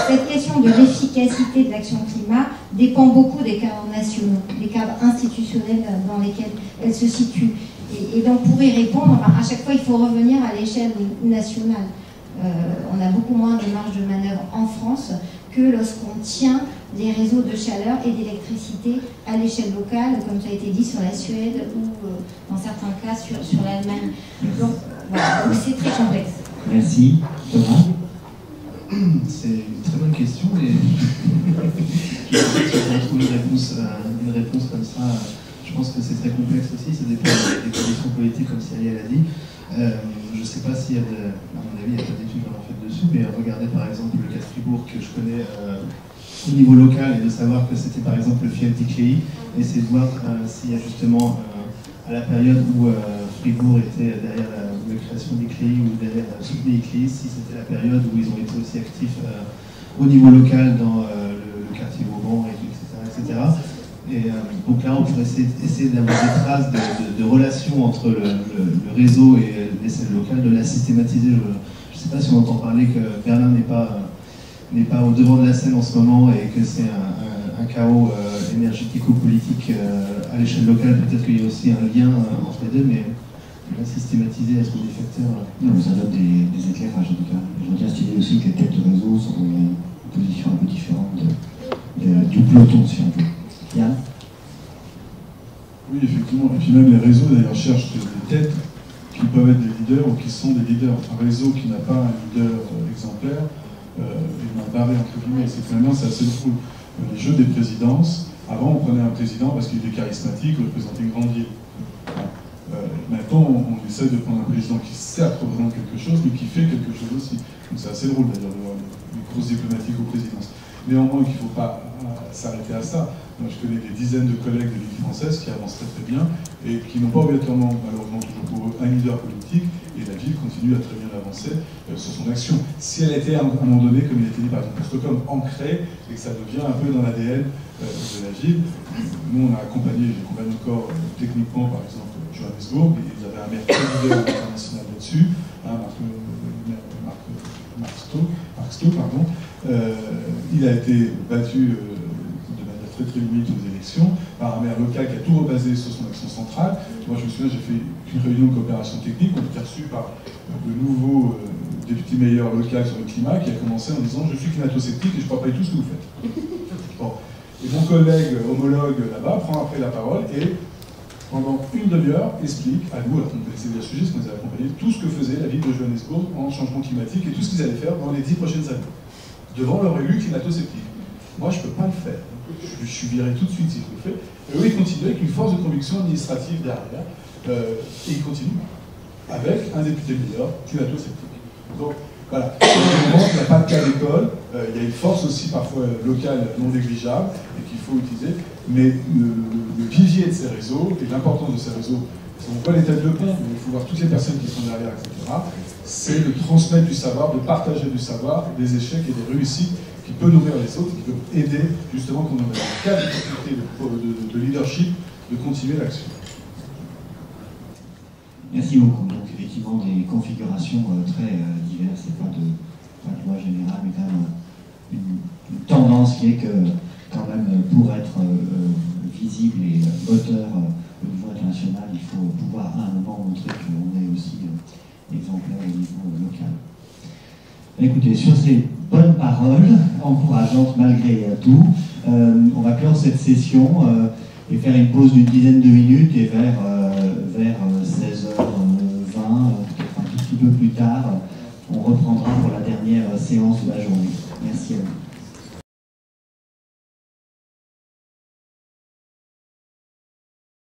[SPEAKER 8] cette question de l'efficacité de l'action climat dépend beaucoup des cadres nationaux, des cadres institutionnels dans lesquels elle se situe. Et donc pour y répondre, à chaque fois il faut revenir à l'échelle nationale. On a beaucoup moins de marge de manœuvre en France que lorsqu'on tient les réseaux de chaleur et d'électricité à l'échelle locale, comme ça a été dit sur la Suède ou dans certains cas sur l'Allemagne. Donc voilà, c'est très complexe.
[SPEAKER 1] Merci. Thomas?
[SPEAKER 10] C'est une très bonne question et si on trouve une réponse comme ça, je pense que c'est très complexe aussi, ça dépend des conditions politiques comme Cyril a dit. Je ne sais pas s'il y a, à mon avis, il n'y a pas d'études vraiment faites dessus, mais regardez par exemple le cas de Fribourg que je connais au niveau local et de savoir que c'était par exemple le fief d'Icléi, et c'est de voir s'il y a justement à la période où Fribourg était derrière la création d'Icléi ou derrière soutenir Icléi, si c'était la période où ils ont été aussi actifs au niveau local dans le quartier Vauban, etc. Et donc là, on pourrait essayer d'avoir des traces de relations entre le réseau et l'échelle locale, de la systématiser. Je ne sais pas si on entend parler que Berlin n'est pas au devant de la scène en ce moment et que c'est un chaos énergético-politique à l'échelle locale. Peut-être qu'il y a aussi un lien entre les deux, mais la systématiser, être des facteurs.
[SPEAKER 1] Non, mais ça donne des éclairages en tout cas. Je voudrais stimuler aussi que les têtes de réseau sont dans une position un peu différente du peloton, si on veut. Yann?
[SPEAKER 5] Oui, effectivement. Et puis même les réseaux, d'ailleurs, cherchent des têtes qui peuvent être des leaders ou qui sont des leaders. Un réseau qui n'a pas un leader exemplaire est mal barré, entre guillemets. C'est que maintenant, c'est assez drôle. Les jeux des présidences, avant, on prenait un président parce qu'il était charismatique, représentait une grande ville. Maintenant, on essaie de prendre un président qui certes représente quelque chose, mais qui fait quelque chose aussi. Donc c'est assez drôle d'ailleurs de voir une course diplomatique aux présidences. Néanmoins, qu'il ne faut pas s'arrêter à ça. Moi, je connais des dizaines de collègues de l'île française qui avancent très bien et qui n'ont pas obligatoirement, malheureusement toujours pour eux, un leader politique, et la ville continue à très bien avancer sur son action. Si elle était à un moment donné, comme il a été dit par exemple à Stockholm, ancrée, et que ça devient un peu dans l'ADN de la ville. Nous, on a accompagné, j'accompagne encore techniquement, par exemple, Johannesburg, et ils avaient un maire très leader international là-dessus, Mark Stowe, pardon. Il a été battu de manière très très limite aux élections par un maire local qui a tout rebasé sur son action centrale. Moi, je me souviens, j'ai fait une réunion de coopération technique, on était reçu par le nouveau député maire local sur le climat qui a commencé en disant « Je suis climato-sceptique et je ne crois pas du tout ce que vous faites. » Bon. Et mon collègue homologue là-bas prend après la parole et pendant une demi-heure, explique à nous, alors qu'on connaissait bien le sujet, parce qu'on les a accompagnés, tout ce que faisait la ville de Johannesburg en changement climatique et tout ce qu'ils allaient faire dans les 10 prochaines années, devant leur élu climato-sceptique. Moi, je ne peux pas le faire. Je suis viré tout de suite si je le fais. Et eux, ils continuent avec une force de conviction administrative derrière, et ils continuent avec un député meilleur climato-sceptique. Donc, voilà. Il n'y a pas de cas d'école, il y a une force aussi parfois locale non négligeable et qu'il faut utiliser, mais le vivier de ces réseaux et l'importance de ces réseaux, on voit les têtes de pont, mais il faut voir toutes les personnes qui sont derrière, etc., c'est de transmettre du savoir, de partager du savoir, des échecs et des réussites qui peuvent nourrir les autres, qui peuvent aider justement quand on a un cas de difficulté de leadership, de continuer l'action.
[SPEAKER 1] Merci beaucoup. Donc effectivement des configurations très diverses et pas de loi générale, mais quand même une tendance qui est que quand même pour être visible et moteur au niveau international, il faut pouvoir à un moment montrer qu'on est aussi exemplaire au niveau local. Écoutez, sur ces bonnes paroles, encourageantes malgré tout, on va clore cette session et faire une pause d'une dizaine de minutes et vers 16h20, peut-être un tout petit peu plus tard, on reprendra pour la dernière séance de la journée. Merci à vous.